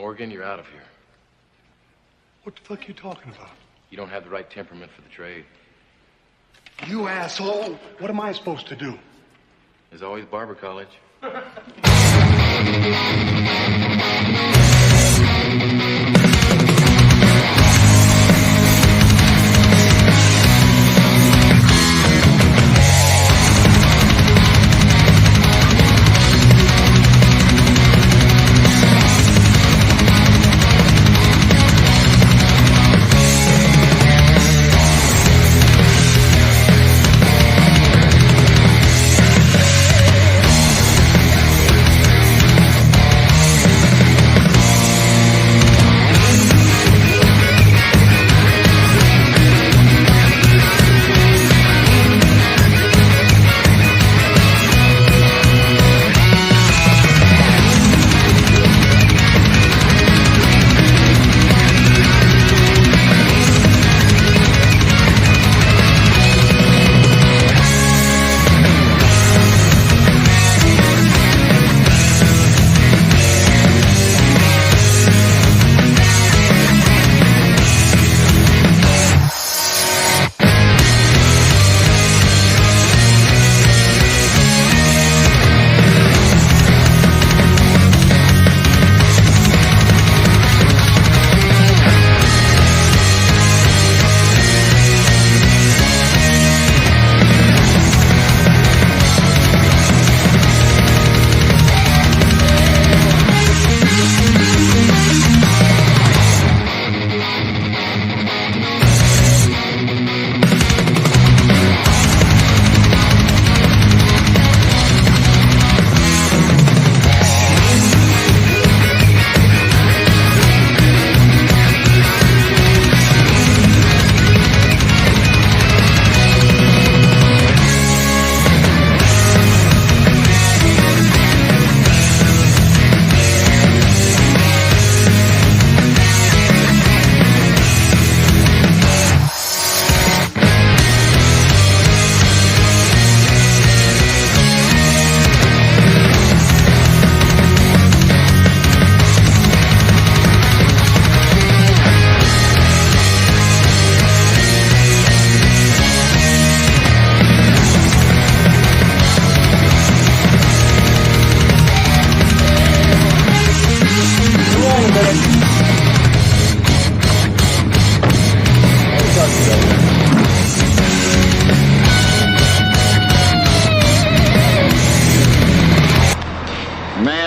Morgan, you're out of here. What the fuck are you talking about? You don't have the right temperament for the trade. You asshole! What am I supposed to do? There's always barber college.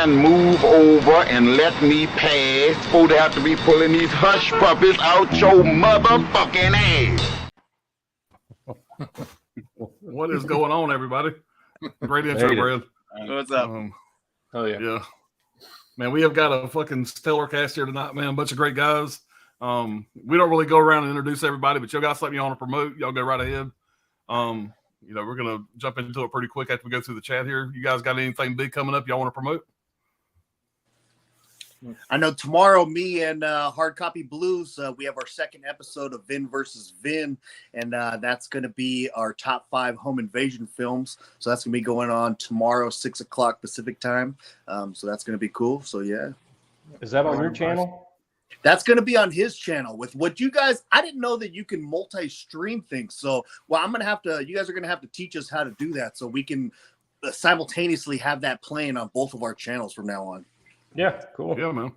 Move over and let me pass before they have to be pulling these hush puppies out your motherfucking ass. What is going on, everybody? Great intro, Brad. What's up? Oh yeah. Man, we have got a fucking stellar cast here tonight, man. A bunch of great guys. We don't really go around and introduce everybody, but y'all got something you want to promote, y'all go right ahead. We're gonna jump into it pretty quick after we go through the chat here. You guys got anything big coming up y'all want to promote? I know tomorrow, me and Hard Copy Blues, we have our second episode of Vin versus Vin, and that's going to be our top 5 home invasion films. So that's going to be going on tomorrow, 6 o'clock Pacific time. So that's going to be cool. So yeah. Is that on your channel? That's going to be on his channel. With what you guys, I didn't know that you can multi-stream things. So, well, you guys are going to have to teach us how to do that so we can simultaneously have that playing on both of our channels from now on. Yeah, cool. Yeah, man.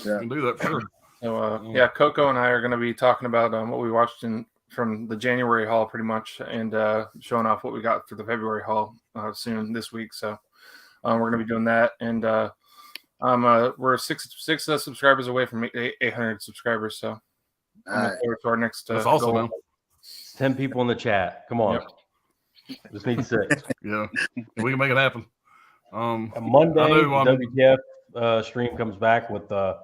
Yeah. You can do that for sure. So, Coco and I are going to be talking about what we watched from the January haul pretty much, and showing off what we got for the February haul soon this week. So we're going to be doing that. And we're six subscribers away from 800 subscribers. So I'm looking forward to our next. That's awesome, man. 10 people in the chat. Come on. Yep. Just need 6. Yeah, we can make it happen. Monday, WTF stream comes back with the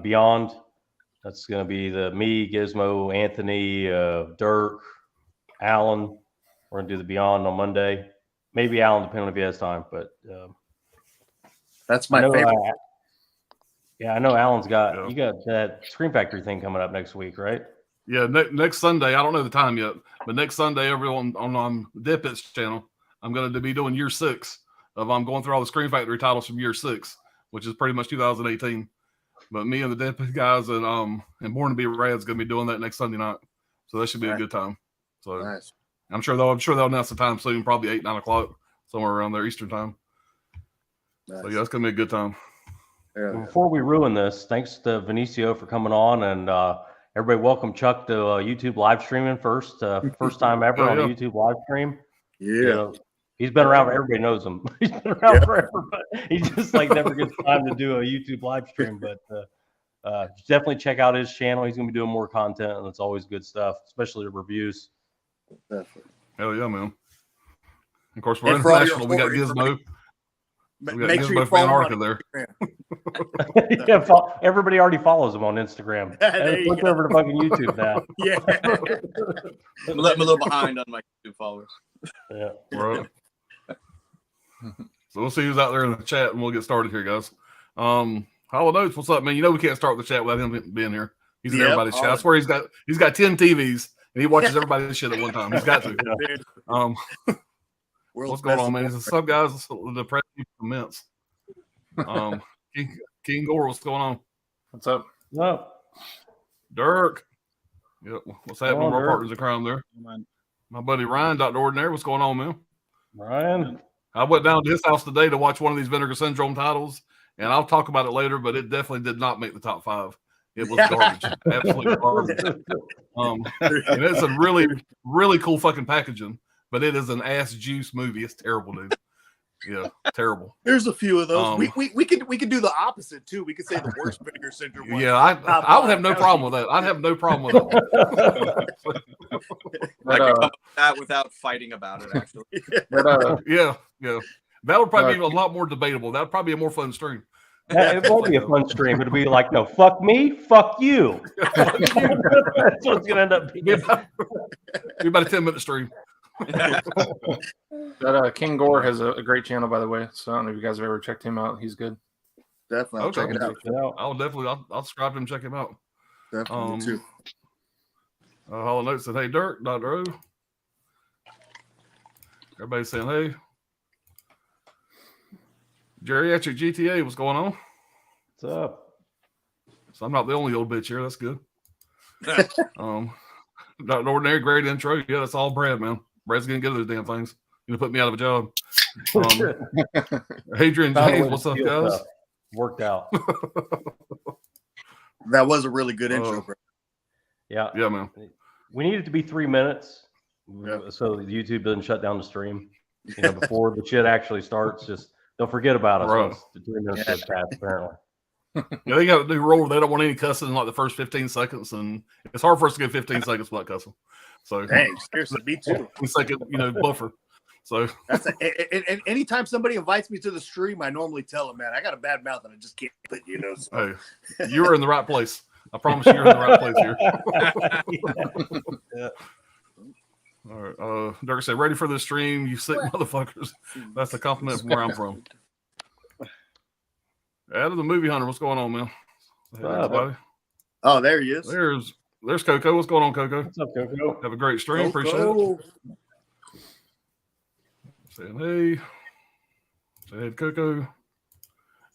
Beyond. That's going to be me, Gizmo, Anthony, Dirk, Alan. We're going to do the Beyond on Monday. Maybe Alan, depending on if he has time. But that's my favorite. I know Alan's got you got that Screen Factory thing coming up next week, right? Yeah, next Sunday. I don't know the time yet, but next Sunday, everyone on Dipit's channel, I'm going to be doing year 6 of I'm going through all the Screen Factory titles from year 6, which is pretty much 2018. But me and the Dead guys and Born to Be Rad's gonna be doing that next Sunday night, so that should be a good time. So Nice. I'm sure they'll announce the time soon, probably 8-9 o'clock, somewhere around there Eastern time. Nice. So yeah, it's gonna be a good time. Yeah. Before we ruin this, thanks to Vinicio for coming on, and everybody welcome Chuck to YouTube live streaming first time ever on a YouTube live stream. Yeah. You know, he's been around. Everybody knows him. He's been around forever, but he just like never gets time to do a YouTube live stream. But definitely check out his channel. He's gonna be doing more content, and it's always good stuff, especially the reviews. Definitely. Hell yeah, man. Of course, we're And for all your international. We got Gizmo. We got Make sure you Gizmo follow Antarctica him there. Yeah, everybody already follows him on Instagram. There you Look go. over to fucking YouTube now. Yeah. I'm a little behind on my YouTube followers. Yeah. Right. So we'll see who's out there in the chat, and we'll get started here, guys. Hollow Notes, what's up, man? You know we can't start the chat without him being here. He's in everybody's chat. I swear he's got 10 TVs and he watches everybody's shit at one time. He's got to. What's going on, man? What's up, guys? The press commence. King Gore, what's going on? What's up? No. Dirk. Yep. What's happening with our Dirk. partners in crime there? My buddy Ryan, Dr. Ordinary, what's going on, man? Ryan. I went down to his house today to watch one of these Vinegar Syndrome titles, and I'll talk about it later, but it definitely did not make the top 5. It was garbage. Absolute garbage. And it's a really, really cool fucking packaging, but it is an ass juice movie. It's terrible, dude. Yeah, terrible. There's a few of those. We could do the opposite too. We could say the worst Vinegar Syndrome one. Yeah, I would have no problem with that. I'd have no problem with that. I could come up with that without fighting about it, actually. Yeah. That would probably be a lot more debatable. That would probably be a more fun stream. It won't be a fun stream. It'll be like, no, fuck me, fuck you. That's what it's gonna end up being. Be about a 10-minute stream. King Gore has a great channel, by the way. So I don't know if you guys have ever checked him out. He's good. Definitely. I'll check it out. I'll subscribe to him, check him out. Definitely too. Hollow Note said, hey, Dirk, Dr. O. Everybody's saying, hey. Geriatric GTA, what's going on? What's up? So I'm not the only old bitch here. That's good. Dr. Ordinary, great intro. Yeah, that's all Brad, man. Brad's gonna get those damn things. Gonna put me out of a job. Adrian James, what's up, guys? Worked out. That was a really good intro, bro. Yeah, man. We need it to be 3 minutes, so YouTube doesn't shut down the stream. You know, before the shit actually starts, just don't forget about us. Right. Once the 3 minutes goes past, apparently. Yeah, they got to do roll. They don't want any cussing in like the first 15 seconds, and it's hard for us to get 15 seconds without cussing. So, hey, seriously, me too. 15-second, buffer. So that's and anytime somebody invites me to the stream, I normally tell them, man, I got a bad mouth and I just can't, So. Hey, you're in the right place. I promise you're in the right place here. Yeah. All right. Dirk said, ready for the stream, you sick motherfuckers. That's a compliment from where I'm from. Adam the Movie Hunter, what's going on, man? Hey, everybody. Oh, there he is. There's Coco. What's going on, Coco? What's up, Coco? Have a great stream. Appreciate it. Saying hey. Say hey to Coco.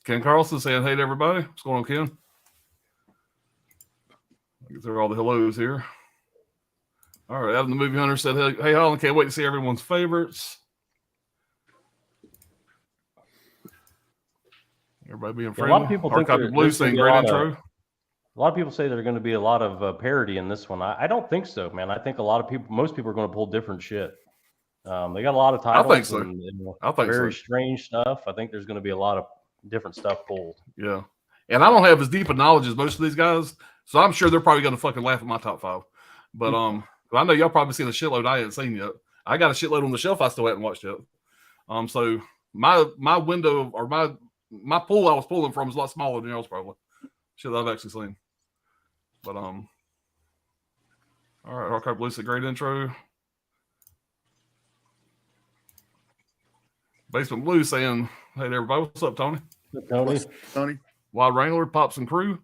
Ken Carlson saying hey to everybody. What's going on, Ken? I'll get through all the hellos here. All right, Adam the Movie Hunter said, hey, Holland, can't wait to see everyone's favorites. Everybody being friendly. A lot of people think Copy Blue saying great intro. A lot of people say there's going to be a lot of parody in this one. I don't think so, man. I think most people are going to pull different shit. They got a lot of titles. I think so. And I think very so. Strange stuff. I think there's going to be a lot of different stuff pulled. Yeah. And I don't have as deep a knowledge as most of these guys, so I'm sure they're probably going to fucking laugh at my top 5. But I know y'all probably seen a shitload I ain't seen yet. I got a shitload on the shelf I still haven't watched yet. So my window or my pool I was pulling from is a lot smaller than y'all's probably. Shit that I've actually seen. But all right, Archive Blue said great intro. Basement Blue saying, hey to everybody, what's up, Tony? What's up, Tony? Wild Wrangler, Pops and Crew.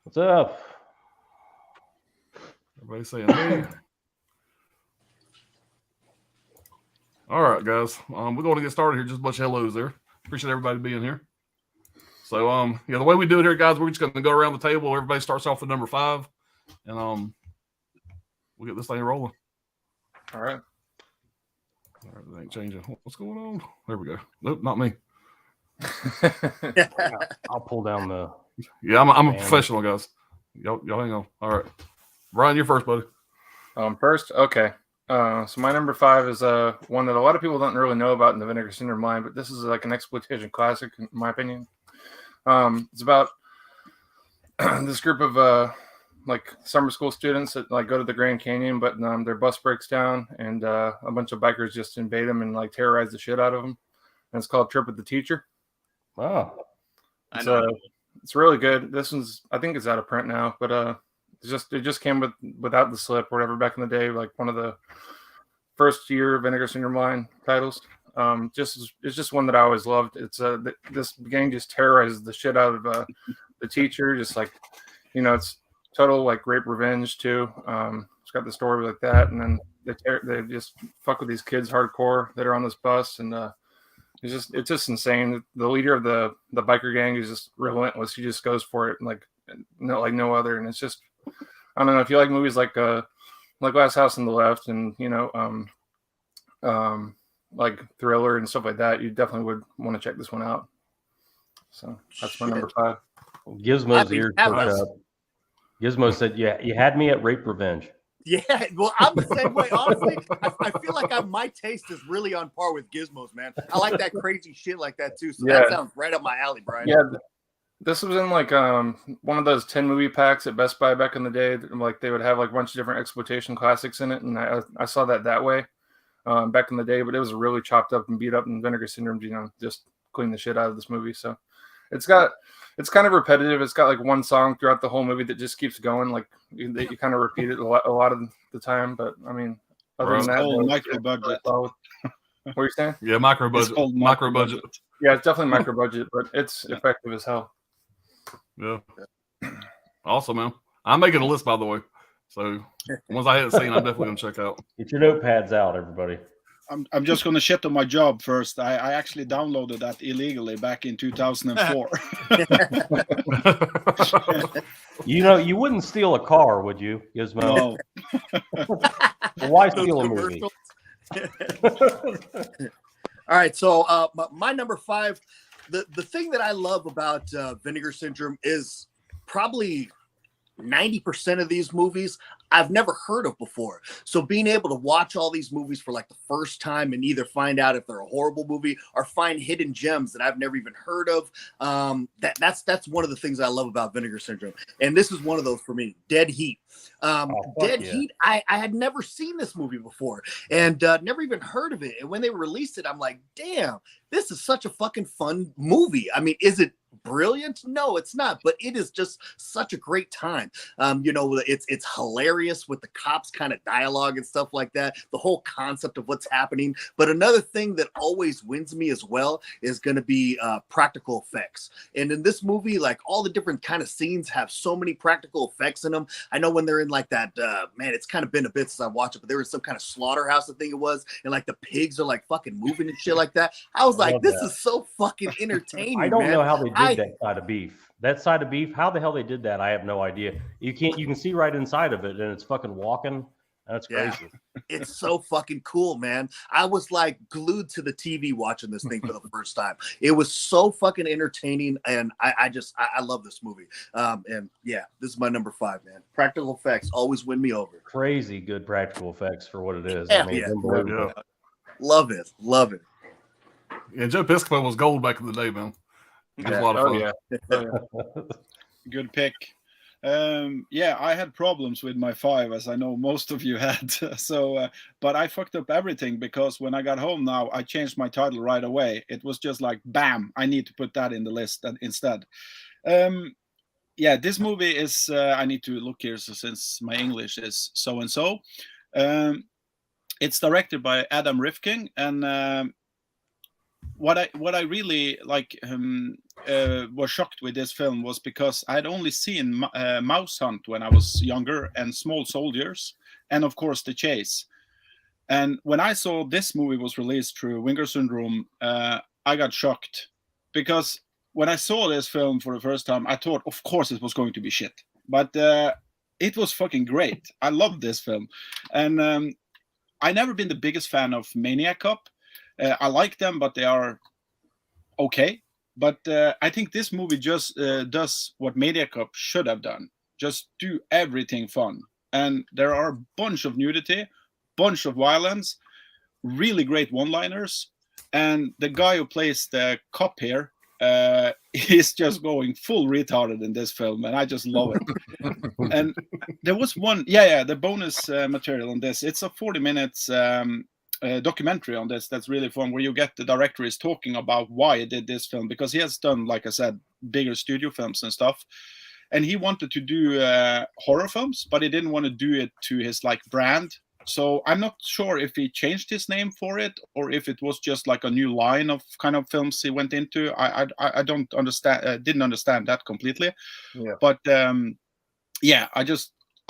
What's up? Everybody saying hey. All right, guys. We're going to get started here. Just a bunch of hellos there. Appreciate everybody being here. So yeah, the way we do it here, guys, we're just going to go around the table. Everybody starts off with number 5, and we'll get this thing rolling. All right. Everything ain't changing. What's going on? There we go. Nope, not me. I'll pull down the. Yeah, I'm a professional, guys. Y'all hang on. All right, Brian, you're first, buddy. First, okay. So my number 5 is one that a lot of people don't really know about in the Vinegar Syndrome line, but this is like an exploitation classic in my opinion. It's about this group of like summer school students that like go to the Grand Canyon, but their bus breaks down and a bunch of bikers just invade them and like terrorize the shit out of them. And it's called Trip with the Teacher. Oh, it's really good. This one's, I think it's out of print now, but it just came without the slip or whatever back in the day, like one of the first year Vinegar Syndrome line titles. It's just one that I always loved. It's this gang just terrorizes the shit out of the teacher, just like, you know, it's total like rape revenge too. It's got the story like that, and then they just fuck with these kids hardcore that are on this bus, and it's just insane. The leader of the biker gang is just relentless. He just goes for it like no other, and it's just, I don't know, if you like movies like Last House on the Left and, you know, like Thriller and stuff like that, you definitely would want to check this one out. So that's my number 5. Gizmo's ears perked up. Gizmo said, "Yeah, you had me at rape revenge." Yeah, well, I'm the same way. Honestly, I feel like my taste is really on par with Gizmo's, man. I like that crazy shit like that too. So that sounds right up my alley, Brian. Yeah, this was in like one of those 10 movie packs at Best Buy back in the day. Like they would have like a bunch of different exploitation classics in it, and I saw that way back in the day. But it was really chopped up and beat up, and Vinegar Syndrome, you know, just cleaned the shit out of this movie. So it's kind of repetitive. It's got like one song throughout the whole movie that just keeps going. Like you kind of repeat it a lot of the time. But I mean, other than that, micro budget. What are you saying? Yeah, micro budget. Micro budget. Yeah, it's definitely micro budget, but it's effective as hell. Yeah. Awesome, man. I'm making a list, by the way. So ones I hadn't seen, I'm definitely gonna check out. Get your notepads out, everybody. I'm just going to shit on my job first. I actually downloaded that illegally back in 2004. You know, you wouldn't steal a car, would you, Gizmo? No. Well, why steal a movie? All right, so my number 5, the thing that I love about Vinegar Syndrome is probably 90% of these movies I've never heard of before. So being able to watch all these movies for like the first time and either find out if they're a horrible movie or find hidden gems that I've never even heard of, that's one of the things I love about Vinegar Syndrome. And this is one of those for me. Dead Heat. Heat, I had never seen this movie before and never even heard of it. And when they released it, I'm like, damn, this is such a fucking fun movie. I mean, is it brilliant? No, it's not, but it is just such a great time. You know, it's hilarious with the cops kind of dialogue and stuff like that, the whole concept of what's happening. But another thing that always wins me as well is going to be practical effects. And in this movie, like all the different kind of scenes have so many practical effects in them. I know when they're in like that, man, it's kind of been a bit since I watched it, but there was some kind of slaughterhouse, I think it was, and like the pigs are like fucking moving and shit like that. I was like, this is so fucking entertaining. I don't know how they did that side of beef. That side of beef, how the hell they did that, I have no idea. You can see right inside of it, and it's fucking walking. That's crazy. It's so fucking cool, man. I was like glued to the TV watching this thing for the first time. It was so fucking entertaining, and I love this movie. And yeah, this is my number 5, man. Practical effects always win me over. Crazy good practical effects for what it is. Yeah, I mean, Yeah. Love it. Yeah, Joe Piscopo was gold back in the day, man. It was a lot of fun. Good pick. Yeah, I had problems with my 5, as I know most of you had. So, but I fucked up everything because when I got home now, I changed my title right away. It was just like, bam, I need to put that in the list instead. Yeah, this movie is, I need to look here since my English is so-and-so. It's directed by Adam Rifkin, and what I really like was shocked with this film was because I'd only seen Mouse Hunt when I was younger and Small Soldiers, and of course The Chase. And when I saw this movie was released through Vinegar Syndrome, I got shocked because when I saw this film for the first time, I thought, of course, it was going to be shit. But it was fucking great. I loved this film. And I never been the biggest fan of Maniac Cop. I like them, but they are okay. But I think this movie just does what Maniac Cop should have done. Just do everything fun. And there are a bunch of nudity, bunch of violence, really great one-liners. And the guy who plays the cop here, he's just going full retarded in this film, and I just love it. And there was one, the bonus material on this. It's a 40 minutes documentary on this that's really fun, where you get the director is talking about why he did this film, because he has done, like I said, bigger studio films and stuff. And he wanted to do horror films, but he didn't want to do it to his like brand. So I'm not sure if he changed his name for it, or if it was just like a new line of kind of films he went into. I don't understand, didn't understand that completely. Yeah. But I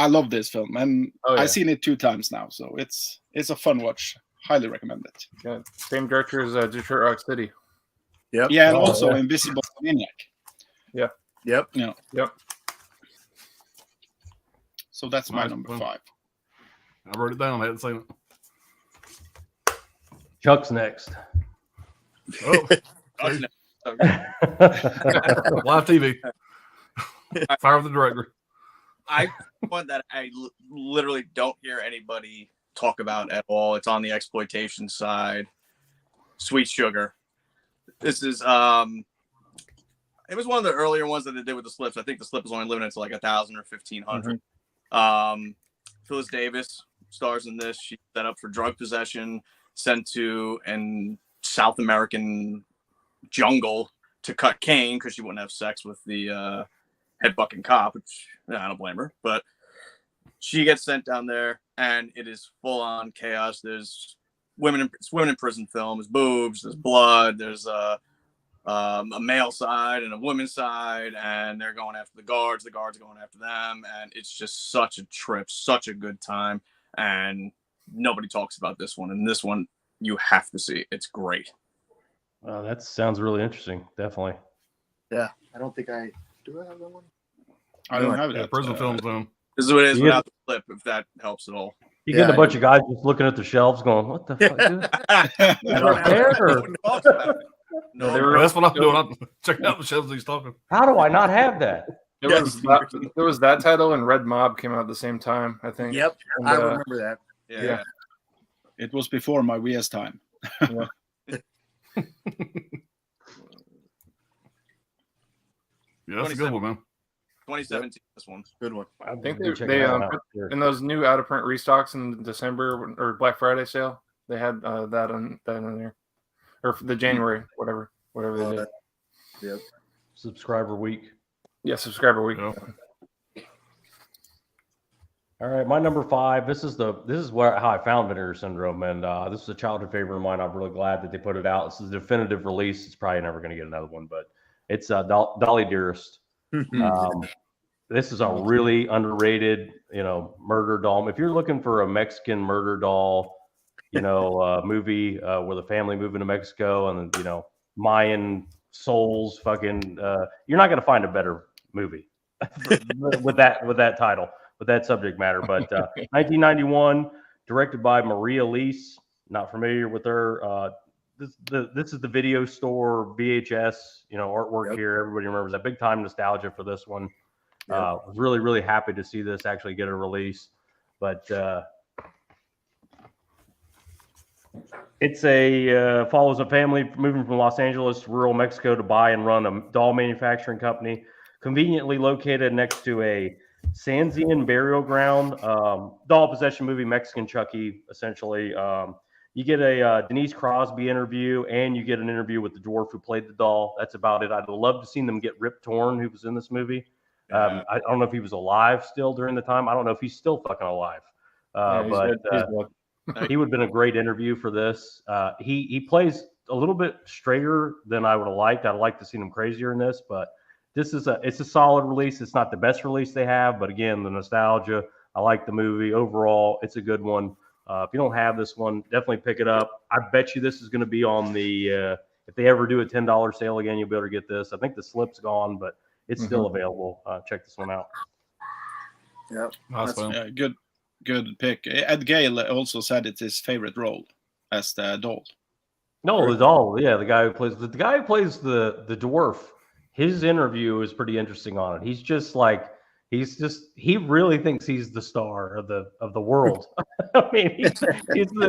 love this film, and I've seen it 2 times now, so it's a fun watch. Highly recommend it. Yeah. Same director as Detroit Rock City. Yep. Yeah, and also Invisible Maniac. Yeah. Yep. Yeah. Yep. So that's my Nice. number 5. I wrote it down. I hadn't seen it. Chuck's next. Oh, Okay. live TV. Fire with the director. One that I literally don't hear anybody talk about at all. It's on the exploitation side. Sweet Sugar. This is it was one of the earlier ones that they did with the slips. I think the slip was only limited to like 1,000 or 1,500. Phyllis Davis stars in this. She's set up for drug possession, sent to an South American jungle to cut cane because she wouldn't have sex with the head bucking cop, which I don't blame her. But she gets sent down there, and it is full on chaos. There's women in prison film. There's boobs. There's blood. There's a male side and a women's side, and they're going after the guards. The guards are going after them, and it's just such a trip, such a good time. And nobody talks about this one. And this one you have to see. It's great. That sounds really interesting. Definitely. Yeah. I don't think I do. I have that one. I don't have Yeah, that. prison film zone. This is what it is Yeah. without the flip, if that helps at all. You get a bunch of guys just looking at the shelves going, what the fuck, dude? Nobody talks about it. No, That's what I'm doing. I'm checking out the shelves he's talking. How do I not have that? There was that title, and Red Mob came out at the same time, I think. Yep. And, I remember that. Yeah. It was before my WS time. Yeah, that's a good one, man. 2017, this one. Good one. I think Check they that one out. in those new out of print restocks in December or Black Friday sale, they had that in there, or for the January, whatever they did. Yep. Subscriber week. Yeah, subscriber week. Yeah. All right, my number 5. This is how I found Vinegar Syndrome, and this is a childhood favorite of mine. I'm really glad that they put it out. This is a definitive release. It's probably never going to get another one, but it's Dolly Dearest. This is a really underrated, murder doll. If you're looking for a Mexican murder doll, movie where the family moving to Mexico and Mayan souls, fucking, you're not going to find a better movie with that title, with that subject matter. But 1991, directed by Maria Elise. Not familiar with her. This is the video store VHS, artwork here. Everybody remembers that. Big time nostalgia for this one. Was really, really happy to see this actually get a release. But it's follows a family moving from Los Angeles to rural Mexico to buy and run a doll manufacturing company, conveniently located next to a Sanzian burial ground. Doll possession movie, Mexican Chucky, essentially. You get a Denise Crosby interview, and you get an interview with the dwarf who played the doll. That's about it. I'd love to see them get Rip Torn, who was in this movie. I don't know if he was alive still during the time. I don't know if he's still fucking alive. He would have been a great interview for this. He plays a little bit straighter than I would have liked. I'd like to see him crazier in this, but it's a solid release. It's not the best release they have, but again, the nostalgia. I like the movie overall. It's a good one. If you don't have this one, definitely pick it up. I bet you this is going to be on the if they ever do a $10 sale again, you'll be able to get this. I think the slip's gone, but it's still available. Check this one out. Yeah, Nice one. Yeah, good pick. Ed Gale also said it's his favorite role as the doll. No, the doll. Yeah, the guy who plays the the dwarf. His interview is pretty interesting on it. He really thinks he's the star of the world. I mean,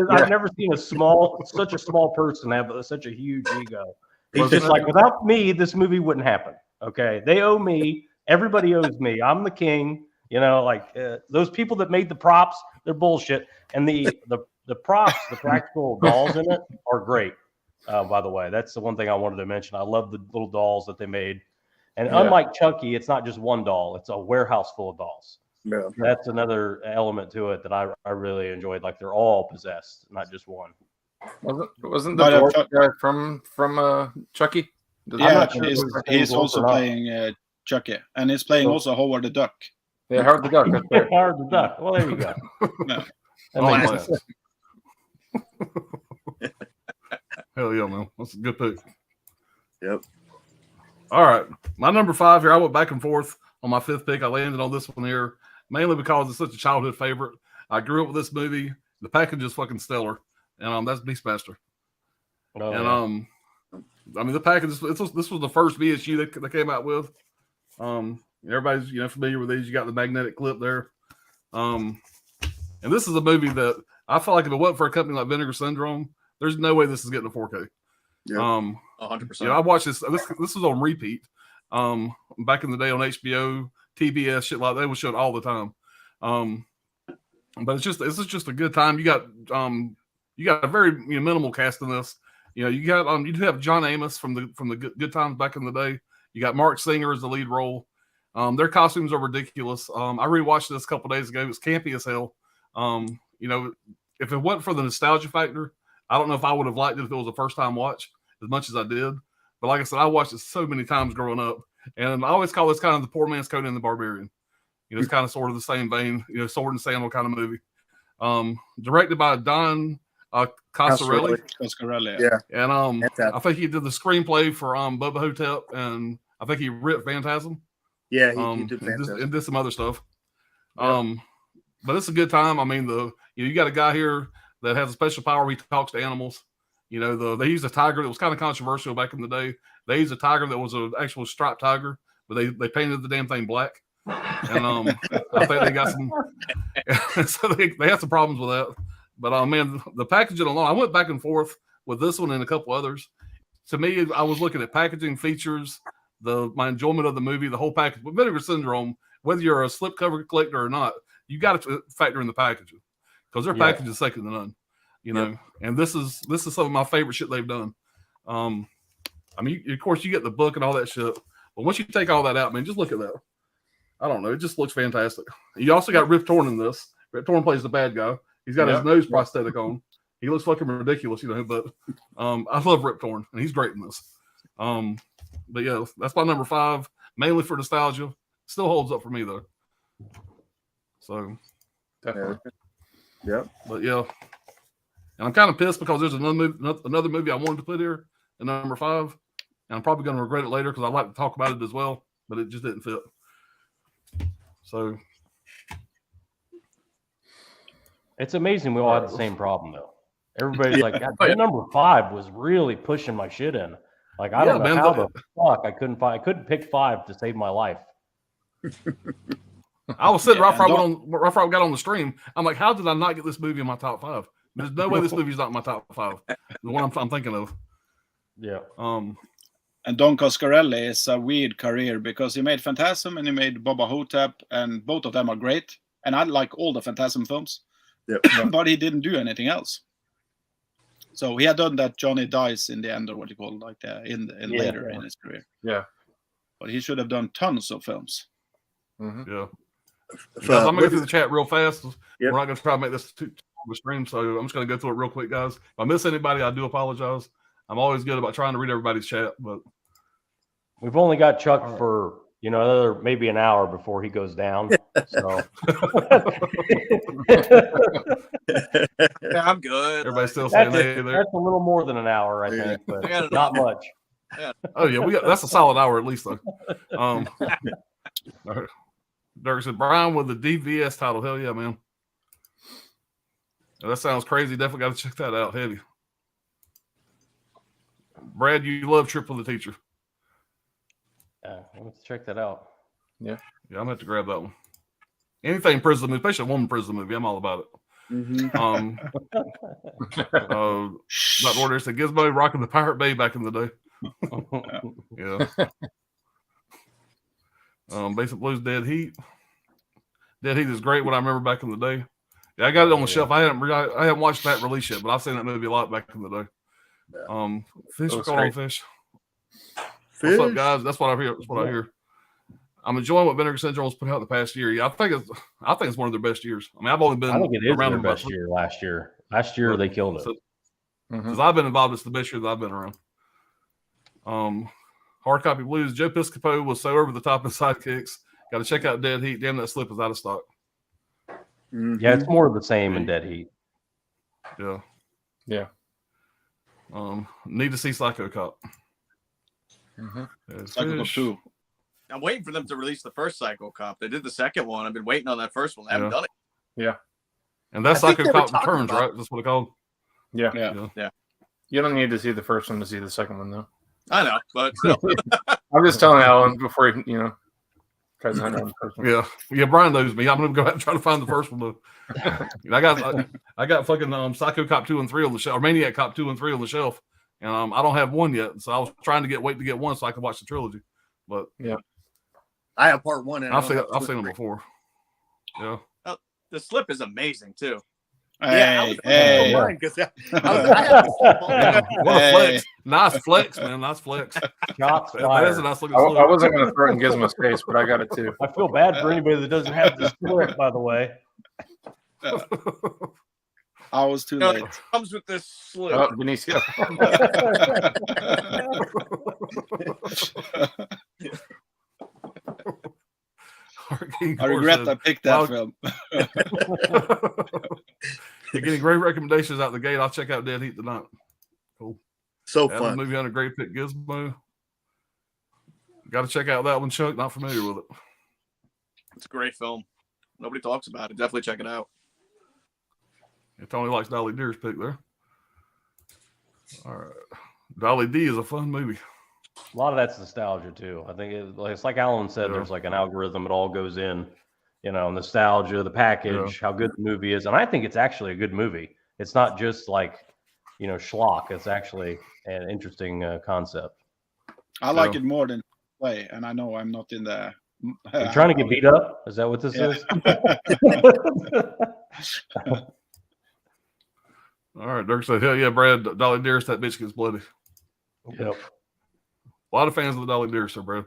I've never seen such a small person have such a huge ego. He's just like, without me, this movie wouldn't happen. Okay, they owe me. Everybody owes me. I'm the king. You know, like those people that made the props, they're bullshit. And the props, the practical dolls in it are great. By the way, that's the one thing I wanted to mention. I love the little dolls that they made. And unlike Chucky, it's not just one doll. It's a warehouse full of dolls. Yeah. That's another element to it that I really enjoyed. Like they're all possessed, not just one. Wasn't the dwarf guy from Chucky? Yeah, he's also playing Chucky. And he's playing also Howard the Duck. Yeah, Howard the Duck. That's right. Howard the Duck. Well, there you go. No. That makes sense. Hell yeah, man. That's a good pick. Yep. All right. My number 5 here, I went back and forth on my 5th pick. I landed on this one here, mainly because it's such a childhood favorite. I grew up with this movie. The package is fucking stellar. And that's Beastmaster. Oh, and I mean the package this was the first VSU that they came out with. Everybody's familiar with these. You got the magnetic clip there. And this is a movie that I feel like if it wasn't for a company like Vinegar Syndrome, there's no way this is getting a 4K. Yeah, 100%. I watched this. This was on repeat. Back in the day on HBO, TBS, shit like that, they would show it all the time. But this is just a good time. You got a very minimal cast in this. You do have John Amos from the good times back in the day. You got Mark Singer as the lead role. Their costumes are ridiculous. I rewatched this a couple days ago. It was campy as hell. If it wasn't for the nostalgia factor, I don't know if I would have liked it if it was a first time watch as much as I did. But like I said, I watched it so many times growing up, and I always call this kind of the poor man's Conan the Barbarian. It's kind of sort of the same vein, sword and sandal kind of movie. Directed by Don Coscarelli. Yeah. And I think he did the screenplay for Bubba Hotep, and I think he wrote Phantasm. Yeah, he did Phantasm. And did some other stuff. But it's a good time. I mean, you got a guy here that has a special power where he talks to animals. They used a tiger that was kind of controversial back in the day. They used a tiger that was an actual striped tiger, but they painted the damn thing black. And I think they got some. So they had some problems with that. But man, the packaging alone, I went back and forth with this one and a couple others. To me, I was looking at packaging, features, my enjoyment of the movie, the whole package. With Vinegar Syndrome, whether you're a slipcover collector or not, you got to factor in the packaging because their package is second to none. And this is some of my favorite shit they've done. I mean, of course, you get the book and all that shit, but once you take all that out, man, just look at that. I don't know, it just looks fantastic. You also got Rip Torn in this. Rip Torn plays the bad guy. He's got his nose prosthetic on. He looks fucking ridiculous, but I love Rip Torn, and he's great in this. But yeah, that's my number 5, mainly for nostalgia. Still holds up for me though. So Definitely. Yeah. But yeah. And I'm kind of pissed because there's another movie I wanted to put here at number 5. And I'm probably going to regret it later because I like to talk about it as well, but it just didn't fit. So it's amazing we all had the same problem though. Everybody's like, God, number 5 was really pushing my shit in. Like I don't know how the fuck I couldn't pick 5 to save my life. I was sitting right before I got on the stream. I'm like, how did I not get this movie in my top 5? There's no way this movie's not in my top 5. The one I'm thinking of. Yeah. And Don Coscarelli is a weird career because he made Phantasm and he made Bubba Hotep, and both of them are great. And I like all the Phantasm films. Yep. But he didn't do anything else. So he had done that Johnny Dies in the end, or what you call it, like later in his career. Yeah. But he should have done tons of films. Mm-hmm. Yeah. I'm going to go through the chat real fast. Yep. We're not going to try to make this too a stream, so I'm just going to go through it real quick, guys. If I miss anybody, I do apologize. I'm always good about trying to read everybody's chat, but we've only got Chuck for you know, another maybe an hour before he goes down. So Yeah, I'm good. Everybody's still saying hey there. that's a little more than an hour, I think, but not much. Oh yeah, that's a solid hour at least though. Dirk said Brian with the DVS title. Hell yeah, man. That sounds crazy. Definitely got to check that out. Heavy. Brad, you love Triple the Teacher. Yeah, let's check that out. Yeah, I'm gonna have to grab that one. Anything prison movie, especially a woman prison movie, I'm all about it. Mm-hmm. Not order said Gizmo rocking the Pirate Bay back in the day. Yeah. Basic Blues Dead Heat. Dead Heat is great. What I remember back in the day. Yeah, I got it on the shelf. I haven't watched that release yet, but I've seen that movie a lot back in the day. Fish, what's going on, Fish? What's up, guys? That's what I hear. That's what I hear. I'm enjoying what Vinegar Syndrome has put out the past year. Yeah, I think it's one of their best years. I mean, I've only been. I think it is around their best year last year. Last year they killed it. Because I've been involved, it's the best year that I've been around. Hard Copy Blues. Joe Piscopo was so over the top in sidekicks. Got to check out Dead Heat. Damn, that slip is out of stock. Mm-hmm. Yeah, it's more of the same in Dead Heat. Yeah. Yeah. Need to see Psycho Cop. Psycho Cop 2. I'm waiting for them to release the first Psycho Cop. They did the second one. I've been waiting on that first one. They haven't done it. Yeah. And that's Psycho Cop Returns, right? That's what it's called. Yeah. Yeah. You don't need to see the first one to see the second one, though. I know, but still. I'm just telling Alan before he, tries to hunt down the first one. Yeah. Brian knows me. I'm gonna go out and try to find the first one. Though. I got fucking Psycho Cop 2 and 3 on the shelf, or Maniac Cop 2 and 3 on the shelf, and I don't have one yet. So I was trying to wait to get one so I could watch the trilogy. But yeah, I have part one, and I've seen them before. Yeah. The slip is amazing too. Hey. Nice flex, man. Nice flex. Shots That fired. is a nice looking slip. I wasn't going to throw it in Gizmo's face, but I got it too. I feel bad for anybody that doesn't have the slip, by the way. I was too late. It comes with this slip. Oh, Benicio. I regret I picked that film. You're getting great recommendations out the gate. I'll check out Dead Heat tonight. Cool. So Adam, fun. movie on a great pick, Gizmo. Got to check out that one, Chuck. Not familiar with it. It's a great film. Nobody talks about it. Definitely check it out. Yeah, Tony likes Dolly Deer's pick there. All right. Dolly D is a fun movie. A lot of that's nostalgia too. I think it's like Alan said. There's like an algorithm. It all goes in, nostalgia, the package, how good the movie is, and I think it's actually a good movie. It's not just like, schlock. It's actually an interesting concept. I like it more than play, and I know I'm not in the. You're trying to get beat up? Is that what this is? All right, Dirk said, hell yeah, Brad, Dolly Dearest, that bitch gets bloody. Yep. A lot of fans of the Dolly Dearest, Brad.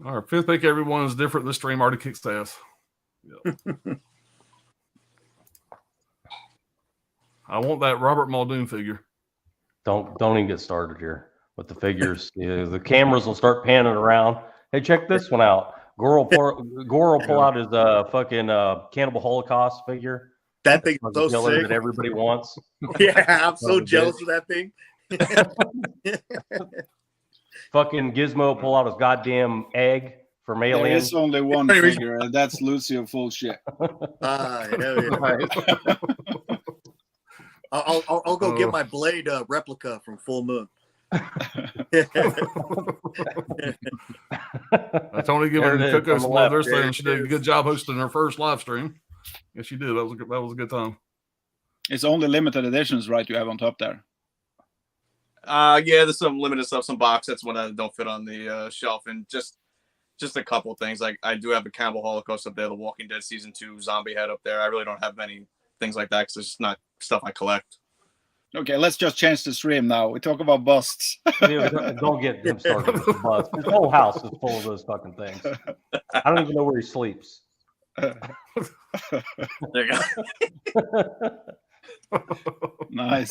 All right, fifth pick, everyone is different. This stream already kicks ass. Yep. I want that Robert Muldoon figure. Don't even get started here with the figures. The cameras will start panning around. Hey, check this one out. Gore will pull out his fucking Cannibal Holocaust figure. That thing is so sick. That everybody wants. Yeah, I'm so jealous of that thing. Fucking Gizmo pull out his goddamn egg from Alien. There is only one figure, and that's Lucio full shit. Hell yeah. I'll go get my Blade replica from Full Moon. Tony giving Coco some love. They're saying she did a good job hosting her first live stream. Yes, she did. That was a good time. It's only limited editions, right? You have on top there. Yeah, there's some limited stuff, some box sets when I don't fit on the shelf, and just a couple things. Like I do have a Cannibal Holocaust up there, The Walking Dead season 2 zombie head up there. I really don't have many things like that because it's just not stuff I collect. Okay, let's just change the stream now. We talk about busts. Don't get him started with the busts. His whole house is full of those fucking things. I don't even know where he sleeps. There you go. Nice.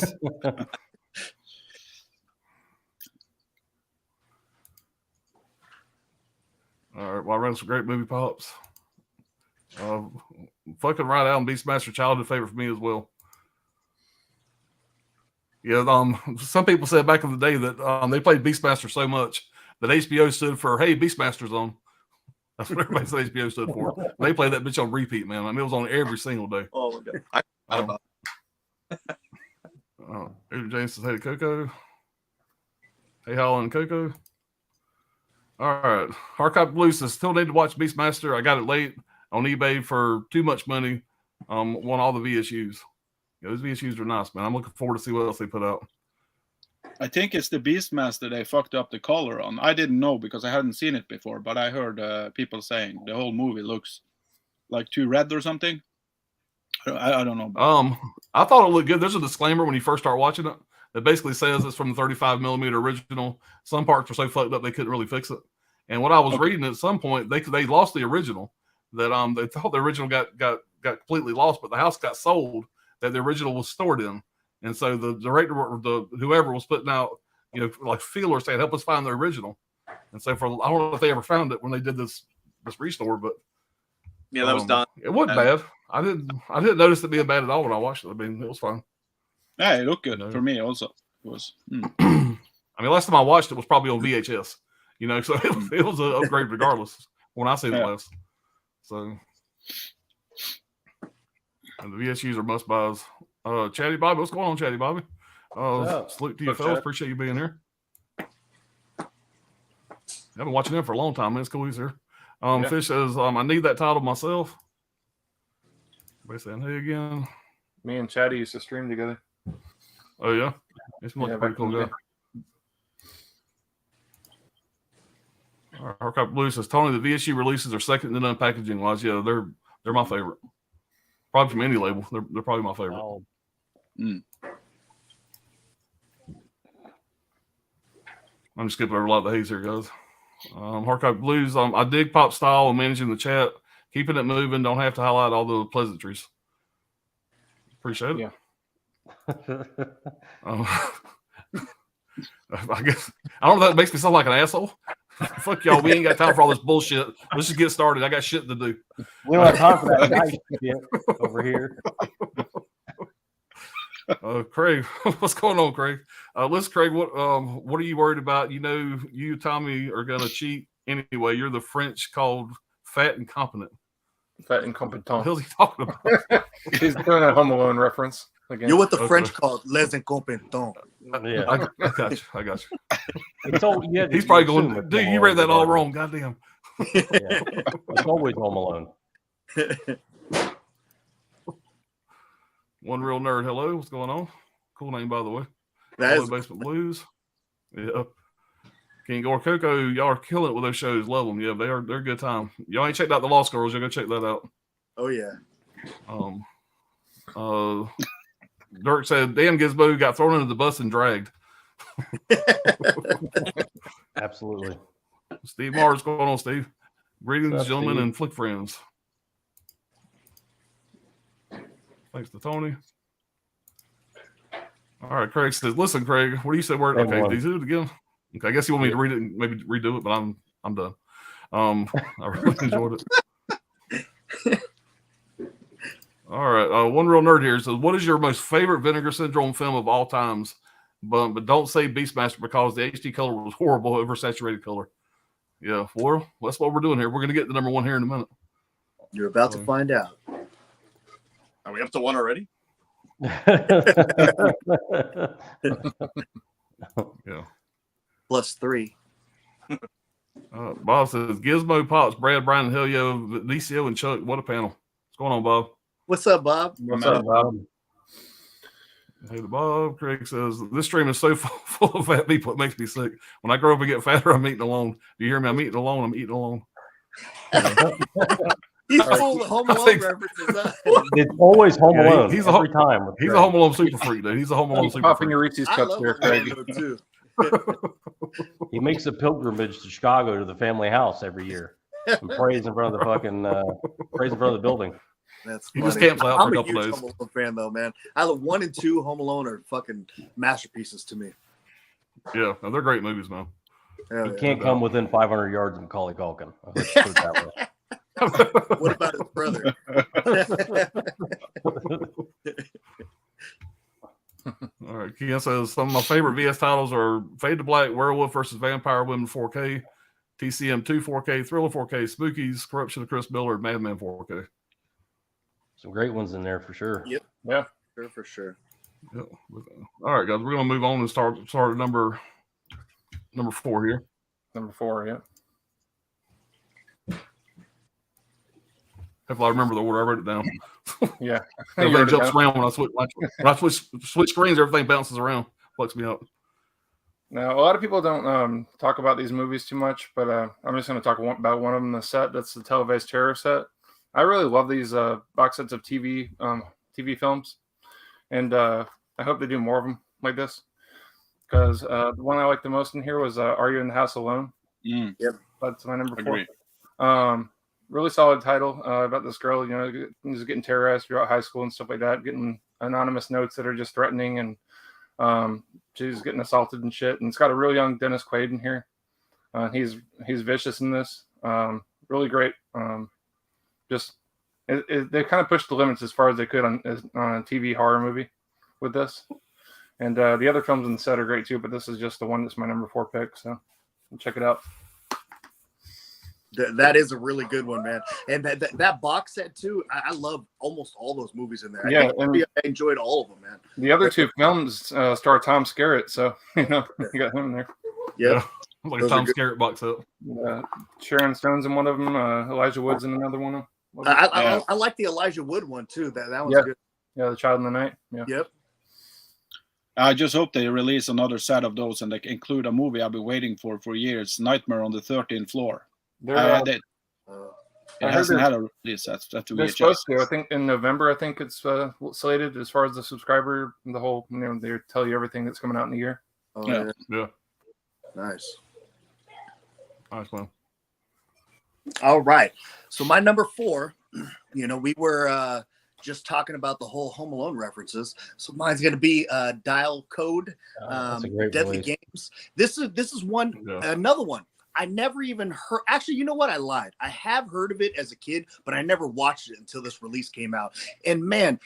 All right, well, I ran some great movie pops. Fucking right out, Beastmaster, childhood favorite for me as well. Yeah, some people said back in the day that they played Beastmaster so much that HBO stood for, hey, Beastmaster's on. That's what everybody said HBO stood for. They played that bitch on repeat, man. I mean, it was on every single day. Oh my god. I forgot about Adrian James says, hey to Coco. Hey, Holland and Coco. All right. Hardcopy Blue says, still need to watch Beastmaster. I got it late on eBay for too much money. Won all the VSUs. Yeah, those VSUs are nice, man. I'm looking forward to see what else they put out. I think it's the Beastmaster they fucked up the color on. I didn't know because I hadn't seen it before, but I heard people saying the whole movie looks like too red or something. I don't know. I thought it looked good. There's a disclaimer when you first start watching it that basically says it's from the 35 millimeter original. Some parts were so fucked up they couldn't really fix it. And what I was reading at some point, they lost the original. That they thought the original got completely lost, but the house got sold that the original was stored in. And so the director or whoever was putting out, like feelers saying, help us find the original. And so I don't know if they ever found it when they did this restore, but yeah, that was done. It wasn't bad. I didn't notice it being bad at all when I watched it. I mean, it was fine. Yeah, it looked good for me also. It was. I mean, last time I watched it was probably on VHS. So it was an upgrade regardless when I seen it last. So and the VSUs are must buys. Chatty Bobby, what's going on, Chatty Bobby? Salute to you, fellas. Appreciate you being here. I've been watching him for a long time, man. It's cool he's here. Fish says, I need that title myself. Everybody saying hey again. Me and Chatty used to stream together. Oh, yeah? It's like a pretty cool guy. Hardcopy Blue says, Tony, the VSU releases are second to none packaging wise. Yeah, they're my favorite. Probably from any label. They're probably my favorite. Oh. I'm just skipping over a lot of the haze here, guys. Hardcopy Blues, I dig pop style and managing the chat. Keeping it moving. Don't have to highlight all the pleasantries. Appreciate it. Yeah. I guess I don't know if that makes me sound like an asshole. Fuck y'all, we ain't got time for all this bullshit. Let's just get started. I got shit to do. We don't have time for that nice shit over here. Craig, what's going on, Craig? Listen, Craig, what are you worried about? You, Tommy, are gonna cheat anyway. You're the French called fat and competent. Fat and competent. What the hell's he talking about? He's doing a Home Alone reference again. You're what the French called les incompetents. Yeah, I got you. He's probably going, dude, you read that all wrong. Goddamn. Yeah. It's always Home Alone. One real nerd. Hello, what's going on? Cool name, by the way. That is Basement Blues. Yeah. King or Coco, y'all are killing it with those shows. Love them. Yeah, they're a good time. Y'all ain't checked out the Lost Girls. You're gonna check that out. Oh yeah. Dirk said, "Damn, Gizmo got thrown into the bus and dragged." Absolutely. Steve Mars, what's going on, Steve? Greetings, gentlemen, Steve? and flick friends. Thanks to Tony. All right, Craig says, "Listen, Craig, what do you say? Word? Okay, do you do it again? Okay, I guess you want me to read it and maybe redo it, but I'm done. I really enjoyed it." All right, one real nerd here says, "What is your most favorite Vinegar Syndrome film of all times?" But don't say Beastmaster because the HD color was horrible, oversaturated color. Yeah, well, that's what we're doing here. We're gonna get the number one here in a minute. You're about to find out. Are we up to one already? Yeah. +3. Bob says, "Gizmo, Pops, Brad, Brian, Helio, DCO, and Chuck. What a panel. What's going on, Bob?" What's up, Bob? What's up, Bob? Hey to Bob. Craig says, "This stream is so full of fat people, it makes me sick. When I grow up and get fatter, I'm eating alone. Do you hear me? I'm eating alone. I'm eating alone." He's full of Home Alone references. It's always Home Alone. He's every time. He's a Home Alone super freak, dude. He's a Home Alone He's super popping freak. your Reese's I cups love there, Home Craig. Alone too. He makes a pilgrimage to Chicago to the family house every year. And prays in front of the fucking prays in front of the building. That's He funny. just camps out for I'm a couple huge days. Home Alone fan though, man. I love 1 and 2 Home Alone are fucking masterpieces to me. Yeah, no, they're great movies, man. He can't come within 500 yards of Macaulay Culkin. Let's put it that way. What about his brother? All right. Kian says some of my favorite VS titles are Fade to Black, Werewolf versus Vampire Women 4K, TCM 2 4K, Thriller 4K, Spookies, Corruption of Chris Miller, Madman 4K. Some great ones in there for sure. Yep. Yeah. For sure. Yep. All right, guys, we're gonna move on and start at number 4 here. Number 4, yeah. If I remember the order, I wrote it down. Yeah. Everything jumps around when I switch screens. Everything bounces around, fucks me up. Now, a lot of people don't talk about these movies too much, but I'm just going to talk about one of them, the set. That's the Televised Terror set. I really love these box sets of TV films, and I hope they do more of them like this. Because the one I liked the most in here was Are You in the House Alone? Yep. That's my number 4. Agree. Really solid title about this girl, who's getting terrorized throughout high school and stuff like that, getting anonymous notes that are just threatening, and she's getting assaulted and shit. And it's got a real young Dennis Quaid in here. He's vicious in this. Really great. They kind of pushed the limits as far as they could on a TV horror movie with this. And the other films in the set are great too, but this is just the one that's my number 4 pick. So check it out. That is a really good one, man. And that box set too, I love almost all those movies in there. I enjoyed all of them, man. The other 2 films star Tom Skerritt, so you got him in there. Yeah, like a Tom Skerritt box set. Sharon Stone's in one of them. Elijah Wood's in another one. I like the Elijah Wood one too. That one's good. Yeah, The Child in the Night. Yeah. Yep. I just hope they release another set of those and they include a movie I've been waiting for years, Nightmare on the 13th Floor. It hasn't had a release. That's they're supposed to. I think in November. I think it's slated as far as the subscriber. The whole, they tell you everything that's coming out in the year. Oh, yeah. Nice, man. All right. So my number 4. We were just talking about the whole Home Alone references. So mine's going to be Dial Code, Deadly release. Games. This is one, another one. I never even heard. Actually, you know what? I lied. I have heard of it as a kid, but I never watched it until this release came out. And man,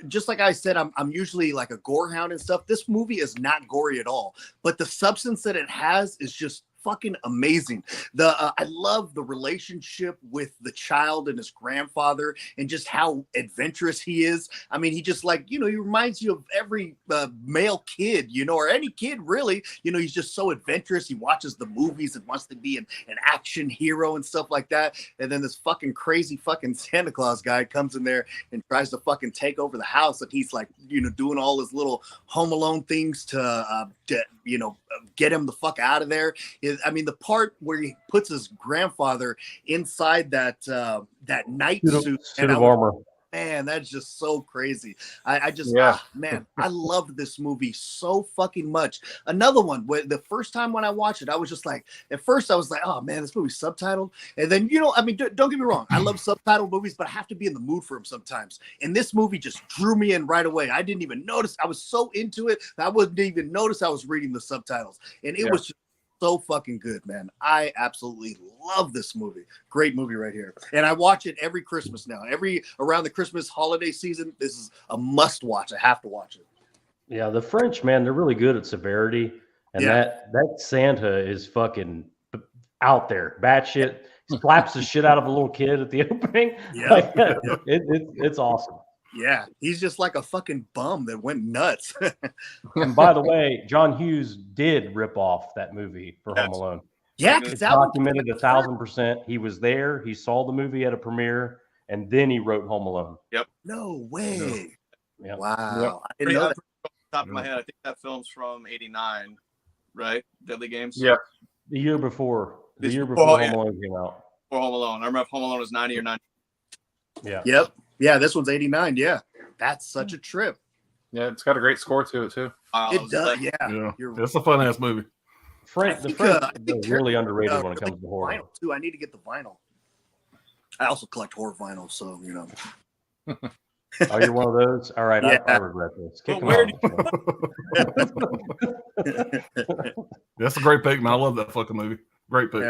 just like I said, I'm usually like a gore hound and stuff. This movie is not gory at all, but the substance that it has is just fucking amazing. I love the relationship with the child and his grandfather and just how adventurous he is. I mean, he just he reminds you of every male kid, or any kid really. He's just so adventurous. He watches the movies and wants to be an action hero and stuff like that. And then this fucking crazy fucking Santa Claus guy comes in there and tries to fucking take over the house. And he's doing all his little Home Alone things to get him the fuck out of there. The part where he puts his grandfather inside that night suit of armor. Man, that's just so crazy. I loved this movie so fucking much. Another one, the first time when I watched it, I was just like, at first I was like, oh man, this movie's subtitled. And then, don't get me wrong. I love subtitled movies, but I have to be in the mood for them sometimes. And this movie just drew me in right away. I didn't even notice. I was so into it that I wouldn't even notice I was reading the subtitles. And it was just so fucking good, man. I absolutely love this movie. Great movie right here. And I watch it every Christmas now. Around the Christmas holiday season, this is a must watch. I have to watch it. Yeah, the French, man, they're really good at severity. And that Santa is fucking out there. Batshit. Slaps the shit out of a little kid at the opening. Yeah. It's awesome. Yeah, he's just like a fucking bum that went nuts. And by the way, John Hughes did rip off that movie for Home Alone. Yeah, it's documented 1,000%. He was there. He saw the movie at a premiere, and then he wrote Home Alone. Yep. No way. Yep. Wow. Yep. I didn't know that. Off the top of my head, I think that film's from '89, right? Deadly Games. Yeah. The year before. Home Alone came out. For Home Alone, I remember if Home Alone was 90 or 90. Yeah. Yep. Yeah, this one's 89. Yeah, that's such a trip. Yeah, it's got a great score to it too. It does. Yeah. It's a fun ass movie. The French is really underrated when it comes to horror. Vinyl too. I need to get the vinyl. I also collect horror vinyl, so Oh, you're one of those? All right, I regret this. Kick him out. Yes, That's a great pick, man. I love that fucking movie. Great pick.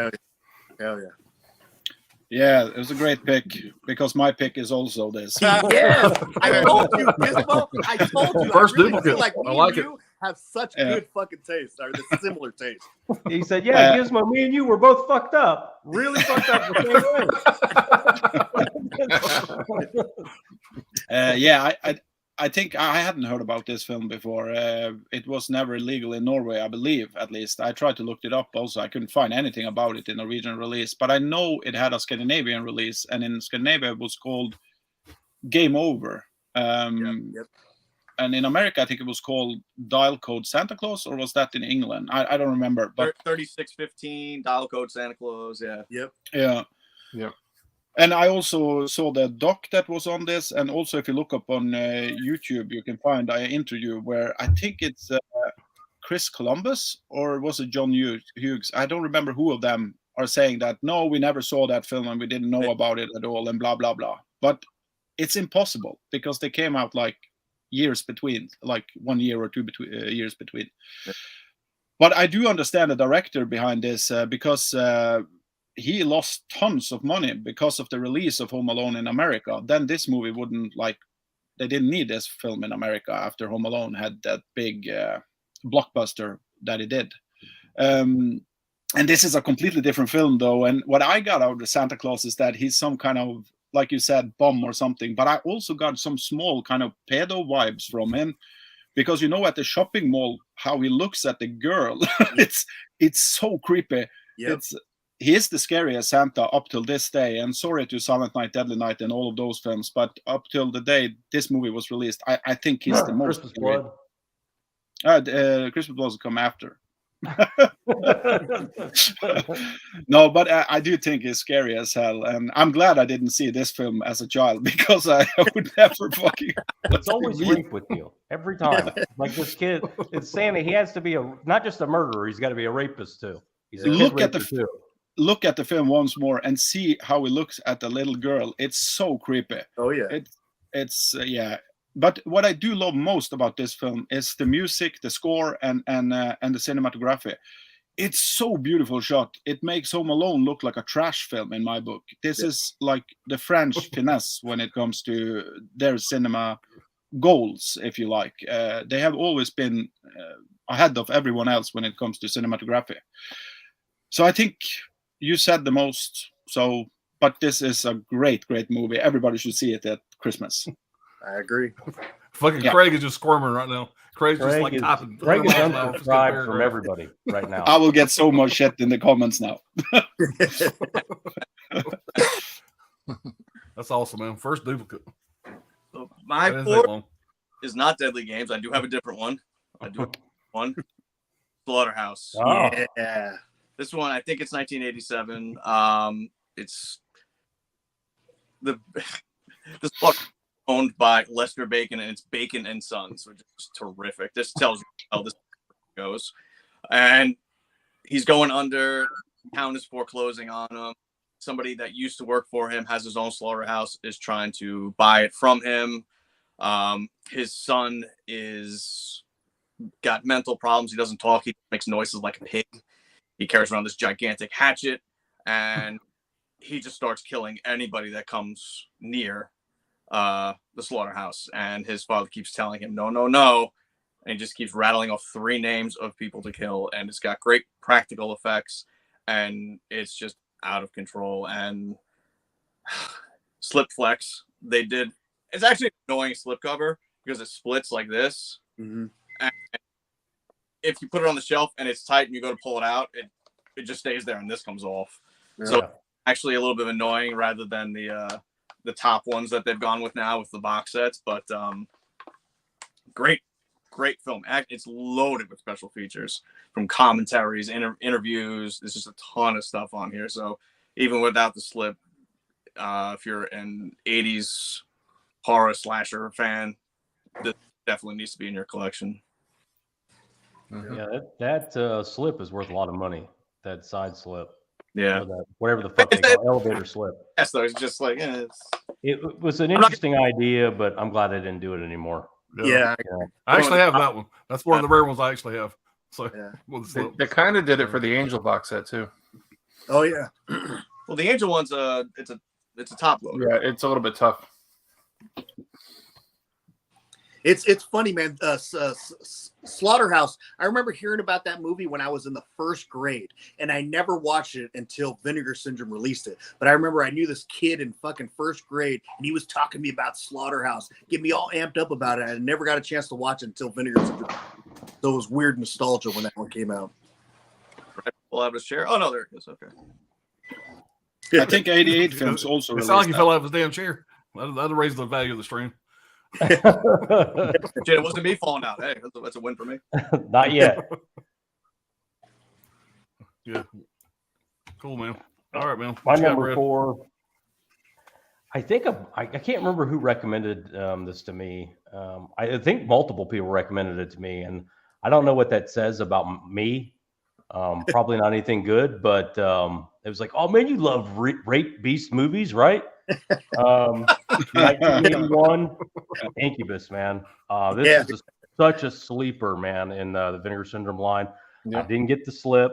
Hell yeah. Yeah, it was a great pick because my pick is also this. Yes, I told you, Gizmo. I told you. First I really duplicate. feel like me I like and you have such good fucking taste, or the similar taste. He said, "Yeah, Gizmo, me and you were both fucked up. Really fucked up the same way." Yeah, I think I hadn't heard about this film before. It was never legal in Norway, I believe, at least. I tried to look it up also. I couldn't find anything about it in a regional release, but I know it had a Scandinavian release, and in Scandinavia it was called Game Over. Yep. And in America, I think it was called Dial Code Santa Claus, or was that in England? I don't remember. But 3615, Dial Code Santa Claus, yeah. Yep. Yeah. Yep. And I also saw the doc that was on this, and also if you look up on YouTube, you can find an interview where I think it's Chris Columbus, or was it John Hughes? I don't remember who of them are saying that, no, we never saw that film and we didn't know about it at all and blah, blah, blah. But it's impossible because they came out like years between, like 1 year or 2 years between. Yeah. But I do understand the director behind this because he lost tons of money because of the release of Home Alone in America. Then this movie wouldn't, like, they didn't need this film in America after Home Alone had that big blockbuster that it did. And this is a completely different film, though. And what I got out of Santa Claus is that he's some kind of, like you said, bum or something. But I also got some small kind of pedo vibes from him. Because, you know, at the shopping mall, how he looks at the girl, it's so creepy. Yep. He is the scariest Santa up till this day. And sorry to Silent Night, Deadly Night, and all of those films, but up till the day this movie was released, I think he's the most Christmas scary. Blood. Christmas Blood will come after. No, but I do think he's scary as hell, and I'm glad I didn't see this film as a child because I would never fucking. It's always rape with you every time. Like this kid, it's Santa. He has to be not just a murderer. He's got to be a rapist too. He's a Look kid at the raper, too. Look at the film once more and see how he looks at the little girl. It's so creepy. Oh yeah. It's yeah. But what I do love most about this film is the music, the score, and the cinematography. It's so beautiful shot. It makes Home Alone look like a trash film in my book. This is like the French finesse when it comes to their cinema goals, if you like. They have always been ahead of everyone else when it comes to cinematography. So I think you said the most. So, but this is a great, great movie. Everybody should see it at Christmas. I agree. Fucking Craig is just squirming right now. Craig's just like topping. Craig is unsubscribed from everybody right now. I will get so much shit in the comments now. That's awesome, man. First duplicate. So my fourth is not Deadly Games. I do have a different one. One. Slaughterhouse. Oh. Yeah. This one, I think it's 1987. It's this book owned by Lester Bacon, and it's Bacon and Sons, which is terrific. This tells you how this goes. And he's going under. Town is foreclosing on him. Somebody that used to work for him has his own slaughterhouse, is trying to buy it from him. His son is got mental problems. He doesn't talk. He makes noises like a pig. He carries around this gigantic hatchet, and he just starts killing anybody that comes near the slaughterhouse. And his father keeps telling him, no, no, no. And he just keeps rattling off 3 names of people to kill. And it's got great practical effects. And it's just out of control. And slip flex, they did. It's actually an annoying slip cover because it splits like this. Mm-hmm. And if you put it on the shelf and it's tight and you go to pull it out, it just stays there and this comes off. Yeah. So actually a little bit annoying rather than the top ones that they've gone with now with the box sets. But great film. It's loaded with special features, from commentaries, interviews. There's just a ton of stuff on here. So even without the slip, if you're an 80s horror slasher fan, this definitely needs to be in your collection. Yeah, that slip is worth a lot of money. That side slip. Yeah. Whatever the fuck they call elevator slip. Yes, though, it's just like it was an interesting idea, but I'm glad I didn't do it anymore. Yeah. I actually have that one. That's one of the rare ones I actually have. So Yeah. They kind of did it for the Angel box set too. Oh yeah. Well, the Angel one's it's a top loader. Yeah, it's a little bit tough. It's funny, man. Slaughterhouse. I remember hearing about that movie when I was in the first grade, and I never watched it until Vinegar Syndrome released it. But I remember I knew this kid in fucking first grade, and he was talking to me about Slaughterhouse, getting me all amped up about it. I never got a chance to watch it until Vinegar Syndrome. So it was weird nostalgia when that one came out. We'll have his chair. Oh no, there it is. Okay. I think 88 films also It's released. not like he that. fell out of his damn chair. That'll raise the value of the stream. Shit, it wasn't me falling out. Hey, that's a win for me. Not yet. Yeah. Cool, man. All right, man. My What you got, number Brad? 4. I think I can't remember who recommended this to me. I think multiple people recommended it to me, and I don't know what that says about me. Probably not anything good, but it was like, oh man, you love rape beast movies, right? 1981, Incubus, man. This is such a sleeper, man, in the Vinegar Syndrome line. Yeah. I didn't get the slip.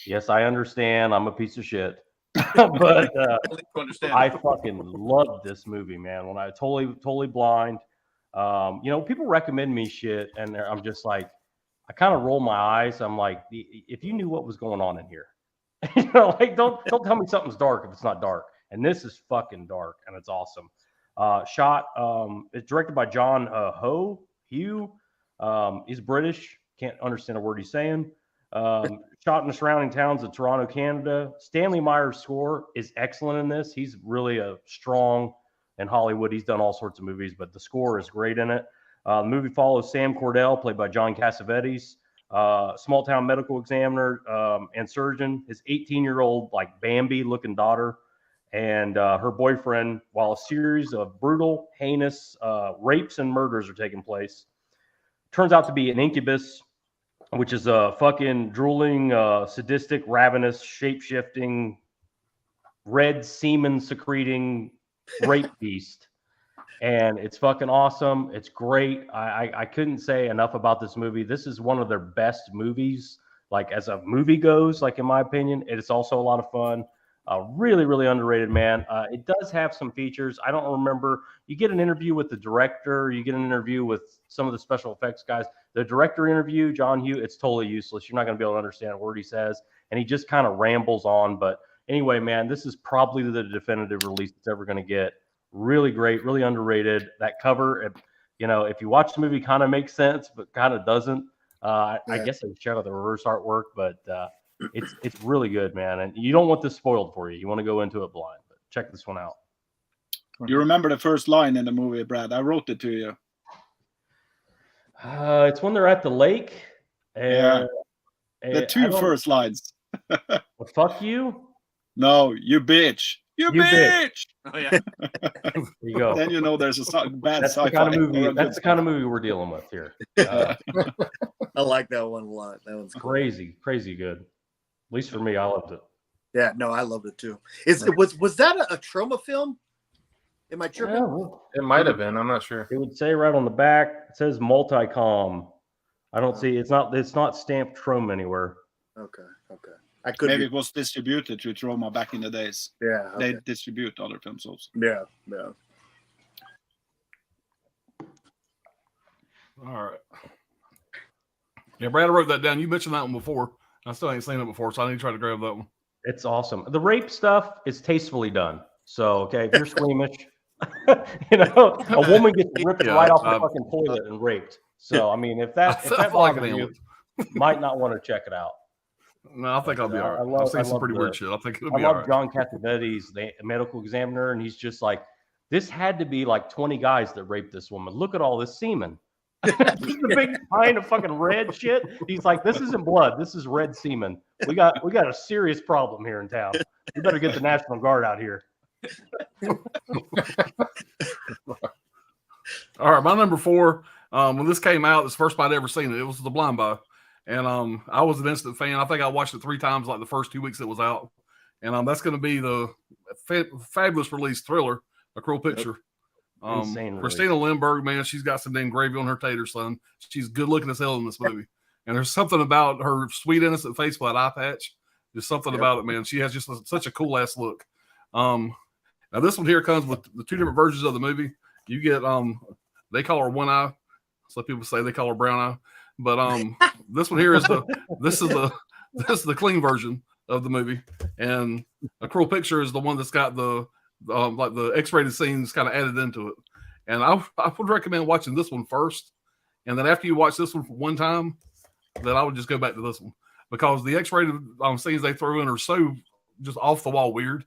Yes, I understand. I'm a piece of shit. But I fucking loved this movie, man. When I totally blind, people recommend me shit, and I'm just like, I kind of roll my eyes. I'm like, if you knew what was going on in here, like don't tell me something's dark if it's not dark. And this is fucking dark, and it's awesome. It's directed by John Hugh. He's British. Can't understand a word he's saying. Shot in the surrounding towns of Toronto, Canada. Stanley Meyer's score is excellent in this. He's really a strong in Hollywood. He's done all sorts of movies, but the score is great in it. The movie follows Sam Cordell, played by John Cassavetes, small town medical examiner and surgeon, his 18-year-old like Bambi-looking daughter, and her boyfriend, while a series of brutal, heinous rapes and murders are taking place. Turns out to be an incubus, which is a fucking drooling, sadistic, ravenous, shape-shifting, red semen secreting rape beast. And it's fucking awesome. It's great. I couldn't say enough about this movie. This is one of their best movies, like as a movie goes, like in my opinion. It's also a lot of fun. Really, really underrated, man. It does have some features. I don't remember. You get an interview with the director. You get an interview with some of the special effects guys. The director interview, John Hugh, it's totally useless. You're not going to be able to understand a word he says. And he just kind of rambles on. But anyway, man, this is probably the definitive release it's ever going to get. Really great, really underrated. That cover, if you watch the movie, kind of makes sense, but kind of doesn't. I guess I would check out the reverse artwork, but it's really good, man. And you don't want this spoiled for you. You want to go into it blind, but check this one out. You remember the first line in the movie, Brad? I wrote it to you. It's when they're at the lake. The two first lines. Well, fuck you. No, you bitch. You bitch. Oh yeah. There you go. Then you know there's a bad That's sci-fi. the kind of movie. That's the kind of movie we're dealing with here. I like that one a lot. That one's cool. crazy good. At least for me, I loved it. Yeah, no, I loved it too. Was that a trauma film? Am I tripping? Yeah, It might have been. I'm not sure. it would say right on the back. It says multicom. I don't see. It's not stamped Troma anywhere. Okay. I could Maybe it was distributed to Troma back in the days. Yeah. Okay. They distribute other films also. Yeah. All right. Yeah, Brad, I wrote that down. You mentioned that one before. I still ain't seen it before, so I need to try to grab that one. It's awesome. The rape stuff is tastefully done. So, okay, if you're squeamish, a woman gets ripped right off the fucking toilet and raped. So, I mean, if that bothers you, might not want to check it out. No, I think I'll be all right. I've seen some pretty weird shit. I think it'll be all right. I love John Cassavetes, the medical examiner, and he's just like, this had to be like 20 guys that raped this woman. Look at all this semen. The big pint of fucking red shit. He's like, this isn't blood. This is red semen. We got a serious problem here in town. You better get the National Guard out here. All right, my number 4. When this came out, it's the first I'd ever seen it. It was The Blind Buy. And I was an instant fan. I think I watched it 3 times, like the first 2 weeks it was out. And that's going to be the fabulous release Thriller, A Cruel Picture. Insane Christina Lindbergh, man, she's got some damn gravy on her tater, son. She's good looking as hell in this movie. And there's something about her sweet, innocent face with that eye patch. There's something about it, man. She has just such a cool ass look. Now this one here comes with the 2 different versions of the movie. You get they call her one eye. Some people say they call her brown eye. But this one here is the clean version of the movie. And A Cruel Picture is the one that's got the like the X-rated scenes kind of added into it. And I would recommend watching this one first. And then after you watch this one for one time, then I would just go back to this one. Because the X-rated scenes they throw in are so just off the wall weird.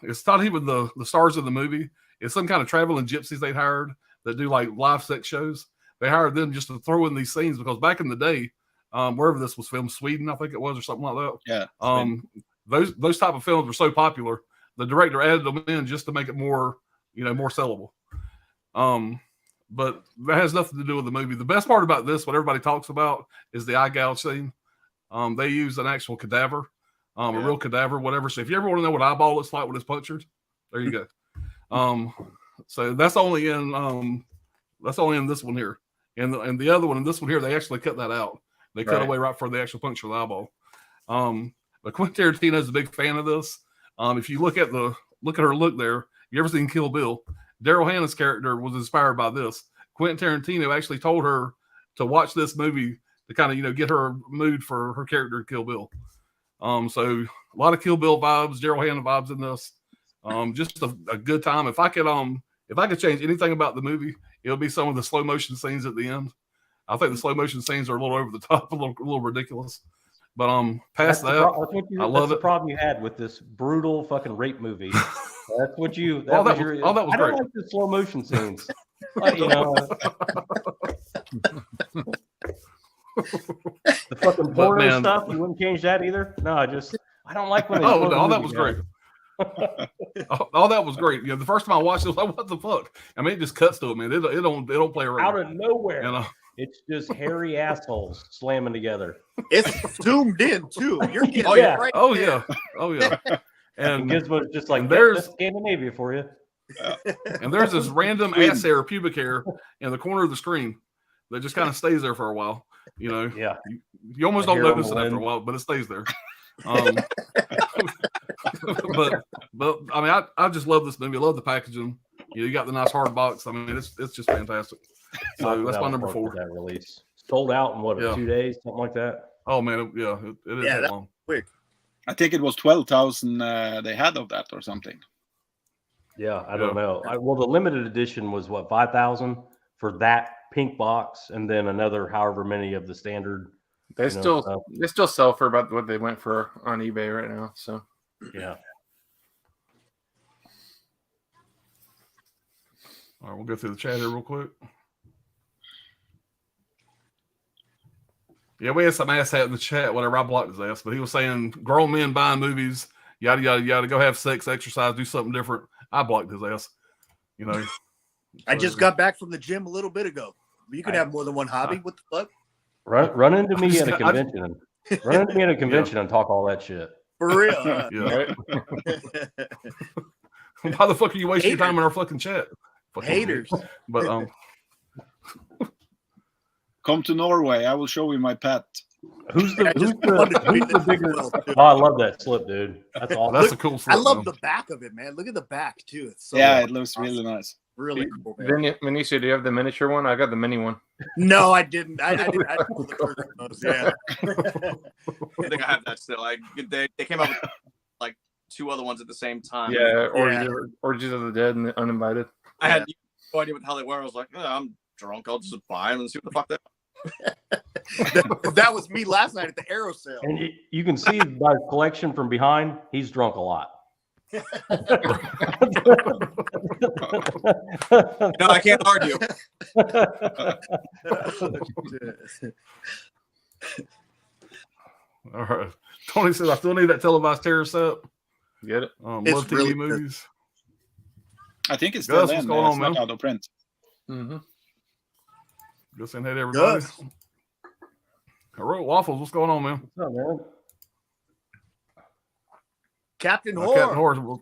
It's not even the stars of the movie. It's some kind of traveling gypsies they hired that do like live sex shows. They hired them just to throw in these scenes because back in the day, wherever this was filmed, Sweden, I think it was, or something like that. Yeah. Those type of films were so popular, the director added them in just to make it more, more sellable. But that has nothing to do with the movie. The best part about this, what everybody talks about, is the eye gouge scene. They use an actual cadaver, a real cadaver, whatever. So if you ever want to know what eyeball looks like when it's punctured, there you go. So that's only in this one here, and the other one in this one here, they actually cut that out. They cut away right before they actually puncture the eyeball. But Quentin Tarantino is a big fan of this. If you look at her look there, you ever seen Kill Bill? Daryl Hannah's character was inspired by this. Quentin Tarantino actually told her to watch this movie to kind of, get her mood for her character in Kill Bill. So a lot of Kill Bill vibes, Daryl Hannah vibes in this. Just a good time. If I could change anything about the movie, it'll be some of the slow motion scenes at the end. I think the slow motion scenes are a little over the top, a little ridiculous. But past that, I love it. The problem you had with this brutal fucking rape movie. That's what you. That was great. I don't great. like the slow motion scenes. The fucking porno stuff. You wouldn't change that either. No, I don't like when. All that was great. All that was great. The first time I watched it, I was like, "What the fuck?" I mean, it just cuts to it, man. It don't play around. Out of nowhere. It's just hairy assholes slamming together. It's zoomed in too. You're getting right. Oh yeah. And Gizmo's just like, there's Scandinavia for you. And there's this random ass hair, pubic hair, in the corner of the screen that just kind of stays there for a while. Yeah. You almost don't notice it after a while, but it stays there. But I mean, I just love this movie. I love the packaging. You got the nice hard box. I mean, it's just fantastic. So that's my number 4. That release sold out in 2 days, something like that. Oh man, it is that long. Quick. I think it was 12,000 they had of that or something. Yeah, I don't know. Well, the limited edition was 5,000 for that pink box, and then another however many of the standard. They still sell for about what they went for on eBay right now. So yeah. All right, we'll go through the chat here real quick. Yeah, we had some asshat in the chat, whatever. I blocked his ass, but he was saying grown men buying movies, yada, yada, yada, go have sex, exercise, do something different. I blocked his ass. I just got back from the gym a little bit ago. You can have more than one hobby. What the fuck? Run into me at a convention. Run into me at a convention and talk all that shit. For real. Yeah. Why the fuck are you wasting your time in our fucking chat? Fucking haters. But come to Norway. I will show you my pet. Who's the bigger? Oh, I love that slip, dude. That's awesome. That's a cool slip. I love the back of it, man. Look at the back too. It's so it looks really nice. Really cool, man. Vinicia, do you have the miniature one? I got the mini one. No, I didn't. I didn't. Yeah. I think I have that still. They came out with like 2 other ones at the same time. Yeah, Orgies of the Dead and the Uninvited. I had no idea how they were. I was like, I'm drunk. I'll just buy them and see what the fuck they are. That was me last night at the Arrow sale. And you can see by his collection from behind, he's drunk a lot. No, I can't argue. all right. Tony says, I still need that televised terror set. Get it? Love TV really movies. I think it's still Gus, in. what's going on, man? Not out of print. Mm-hmm. Gus and head everybody. All right, Waffles, what's going on, man? What's up, man? Captain Captain Whore. Whore.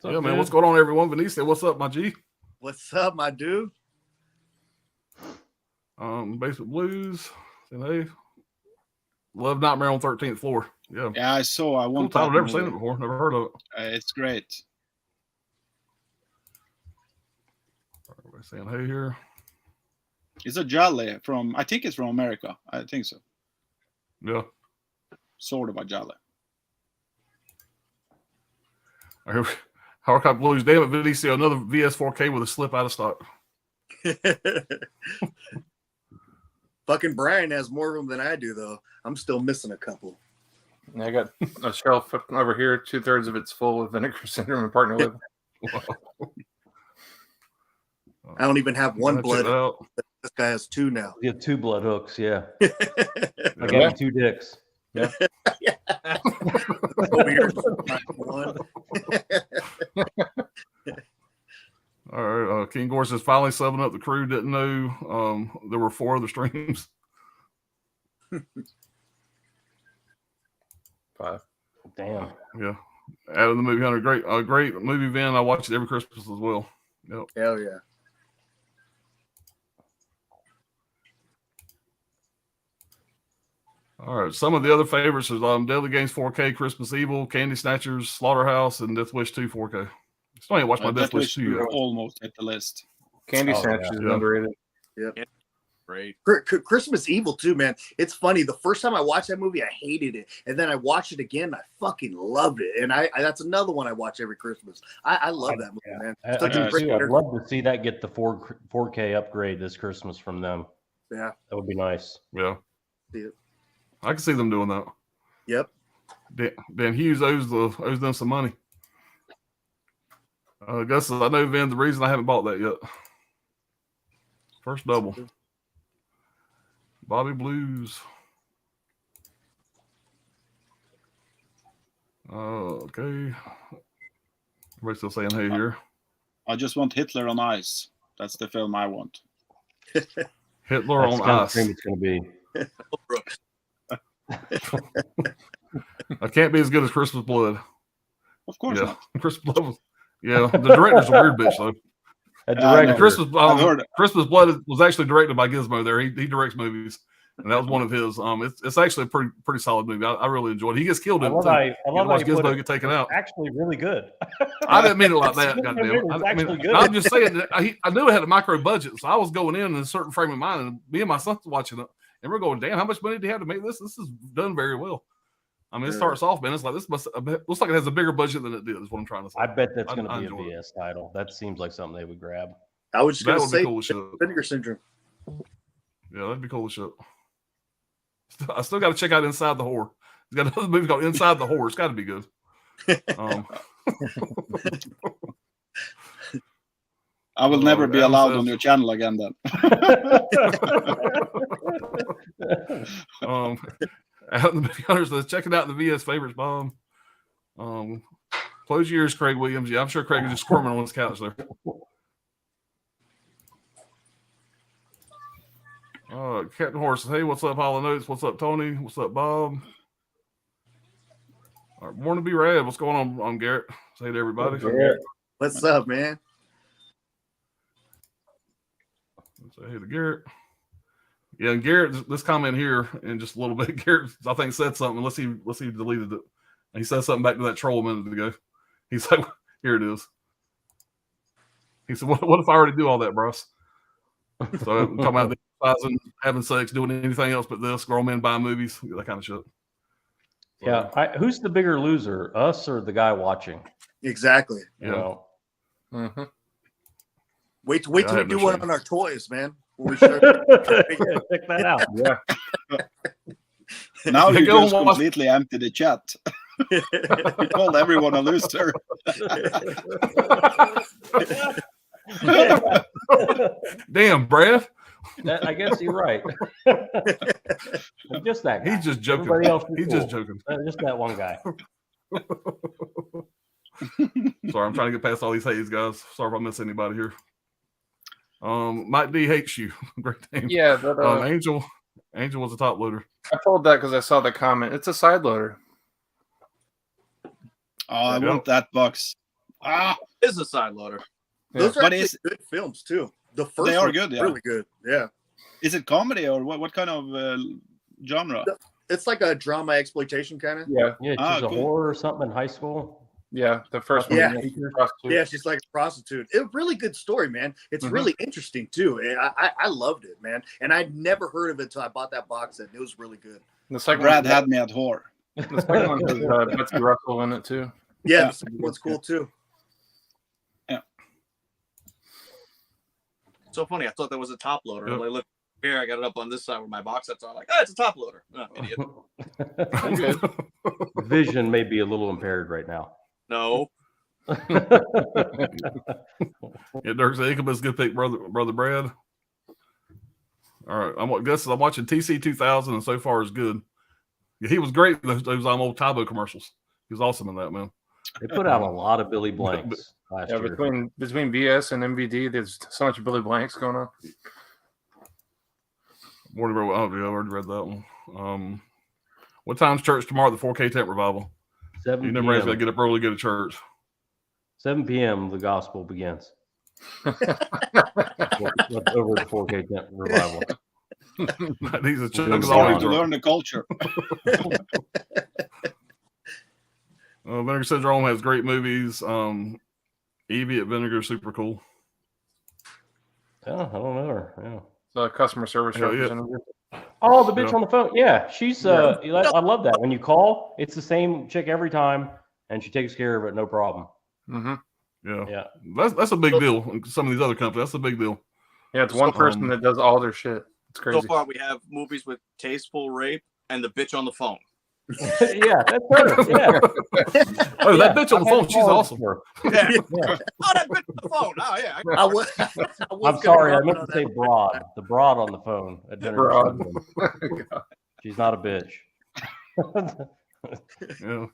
Yeah, man. What's going on, everyone? Vinicia, what's up, my G? What's up, my dude? Basement Blues. Hey, love Nightmare on 13th Floor. Yeah. Yeah, I saw. I Cool want title. that Never movie. seen it before. Never heard of it. It's great. Everybody saying hey here. It's a Jolly from. I think it's from America. I think so. Yeah. Sort of a Jolly. Hard Cop Blues. Damn it, VDC. Another VS4K with a slip out of stock. Fucking Brian has more of them than I do, though. I'm still missing a couple. I got a shelf over here. 2/3 of it's full with Vinegar Syndrome and Partner With. I don't even have one blood. Out. This guy has two now. You have 2 blood hooks, yeah. I got you 2 dicks. Yeah. Over here, one. All right. King Gore says finally subbing up the crew. Didn't know there were 4 other streams. 5. Damn. Yeah. Out of the movie hunter. Great movie, Vin. I watch it every Christmas as well. Yep. Hell yeah. All right. Some of the other favorites is Deadly Games 4K, Christmas Evil, Candy Snatchers, Slaughterhouse, and Death Wish 2 4K. Still ain't watched my Death Wish 2 yet. Almost hit the list. Candy Snatchers is underrated. Yep. Great. Christmas Evil too, man. It's funny. The first time I watched that movie, I hated it, and then I watched it again. I fucking loved it, and I that's another one I watch every Christmas. I love that movie, man. I do too. I'd love to see that get the 4K upgrade this Christmas from them. Yeah, that would be nice. Yeah, see it. I can see them doing that. Yep. Dan Hughes owes them some money. Gus says, I know, Vin, the reason I haven't bought that yet. First double. Bobby Blues. Okay. Everybody's still saying hey here. I just want Hitler on Ice. That's the film I want. Hitler on Ice. It's going to be. I can't be as good as Christmas Blood. Of course not. Christmas Blood was, yeah, the director's a weird bitch, though. Christmas Blood was actually directed by Gizmo there. He directs movies, and that was one of his. It's actually a pretty solid movie. I really enjoyed it. He gets killed in it, too. I love how Gizmo get taken out. Actually really good. I didn't mean it like that, goddamn. Good. I'm just saying that I knew it had a micro budget, so I was going in a certain frame of mind, and me and my son's watching it, and we're going, damn, how much money do you have to make this? This is done very well. I mean, it starts off, man. It's like looks like it has a bigger budget than it did. Is what I'm trying to say. I bet that's going to be a VS title. That seems like something they would grab. I was just going to say cool shit. Vinegar Syndrome. Yeah, that'd be cool as shit. I still got to check out Inside the Whore. He's got another movie called Inside the Whore. It's got to be good. I will never be allowed on your channel again then. Out in the movie hunters, checking out the VS favorites bomb. Close your ears, Craig Williams. Yeah, I'm sure Craig is just squirming on his couch there. Captain Horse, hey, what's up, Hollow Notes? What's up, Tony? What's up, Bob? All right, morning, be rad. What's going on, Garrett? Say to everybody. What's up, man? Say hey to Garrett. Yeah, and Garrett, this comment here in just a little bit. Garrett, I think, said something. Let's see, deleted it. And he said something back to that troll a minute ago. He's like, here it is. He said, what if I already do all that, bros? So I'm talking about having sex, doing anything else but this, grown men buying movies, that kind of shit. Yeah. Who's the bigger loser, us or the guy watching? Exactly. You know? Mm-hmm. Wait till we do one on our toys, man. We check that out. Yeah. Now you just completely empty the chat. You called everyone a loser. Damn, Brad. I guess you're right. Just that guy. He's just joking. Everybody else He's cool. just joking. Just that one guy. Sorry, I'm trying to get past all these hates, guys. Sorry if I miss anybody here. Mike D hates you. Great name. Yeah, but Angel was a top loader. I told that because I saw the comment. It's a side loader. Oh, I want that box. It is a side loader. Those are actually good films too. The first they are good, really good. Yeah. Is it comedy or what kind of genre? It's like a drama exploitation kind of. Yeah. Yeah, she's a whore or something in high school. Yeah, the first Yeah. one. Yeah, she's like a prostitute. It's a really good story, man. It's really interesting too. I loved it, man. And I'd never heard of it until I bought that box set. It was really good. The second Brad one, had me at whore. the second one has Betsy Russell in it too. Yeah, Yeah. the second one's cool too. So funny. I thought that was a top loader. Like, look here, I got it up on this side where my box sets are. Like, oh, it's a top loader. Oh, idiot. Vision may be a little impaired right now. No. Yeah, Dirk said Ichabod's good pick, brother Brad. All right, I'm watching TC 2000, and so far is good. Yeah, he was great in those old Tybo commercials. He was awesome in that, man. They put out a lot of Billy Blanks last year. Between VS and MVD, there's so much Billy Blanks going on. I already read that one. What time's church tomorrow at the 4K tent revival? 7 You never got to get up early to go to church. 7 p.m. the gospel begins. Over the 4K tent revival. He's a chunk to learn the culture. Vinegar Syndrome has great movies. Evie at Vinegar, super cool. Yeah, I don't know her. Yeah. The customer service representative. Oh, the bitch on the phone. Yeah, she's. I love that. When you call, it's the same chick every time, and she takes care of it, no problem. Yeah. That's a big deal. Some of these other companies, that's a big deal. Yeah, it's one person that does all their shit. It's crazy. So far, we have movies with tasteful rape and the bitch on the phone. Yeah, that's her. Yeah. Oh, that bitch on the phone, she's awesome. Yeah. Oh, that bitch on the phone. Oh, yeah. I'm sorry, I meant to say broad. The broad on the phone at dinner. Broad. She's not a bitch. Yeah.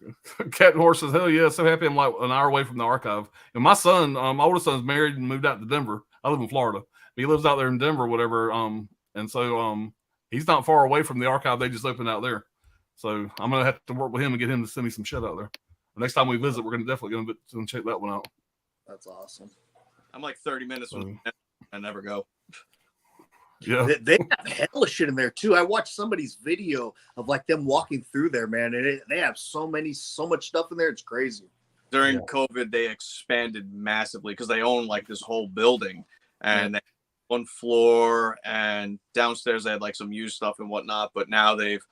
Cat and Horse says, hell yeah, so happy I'm like an hour away from the archive. And my son, my oldest son's married and moved out to Denver. I live in Florida. He lives out there in Denver, whatever. And so he's not far away from the archive they just opened out there. So I'm gonna have to work with him and get him to send me some shit out there. The next time we visit, we're definitely gonna check that one out. That's awesome. I'm like 30 minutes from I never go. Yeah, they have hella shit in there too. I watched somebody's video of like them walking through there, man, and they have so much stuff in there. It's crazy. During COVID, they expanded massively because they own like this whole building, and they had one floor, and downstairs they had like some used stuff and whatnot. But now they've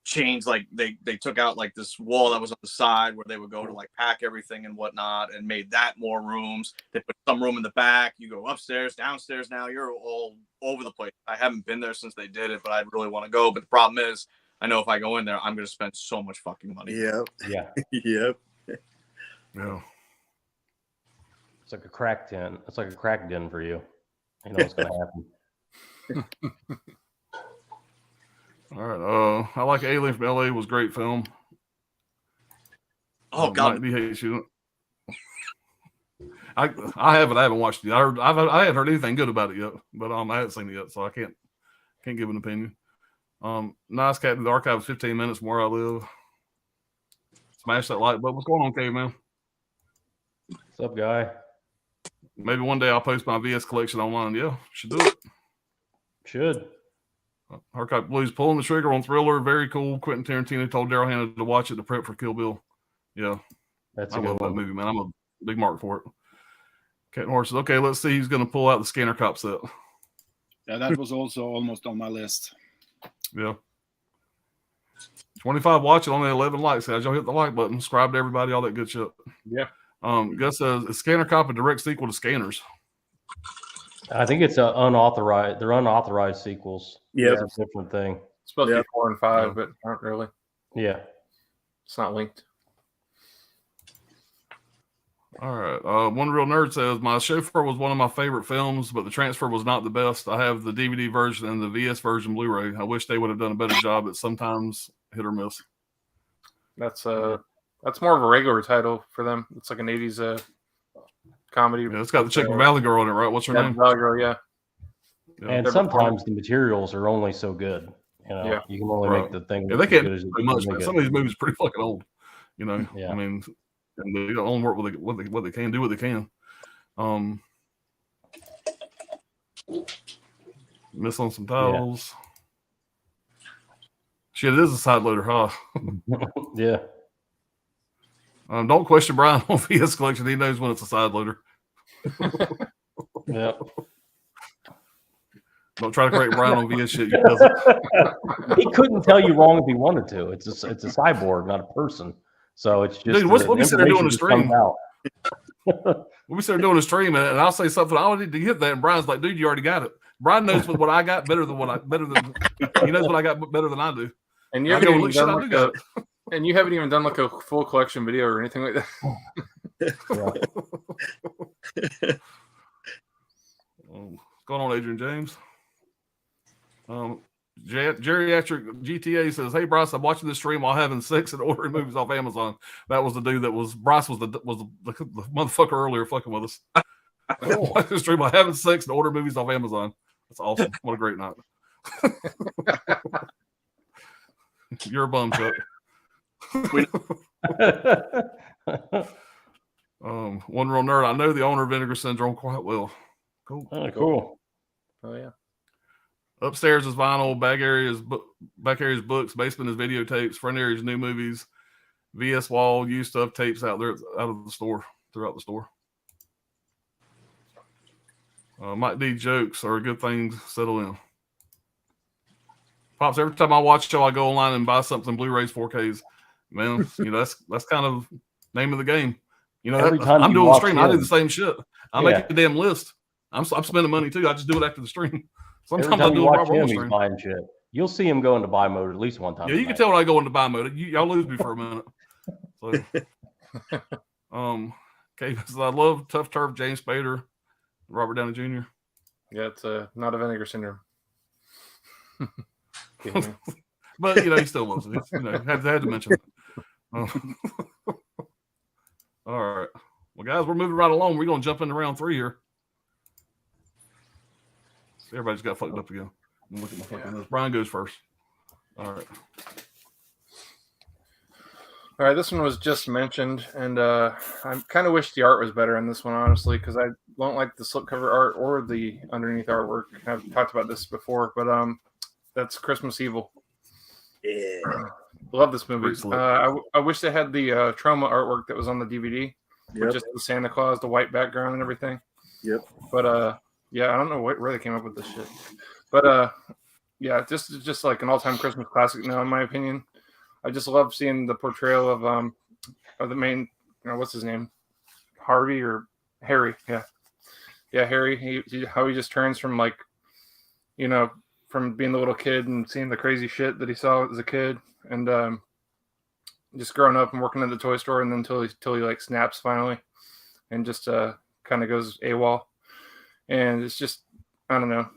changed, like they took out like this wall that was on the side where they would go to like pack everything and whatnot, and made that more rooms. They put some room in the back. You go upstairs, downstairs. Now you're all over the place. I haven't been there since they did it, but I really want to go. But the problem is, I know if I go in there, I'm going to spend so much fucking money. Yep. Yeah. Yep. Yeah. It's like a crack den. It's like a crack den for you. You know what's going to happen. All right. I like Alien from LA. Was a great film. Oh God, Mike D hates you. I haven't watched it. I haven't heard anything good about it yet, but I haven't seen it yet, so I can't give an opinion. Nice Cat in the archive is 15 minutes from where I live. Smash that like button. What's going on, caveman? What's up, guy? Maybe one day I'll post my VS collection online. Yeah, should do it. Should. Archive Blues pulling the trigger on Thriller. Very cool. Quentin Tarantino told Daryl Hannah to watch it to prep for Kill Bill. Yeah, that's I love that movie, man. I'm a big mark for it. Cat and Horses. Okay, let's see who's going to pull out the Scanner Cop set. Yeah, that was also almost on my list. Yeah. 25 watching, only 11 likes. Guys, y'all hit the like button. Subscribe to everybody, all that good shit. Yeah. Gus says, is Scanner Cop a direct sequel to Scanners? I think it's unauthorized. They're unauthorized sequels. Yeah, it's a different thing. It's supposed to be 4 and 5, but aren't really. Yeah. It's not linked. All right. One Real Nerd says, my Chauffeur was one of my favorite films, but the transfer was not the best. I have the DVD version and the VS version Blu-ray. I wish they would have done a better job. It's sometimes hit or miss. That's more of a regular title for them. It's like an 80s comedy. Yeah, it's got the chick from Valley Girl in it, right? What's her name? Valley Girl, yeah. And sometimes the materials are only so good. You know, you can only make the thing. Yeah, they can't do much. Man. Some of these movies are pretty fucking old. You know, yeah. I mean, and they don't only work what they can do what they can. Miss on some titles. Shit, it is a side loader, huh? Yeah. Don't question Brian on VS Collection. He knows when it's a side loader. Yeah. Don't try to correct Brian on VS shit. He doesn't. He couldn't tell you wrong if he wanted to. It's a cyborg, not a person. So it's just Dude, what we said they're doing the stream. We started doing a stream, and I'll say something. I need to get that, and Brian's like, "Dude, you already got it." Brian knows what I got better than he knows what I got better than I do. And you haven't even done and you haven't even done like a full collection video or anything like that. What's going on, Adrian James? Geriatric GTA says, "Hey Bryce, I'm watching this stream while having sex and ordering movies off Amazon." That was the dude that was Bryce was the motherfucker earlier fucking with us. Watching the stream while having sex and ordering movies off Amazon. That's awesome. What a great night. You're a bum, Chuck. One real nerd. I know the owner of Vinegar Syndrome quite well. Cool. Oh, cool. Oh yeah. Upstairs is vinyl, back area is books, basement is videotapes, front area is new movies, VS wall, used stuff, tapes out there out of the store, throughout the store. Mike D jokes are a good thing to settle in. Pops, every time I watch a show, I go online and buy something, Blu-rays, 4Ks. Man, that's kind of name of the game. I'm doing the stream. I do the same shit. I make a damn list. I'm spending money too. I just do it after the stream. Sometimes I do it right on stream. Buying shit. You'll see him go into buy mode at least one time. Yeah, you can tell when I go into buy mode. Y'all lose me for a minute. So, okay, so I love Tough Turf, James Spader, Robert Downey Jr. Yeah, it's not a Vinegar Syndrome. But he still loves it. Had to mention it. All right. Well, guys, we're moving right along. We're gonna jump into round 3 here. Everybody's got fucked up again. Look at my fucking list. Brian goes first. All right. All right, this one was just mentioned, and I kind of wish the art was better in this one, honestly, because I don't like the slipcover art or the underneath artwork. I've talked about this before, but that's Christmas Evil. Yeah. Love this movie. I wish they had the trauma artwork that was on the DVD, with just the Santa Claus, the white background and everything. Yep. But yeah, I don't know where they came up with this shit. But yeah, just like an all-time Christmas classic now, in my opinion. I just love seeing the portrayal of the main, what's his name, Harvey or Harry? Yeah, Harry. How he just turns from from being the little kid and seeing the crazy shit that he saw as a kid, and just growing up and working at the toy store, and then until he like snaps finally, and just kind of goes AWOL, and it's just, I don't know.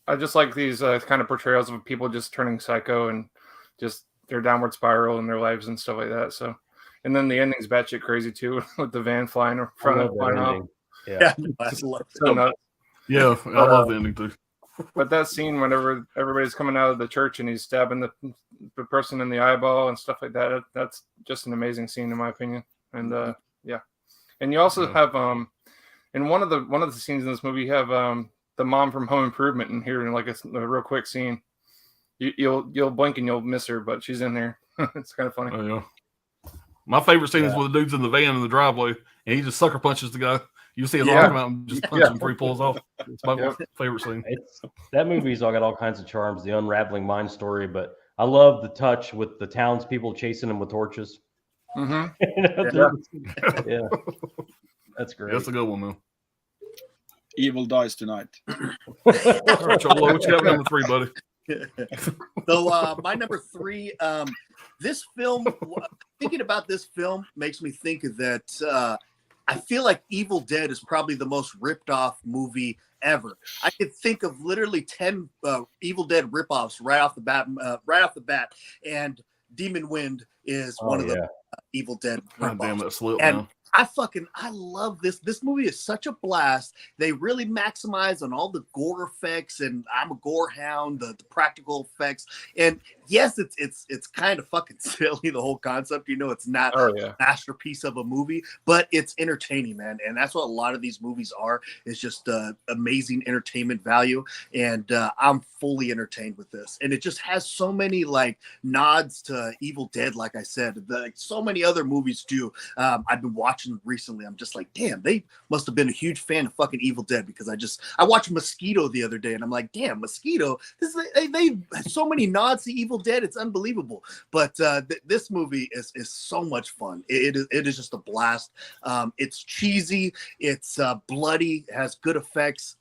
I just like these kind of portrayals of people just turning psycho and just their downward spiral in their lives and stuff like that. So, and then the ending's batshit crazy too, with the van flying in front of the Yeah, so nuts. Yeah, I love the ending too. But that scene, whenever everybody's coming out of the church and he's stabbing the person in the eyeball and stuff like that, that's just an amazing scene in my opinion. And yeah, and you also have in one of the scenes in this movie, you have the mom from Home Improvement in here, in like a real quick scene. You'll blink and you'll miss her, but she's in there. It's kind of funny. Oh yeah. My favorite scene is when the dude's in the van in the driveway and he just sucker punches the guy. You see his arm come out and just punch him before he pulls off. It's my favorite scene. That movie's got all kinds of charms, the unraveling mind story, but I love the touch with the townspeople chasing him with torches. Mm-hmm. Yeah. That's great. That's a good one, man. Evil dies tonight. All right, Cholo, what you got number 3, buddy? So my number 3, this film, thinking about this film makes me think that I feel like Evil Dead is probably the most ripped off movie ever. I could think of literally 10 Evil Dead ripoffs right off the bat, and Demon Wind is one of the Evil Dead ripoffs. Damn, that slip, and man. I love this. This movie is such a blast. They really maximize on all the gore effects, and I'm a gore hound, the practical effects. And yes, it's kind of fucking silly, the whole concept. It's not a masterpiece of a movie, but it's entertaining, man. And that's what a lot of these movies are, is just amazing entertainment value. And I'm fully entertained with this. And it just has so many like nods to Evil Dead, like I said, like so many other movies do. I've been watching recently. I'm just like, damn, they must have been a huge fan of fucking Evil Dead, because I watched Mosquito the other day, and I'm like, damn, Mosquito, they so many nods to Evil Dead, it's unbelievable. But this movie is so much fun. It is just a blast. It's cheesy, it's bloody, has good effects.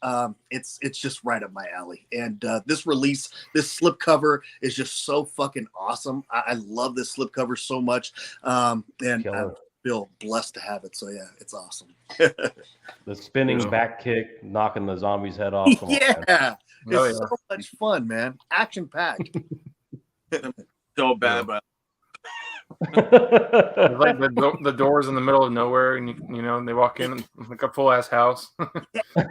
It's just right up my alley. And this slipcover is just so fucking awesome. I love this slipcover so much. And I feel blessed to have it. So yeah, it's awesome. The spinning back kick, knocking the zombie's head off. Yeah, it's so much fun, man. Action packed. So bad, but It's like the doors in the middle of nowhere, and they walk in like a full ass house.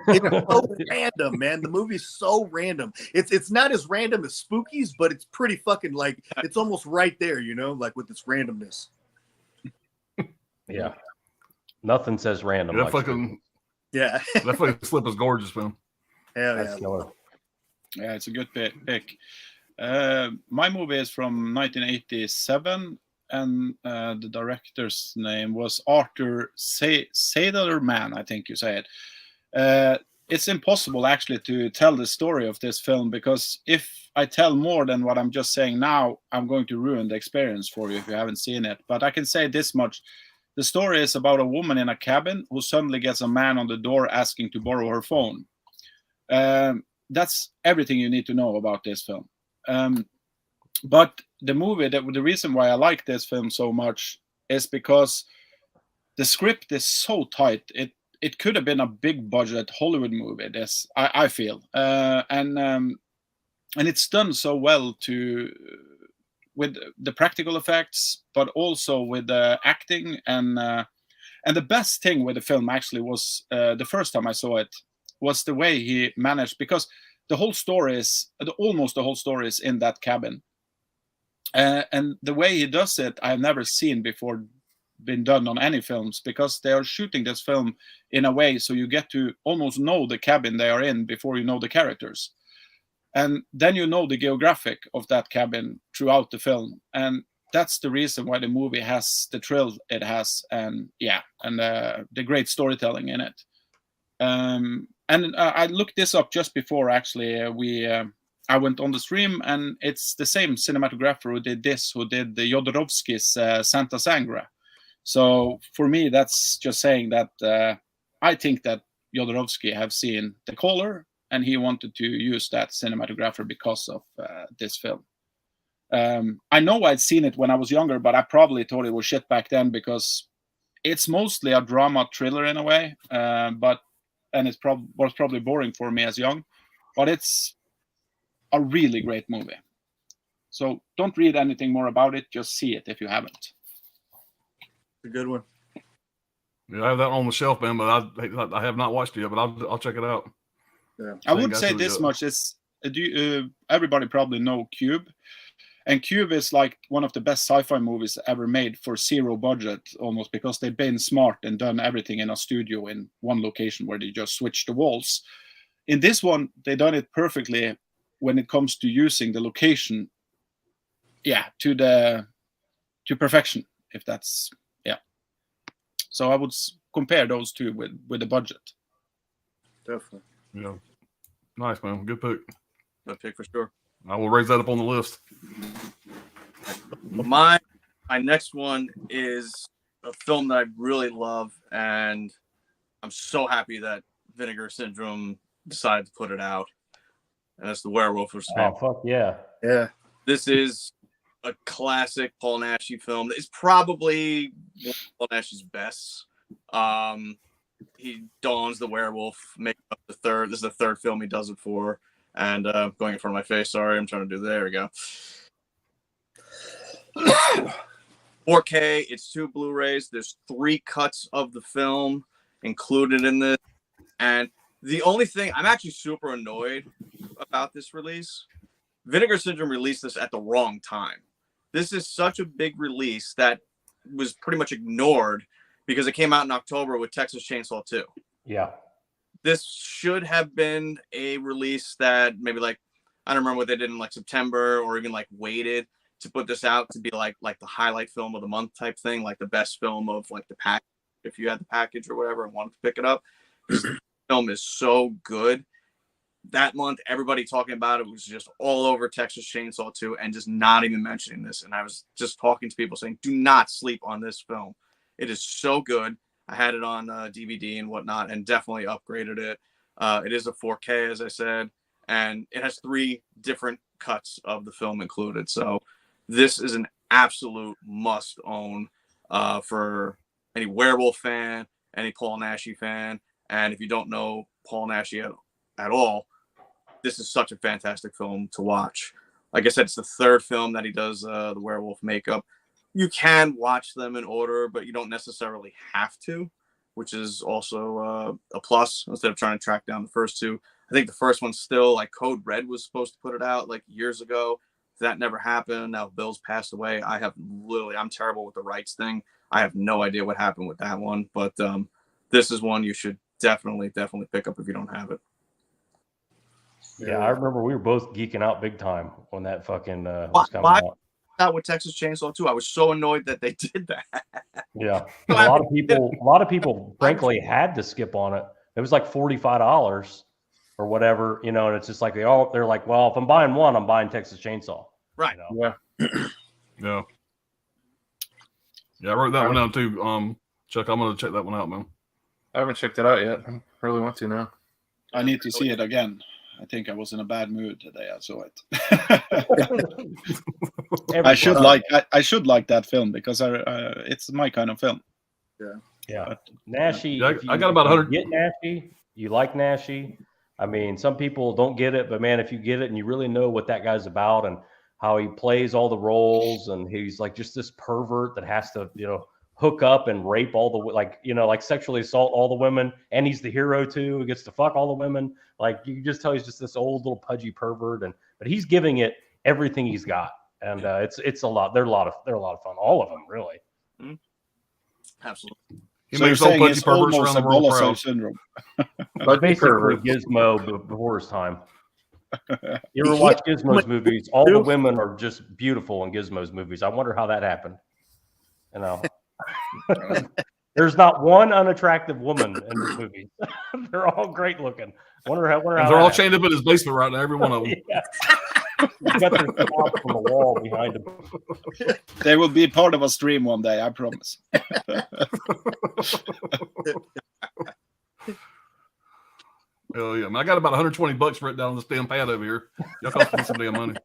It's so random, man. The movie's so random. It's not as random as Spookies, but it's pretty fucking like it's almost right there, like with its randomness. Yeah, nothing says random. That fucking that fucking slip is gorgeous, man. Yeah, yeah, it's a good pick. My movie is from 1987, and the director's name was Arthur Sederman, I think you say it. It's impossible actually to tell the story of this film, because if I tell more than what I'm just saying now, I'm going to ruin the experience for you if you haven't seen it. But I can say this much. The story is about a woman in a cabin who suddenly gets a man on the door asking to borrow her phone. That's everything you need to know about this film. But the movie, the reason why I like this film so much is because the script is so tight. It could have been a big budget Hollywood movie. This I feel, and it's done so well with the practical effects, but also with the acting, and the best thing with the film actually was the first time I saw it was the way he managed, because the whole story is almost the whole story is in that cabin, and the way he does it I've never seen before been done on any films, because they are shooting this film in a way so you get to almost know the cabin they are in before you know the characters. And then you know the geographic of that cabin throughout the film. And that's the reason why the movie has the thrill it has. And the great storytelling in it. I looked this up just before, actually. I went on the stream, and it's the same cinematographer who did the Jodorowsky's Santa Sangre. So for me, that's just saying that I think that Jodorowsky have seen The Caller, and he wanted to use that cinematographer because of this film. I know I'd seen it when I was younger, but I probably thought it was shit back then, because it's mostly a drama thriller in a way, and it was probably boring for me as young, but it's a really great movie. So don't read anything more about it, just see it if you haven't. It's a good one. Yeah, I have that on the shelf, man, but I have not watched it yet, but I'll check it out. Yeah. I would say this much: everybody probably know Cube, and Cube is like one of the best sci-fi movies ever made for zero budget, almost, because they've been smart and done everything in a studio in one location where they just switch the walls. In this one, they done it perfectly when it comes to using the location, to perfection. If that's so I would compare those two with the budget. Definitely. Yeah. Nice, man. Good pick. Good pick for sure. I will raise that up on the list. My next one is a film that I really love, and I'm so happy that Vinegar Syndrome decided to put it out. And that's The Werewolf of Spain. Oh, fuck yeah. Yeah. This is a classic Paul Naschy film. It's probably one of Paul Naschy's best. He dawns the werewolf, makes up the third. This is the third film he does it for. And going in front of my face. Sorry, I'm trying to do. There we go. 4K. It's 2 Blu-rays. There's 3 cuts of the film included in this. And the only thing I'm actually super annoyed about this release Vinegar Syndrome released this at the wrong time. This is such a big release that was pretty much ignored because it came out in October with Texas Chainsaw 2. Yeah. This should have been a release that maybe like, I don't remember what they did in like September, or even like waited to put this out to be like the highlight film of the month type thing, like the best film of like the pack, if you had the package or whatever and wanted to pick it up. The film is so good. That month, everybody talking about it was just all over Texas Chainsaw 2 and just not even mentioning this. And I was just talking to people saying, do not sleep on this film. It is so good. I had it on DVD and whatnot and definitely upgraded it. It is a 4K, as I said, and it has 3 different cuts of the film included. So this is an absolute must own for any werewolf fan, any Paul Naschy fan. And if you don't know Paul Naschy at all, this is such a fantastic film to watch. Like I said, it's the 3rd film that he does the werewolf makeup. You can watch them in order, but you don't necessarily have to, which is also a plus instead of trying to track down the first 2. I think the first one still, like Code Red was supposed to put it out like years ago. That never happened. Now Bill's passed away. I'm terrible with the rights thing. I have no idea what happened with that one, but this is one you should definitely pick up if you don't have it. Yeah, I remember we were both geeking out big time when that fucking was coming out. Out with Texas Chainsaw 2, I was so annoyed that they did that. Yeah, a lot of people, frankly, had to skip on it. It was like $45 or whatever, you know. And it's just like they're like, well, if I'm buying one, I'm buying Texas Chainsaw, right? You know? Yeah. Yeah, I wrote that one down too. Chuck, I'm gonna check that one out, man. I haven't checked it out yet. I really want to now. I need to see it again. I think I was in a bad mood today. I saw it. I should like that film because it's my kind of film. Yeah. But, Naschy. I got about 100. Get Naschy. You like Naschy. I mean, some people don't get it, but man, if you get it and you really know what that guy's about and how he plays all the roles, and he's like just this pervert that has to, you know, hook up and rape all the, like, you know, like sexually assault all the women, and he's the hero too. He gets to fuck all the women. Like, you can just tell he's just this old little pudgy pervert, but he's giving it everything he's got, and it's a lot. They're a lot of fun. All of them, really. Mm-hmm. Absolutely. He makes old pudgy perverts around the world proud. Syndrome. Basically, Gizmo before his time. You ever watch Gizmo's movies? All the women are just beautiful in Gizmo's movies. I wonder how that happened. You know. There's not one unattractive woman in this movie. They're all great looking. Wonder how they're all chained up in his basement right now. Every one of them. Yeah. He's got their spots on the wall behind him. They will be part of a stream one day, I promise. Hell yeah, man. I got about $120 written down on this damn pad over here. Y'all cost me some damn money.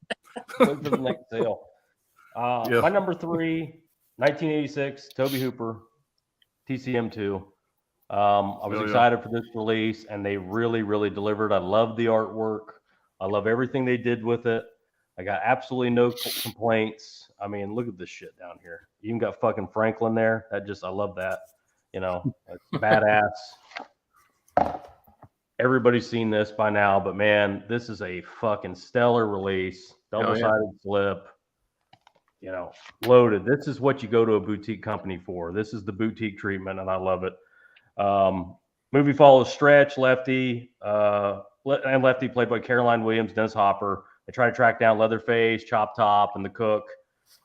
Wait for the next sale. My number 3, 1986, Toby Hooper, TCM2. I was excited for this release, and they really, really delivered. I love the artwork. I love everything they did with it. I got absolutely no complaints. I mean, look at this shit down here. You even got fucking Franklin there. I love that. You know, it's badass. Everybody's seen this by now, but man, this is a fucking stellar release. Double-sided flip. You know, loaded. This is what you go to a boutique company for. This is the boutique treatment, and I love it. Movie follows Stretch, Lefty, and Lefty played by Caroline Williams, Dennis Hopper. They try to track down Leatherface, Chop Top, and the cook.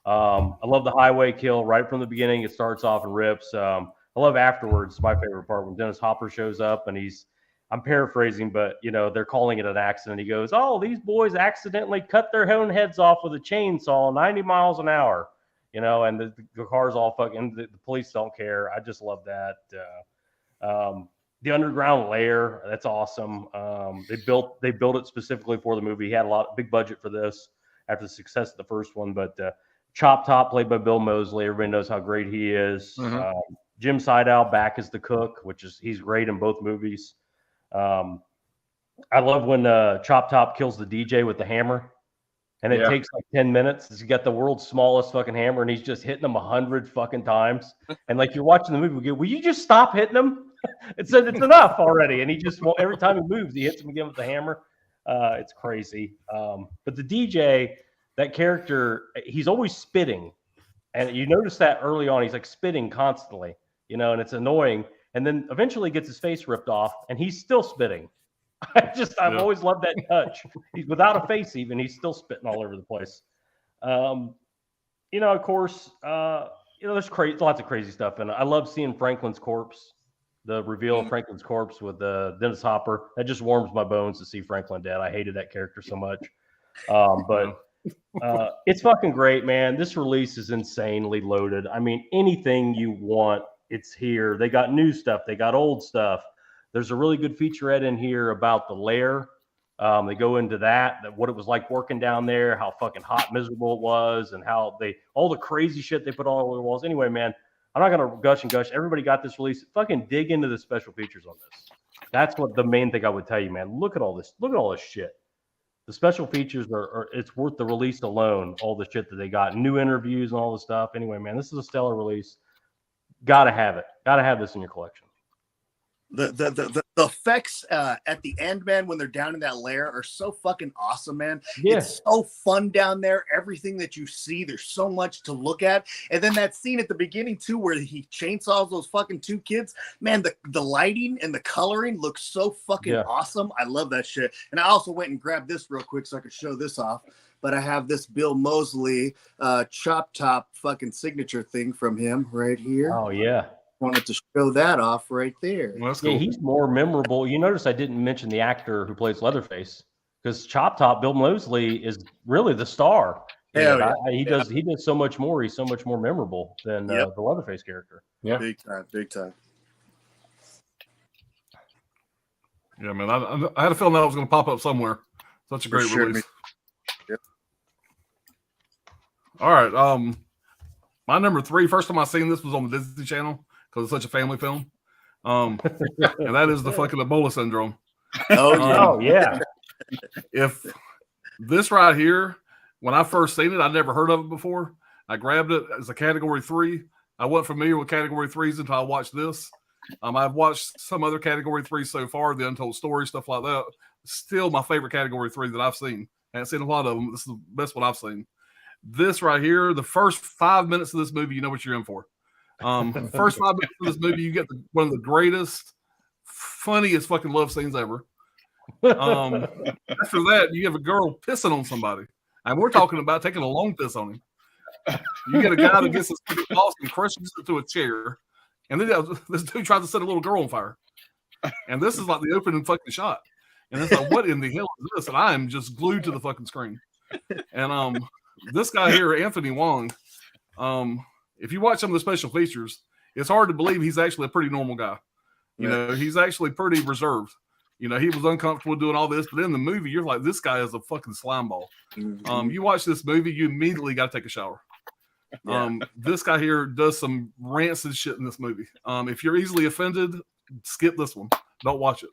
I love the highway kill right from the beginning. It starts off and rips. I love afterwards. My favorite part when Dennis Hopper shows up and I'm paraphrasing, but you know, they're calling it an accident. He goes, "Oh, these boys accidentally cut their own heads off with a chainsaw 90 miles an hour." You know, and the car's all fucking, the police don't care. I just love that. The underground lair, that's awesome. They built it specifically for the movie. He had big budget for this after the success of the first one. But Chop Top, played by Bill Moseley, everybody knows how great he is. Mm-hmm. Jim Sidow back as the cook, he's great in both movies. I love when Chop Top kills the DJ with the hammer, and it takes like 10 minutes. He's got the world's smallest fucking hammer, and he's just hitting them 100 fucking times. And like, you're watching the movie, will you just stop hitting him? It's enough already. And he just, every time he moves, he hits him again with the hammer. It's crazy. But the DJ, that character, he's always spitting. And you notice that early on, he's like spitting constantly, you know, and it's annoying. And then eventually gets his face ripped off and he's still spitting. I've always loved that touch. He's without a face even, he's still spitting all over the place. You know, of course, you know, there's lots of crazy stuff. And I love seeing Franklin's corpse, the reveal of Franklin's corpse with Dennis Hopper. That just warms my bones to see Franklin dead. I hated that character so much. But it's fucking great, man. This release is insanely loaded. I mean, anything you want, it's here. They got new stuff. They got old stuff. There's a really good featurette in here about the lair. They go into that what it was like working down there, how fucking hot, miserable it was, and how all the crazy shit they put all over the walls. Anyway, man, I'm not gonna gush and gush. Everybody got this release. Fucking dig into the special features on this. That's what the main thing I would tell you, man. Look at all this. Look at all this shit. The special features are it's worth the release alone. All the shit that they got, new interviews and all the stuff. Anyway, man, this is a stellar release. Gotta have it. Gotta have this in your collection. The effects at the end, man, when they're down in that lair are so fucking awesome, man. Yeah. It's so fun down there. Everything that you see, there's so much to look at. And then that scene at the beginning too, where he chainsaws those fucking two kids, man, the lighting and the coloring looks so fucking awesome. I love that shit. And I also went and grabbed this real quick so I could show this off. But I have this Bill Moseley chop top fucking signature thing from him right here. Oh yeah. Wanted to show that off right there. Well, that's cool. Yeah, he's more memorable. You notice I didn't mention the actor who plays Leatherface because Chop Top Bill Moseley is really the star. He does so much more. He's so much more memorable than the Leatherface character. Yeah, big time. Yeah, man. I had a feeling that was going to pop up somewhere. Such a great release. Yep. All right. My number 3. First time I seen this was on the Disney Channel because it's such a family film. And that is the fucking Ebola syndrome. Oh yeah. If this right here, when I first seen it, I'd never heard of it before. I grabbed it as a category 3. I wasn't familiar with category 3s until I watched this. I've watched some other category 3s so far, the Untold Story, stuff like that. Still my favorite category 3 that I've seen. I haven't seen a lot of them. This is the best one I've seen. This right here, the first 5 minutes of this movie, you know what you're in for. First 5 minutes of this movie, you get one of the greatest, funniest fucking love scenes ever. After that, you have a girl pissing on somebody. And we're talking about taking a long piss on him. You get a guy that gets his boss and crushes it to a chair. And then this dude tries to set a little girl on fire. And this is like the opening fucking shot. And it's like, what in the hell is this? And I am just glued to the fucking screen. And this guy here, Anthony Wong, if you watch some of the special features, it's hard to believe he's actually a pretty normal guy. You know, he's actually pretty reserved. You know, he was uncomfortable doing all this, but in the movie, you're like, this guy is a fucking slime ball. You watch this movie, you immediately got to take a shower. This guy here does some rancid shit in this movie. If you're easily offended, skip this one. Don't watch it.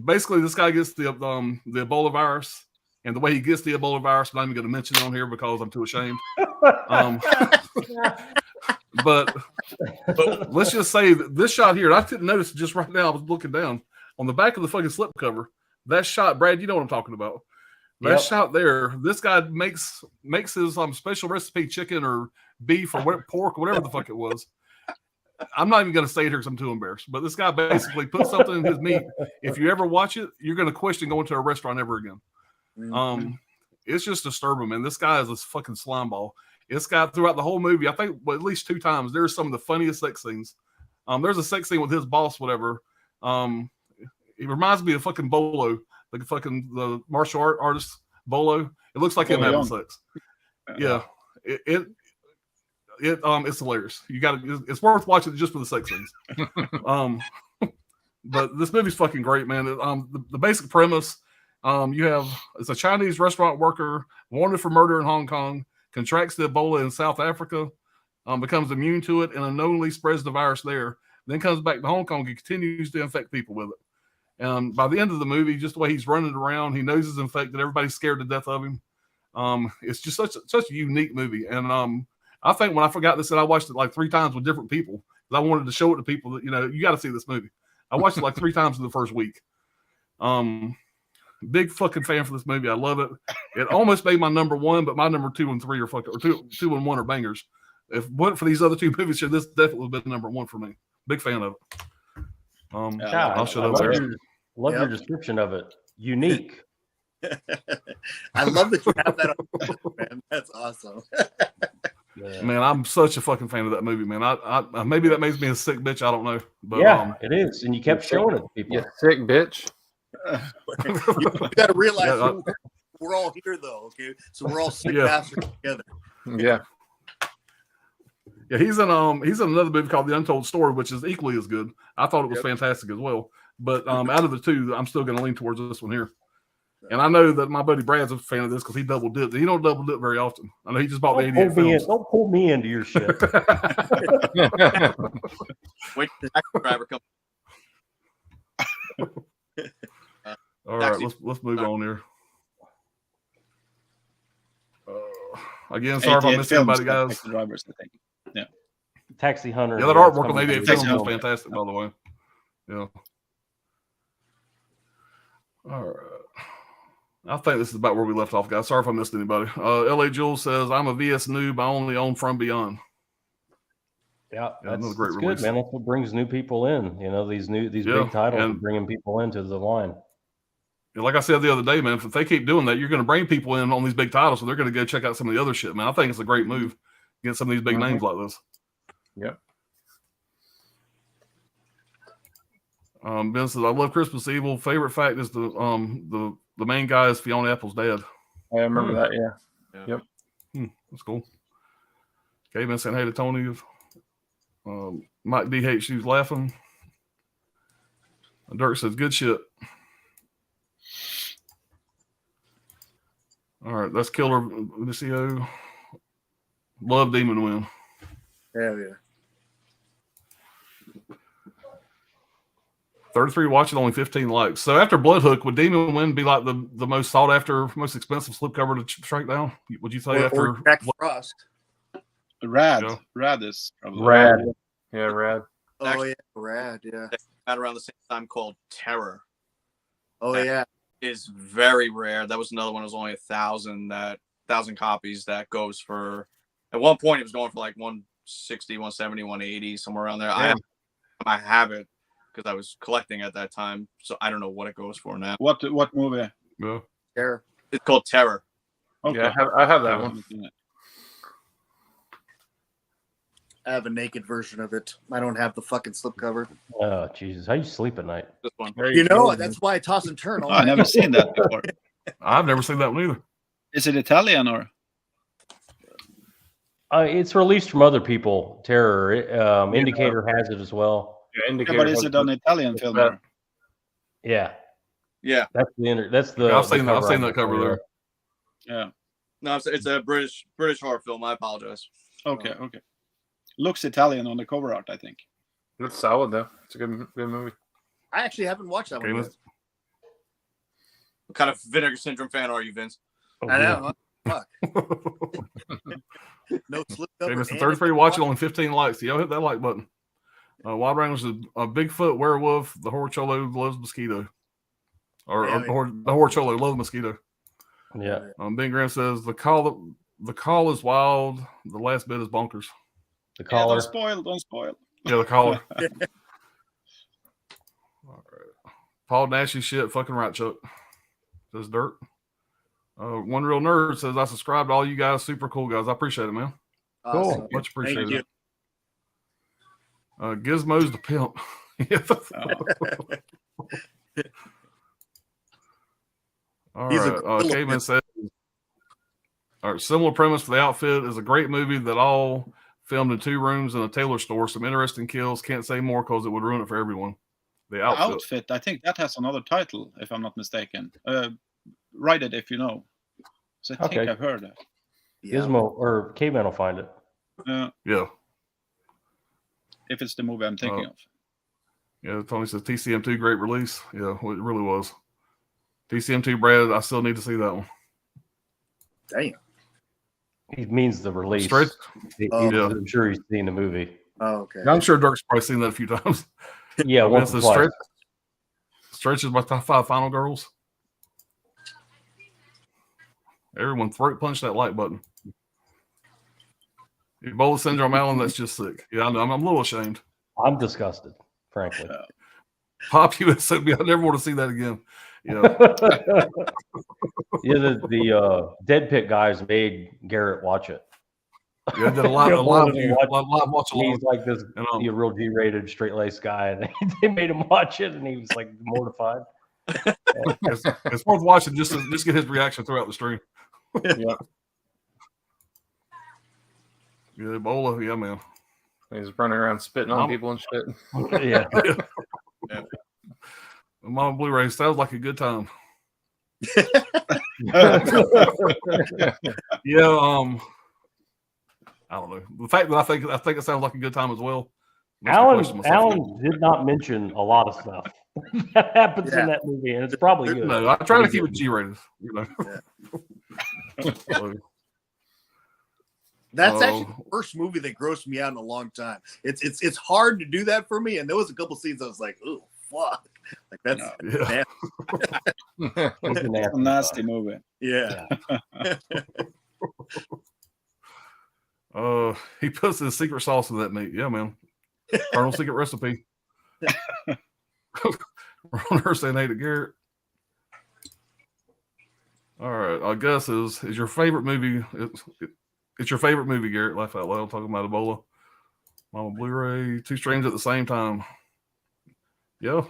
Basically, this guy gets the Ebola virus. And the way he gets the Ebola virus, I'm not even going to mention it on here because I'm too ashamed. But let's just say that this shot here, I didn't notice just right now. I was looking down on the back of the fucking slipcover. That shot, Brad, you know what I'm talking about. That shot there, this guy makes his special recipe chicken or beef or pork or whatever the fuck it was. I'm not even going to say it here because I'm too embarrassed. But this guy basically put something in his meat. If you ever watch it, you're going to question going to a restaurant ever again. It's just disturbing, man. This guy is a fucking slime ball. It's got throughout the whole movie, I think at least 2 times, there's some of the funniest sex scenes. There's a sex scene with his boss, whatever. It reminds me of fucking Bolo, the martial artist Bolo. It looks like him having sex. Yeah. It's hilarious. It's worth watching just for the sex scenes. But this movie's fucking great, man. The basic premise, it's a Chinese restaurant worker wanted for murder in Hong Kong, contracts the Ebola in South Africa, becomes immune to it, and unknowingly spreads the virus there. Then comes back to Hong Kong and continues to infect people with it. And by the end of the movie, just the way he's running around, he knows he's infected. Everybody's scared to death of him. It's just such a unique movie. And I think when I forgot this, I watched it like 3 times with different people because I wanted to show it to people that, you got to see this movie. I watched it like 3 times in the first week. Big fucking fan for this movie. I love it. It almost made my number one, but my number 2 and 3 are fucking, or two and 1 are bangers. If it wasn't for these other 2 movies here, this definitely would have been number 1 for me. Big fan of it. I'll shut up there. Love your description of it. Unique. I love that you have that on, man. That's awesome. Yeah. Man, I'm such a fucking fan of that movie, man. I maybe that makes me a sick bitch. I don't know, but yeah, it is, and you kept showing it to people. Yeah, sick bitch. You got to realize we're all here, though. Okay, so we're all sick bastards together. Yeah. Yeah, he's in another movie called The Untold Story, which is equally as good. I thought it was fantastic as well. But out of the 2, I'm still going to lean towards this one here. And I know that my buddy Brad's a fan of this because he double dipped. He don't double dip very often. I know he just bought the 88 films. Don't pull me into your shit. Wait till the taxi driver comes. All right, let's move on here. Again, sorry if I missed anybody, guys. Drivers, I think. Yeah. Taxi Hunter. Yeah, that artwork on 88 films was fantastic, by the way. Yeah. All right. I think this is about where we left off, guys. Sorry if I missed anybody. L.A. Jules says, I'm a VS noob. I only own From Beyond. Yeah, that's another great release. Good, man. That's what brings new people in. You know, these big titles and bringing people into the line. Like I said the other day, man, if they keep doing that, you're going to bring people in on these big titles, so they're going to go check out some of the other shit, man. I think it's a great move. Get some of these big names like this. Yep. Ben says, I love Christmas Evil. Favorite fact is the main guy is Fiona Apple's dad. I remember that, yeah. Yep. That's cool. Caveman saying hey to Tony. Mike D hates she's laughing. Dirk says good shit. All right, that's Killer Vinicio. Love Demon Win. Hell yeah. 33 watching, only 15 likes. So after Bloodhook, would Demon Win be like the most sought after, most expensive slipcover to track down? Would you say after Jack Frost? Rad. Yeah. Rad is probably Rad. Yeah, Rad. Oh yeah, Rad. Yeah. Out around the same time called Terror. Oh yeah. Is very rare. That was another one. It was only 1,000 copies. That goes for. At one point, it was going for like 160, 170, 180, somewhere around there. Yeah. I have it because I was collecting at that time, so I don't know what it goes for now. What movie? Yeah. Terror. It's called Terror. Okay. Yeah, I have that one. I have a naked version of it. I don't have the fucking slipcover. Oh Jesus! How you sleep at night? This one. You know, that's why I toss and turn all I've never seen that before. I've never seen that one either. Is it Italian or? It's released from other people. Terror. Indicator has it as well. Yeah, Indicator. Yeah, but is it an Italian film? Or? Yeah. Yeah. That's the. Yeah, I've seen that cover there. Yeah. No, it's a British horror film. I apologize. Okay. Okay. Looks Italian on the cover art, I think. It's solid though. It's a good movie. I actually haven't watched that one yet. What kind of Vinegar Syndrome fan are you, Vince? I know. Fuck. No slip Okay, Mr. 33 watching, only 15 likes. Y'all hit that like button. Wild Wranglers is a Bigfoot werewolf. The Horror Cholo loves mosquito. The Horror Cholo loves mosquito. Yeah. Ben Graham says the call is wild. The last bit is bonkers. The collar. Yeah, don't spoil. Yeah, the collar. All right. Paul Nashy shit. Fucking right, Chuck. Says Dirt. One Real Nerd says, I subscribe to all you guys. Super cool guys. I appreciate it, man. Awesome. Cool. Much appreciated. Gizmo's the pimp. All right. Caveman says, all right, similar premise for The Outfit is a great movie that all filmed in 2 rooms in a tailor store. Some interesting kills. Can't say more because it would ruin it for everyone. The Outfit. I think that has another title, if I'm not mistaken. Write it if you know. So I think I've heard it. Gizmo or Caveman will find it. Yeah. If it's the movie I'm thinking of. Yeah, Tony says TCM2 great release. Yeah, it really was. TCM2, Brad, I still need to see that one. Damn. He means the release. Stretch? I'm sure he's seen the movie. Oh, okay. I'm sure Dirk's probably seen that a few times. Yeah, once or twice. Stretch is my top 5 Final Girls. Everyone throat punch that like button. Ebola syndrome, Alan, that's just sick. Yeah, I know. I'm a little ashamed. I'm disgusted, frankly. Pop USOB, I never want to see that again. Yeah. Yeah, the Dead Pit guys made Garrett watch it. Yeah, did a lot of live watch along. He's like this real G-rated, straight-laced guy, and they made him watch it, and he was like mortified. It's worth watching just to get his reaction throughout the stream. Yeah. Yeah, Ebola, yeah, man. He's running around spitting on people and shit. Yeah. Mama Blu-ray sounds like a good time. Yeah, I don't know. The fact that I think it sounds like a good time as well. Alan did not mention a lot of stuff that happens in that movie, and it's probably good. No, I try to keep it G-rated. You know. That's actually the first movie that grossed me out in a long time. It's hard to do that for me, and there was a couple scenes I was like, "Oh fuck!" Like that's it's a nasty movie. Yeah. He puts his secret sauce in that meat. Yeah, man. Colonel Secret Recipe. Ron Hurst saying hey to Garrett. All right, I guess is your favorite movie. It's your favorite movie, Garrett. Laugh out loud talking about Ebola. Mama Blu-ray, 2 streams at the same time. Yeah.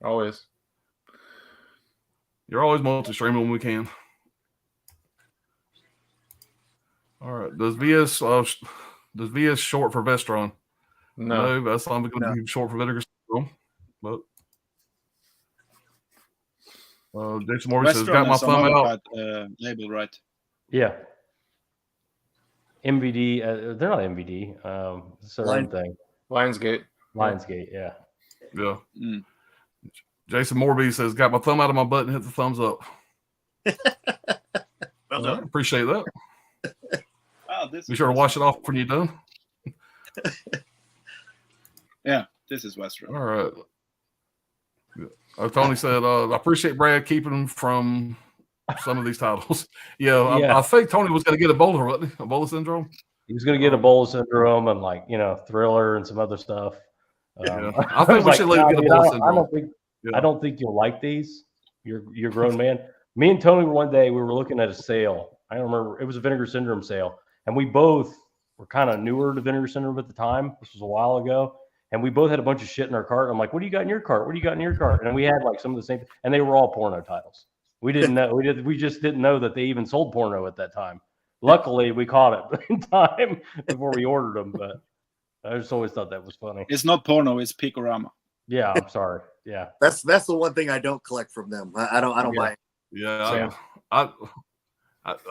Always. You're always multi-streaming when we can. All right. Does VS short for Vestron? No, that's not going to be short for Vinegar syndrome. But Jason Morgan says, "Got my thumb out." Label right? Yeah. MVD. They're not MVD. It's their own thing. Lionsgate. Lionsgate. Yeah. Yeah. Jason Morby says, "Got my thumb out of my butt and hit the thumbs up." Well done. Appreciate that. Be sure to wash it off when you're done. Yeah, this is Western. All right. Tony said, "I appreciate Brad keeping from some of these titles." I think Tony was going to get Ebola, wasn't he? Ebola syndrome. He was going to get Ebola syndrome and Thriller and some other stuff. I think we should let him get Ebola syndrome. I don't think you'll like these. You're a grown man. Me and Tony one day we were looking at a sale. I don't remember. It was a Vinegar Syndrome sale, and we both were kind of newer to Vinegar Syndrome at the time. This was a while ago, and we both had a bunch of shit in our cart. I'm like, "What do you got in your cart? What do you got in your cart?" And we had some of the same, and they were all porno titles. We didn't know. We just didn't know that they even sold porno at that time. Luckily, we caught it in time before we ordered them. But I just always thought that was funny. It's not porno. It's Picorama. Yeah, I'm sorry. Yeah, that's the one thing I don't collect from them. I don't buy it. Yeah, I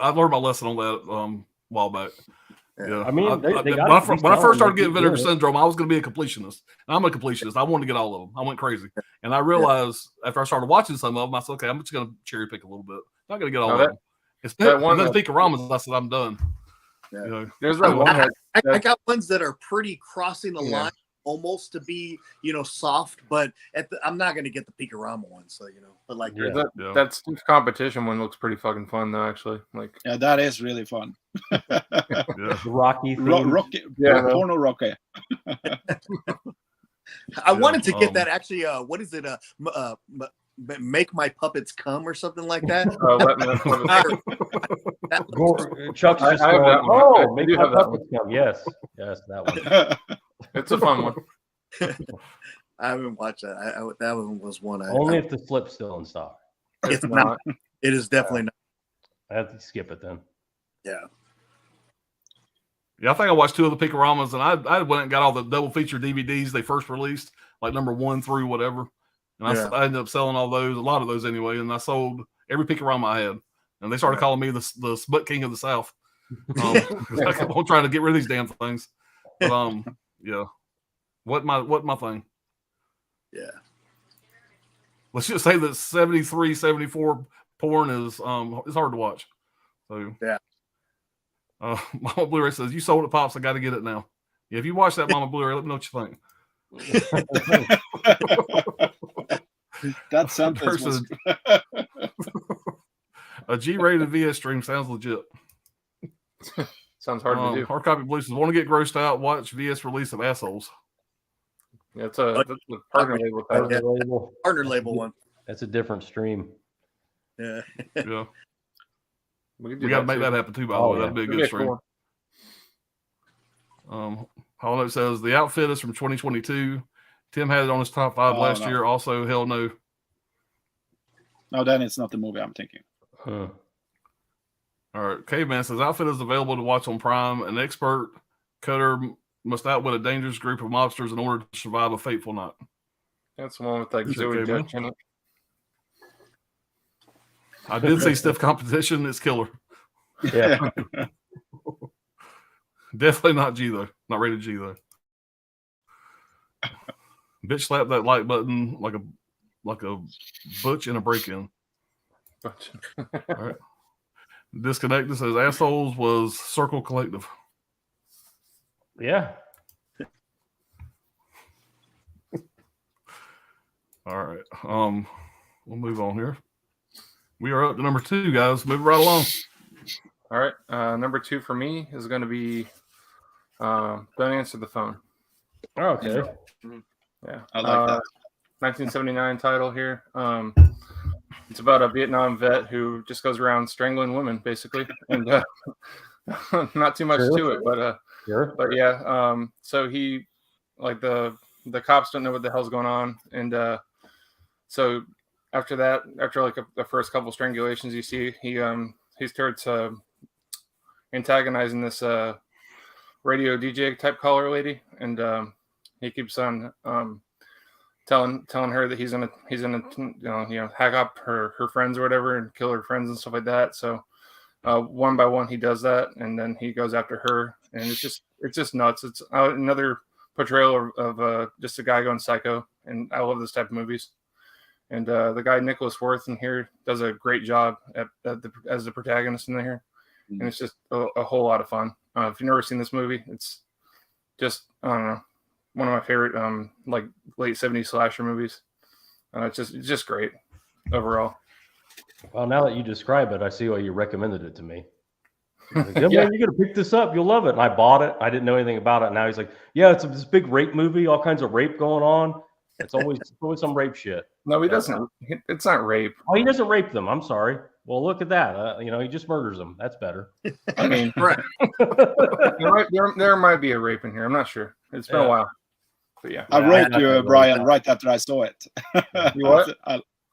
learned my lesson on that a while back. Yeah, I mean, when I first started getting Vinegar Syndrome, I was going to be a completionist. And I'm a completionist. I wanted to get all of them. I went crazy, and I realized after I started watching some of them, I said, "Okay, I'm just going to cherry pick a little bit. I'm not going to get all of them." It's that one. Then Picaramas, I said, "I'm done." Yeah. There's that one. I got ones that are pretty crossing the line. Almost to be, soft, but I'm not going to get the Picorama one. So, but that stiff competition one looks pretty fucking fun though. Actually, that is really fun. The Rocky, Rocky, porno Rocky. I wanted to get that actually. What is it? Make My Puppets Come or something like that. Chuck's just going, Make My Puppets Come. Yes, that one. It's a fun one. I haven't watched that. That one was one. Only if the flip's still in stock. It's not. It is definitely not. I have to skip it then. Yeah. Yeah, I think I watched 2 of the Picaramas, and I went and got all the double feature DVDs they first released, like number 1 through whatever. And I ended up selling a lot of those anyway. And I sold every Picorama I had. And they started calling me the Smut King of the South. I kept on trying to get rid of these damn things. But, yeah. What my thing? Yeah. Let's just say that 73, 74 porn is it's hard to watch. So yeah. Mama Blu-ray says, "You sold it, Pops. I got to get it now." Yeah, if you watch that Mama Blu-ray, let me know what you think. That sentence was... A G-rated VS stream sounds legit. Sounds hard to do. Hard copy blues want to get grossed out. Watch VS release of Assholes. Yeah, that's a partner label. Partner label one. That's a different stream. Yeah. Yeah. We got to make that happen too, by the way. That'd be a good stream. Cool. Hollow Note says the outfit is from 2022. Tim had it on his top 5 last year. Also, hell no. No, then it's not the movie I'm thinking. Huh. All right. Caveman says outfit is available to watch on Prime. An expert cutter must outwit a dangerous group of mobsters in order to survive a fateful night. That's the one with like Zoe Dutch in it. I did see stiff competition. It's killer. Yeah. Definitely not G though. Not rated G though. Bitch slap that like button like a butch in a break-in. All right. Disconnected says Assholes was Circle Collective. Yeah. All right. We'll move on here. We are up to number 2, guys. Move right along. All right. Number 2 for me is going to be Don't Answer the Phone. Oh, okay. Yeah. I like that. 1979 title here. It's about a Vietnam vet who just goes around strangling women, basically, and not too much to it, but yeah. So he, like the cops don't know what the hell's going on, and so after that, after like the first couple strangulations, you see he starts antagonizing this radio DJ type caller lady, and he keeps on telling her that he's gonna hack up her friends or whatever and kill her friends and stuff like that. So one by one he does that, and then he goes after her, and it's just nuts. It's another portrayal of just a guy going psycho, and I love this type of movies. And the guy Nicholas Worth in here does a great job as the protagonist in there, and it's just a whole lot of fun. If you've never seen this movie, it's just, I don't know, one of my favorite like late 70s slasher movies. It's just great overall. Well, now that you describe it, I see why you recommended it to me. Like, man, you're gonna pick this up, you'll love it. And I bought it. I didn't know anything about it. Now he's like, yeah, it's this big rape movie, all kinds of rape going on. It's always some rape shit. No, he doesn't. It's not rape. Oh, he doesn't rape them. I'm sorry. Well, look at that. He just murders them. That's better. I mean, right. there might be a rape in here. I'm not sure. It's been a while. But yeah. I wrote you, Brian, right after I saw it. You what?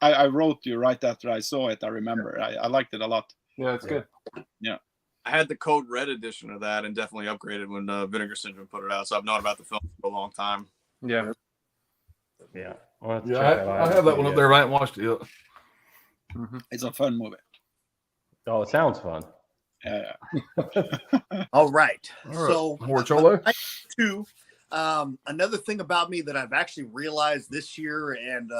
I wrote you right after I saw it. I remember. I liked it a lot. Yeah, it's good. Yeah. I had the Code Red edition of that and definitely upgraded when Vinegar Syndrome put it out. So I've known about the film for a long time. Yeah. Yeah. I have that one up there. I haven't watched it yet. Mm-hmm. It's a fun movie. Oh, it sounds fun. Yeah. All right. So more Cholo. Two. Another thing about me that I've actually realized this year and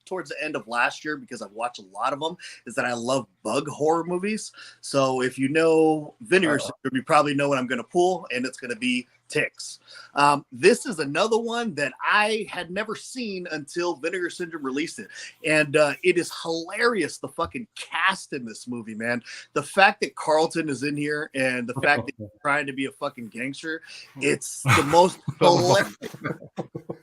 towards the end of last year, because I've watched a lot of them, is that I love bug horror movies. So if you know Vinegar Syndrome, you probably know what I'm going to pull, and it's going to be Ticks. This is another one that I had never seen until Vinegar Syndrome released it. And it is hilarious, the fucking cast in this movie, man. The fact that Carlton is in here and the fact that he's trying to be a fucking gangster, it's the most hilarious,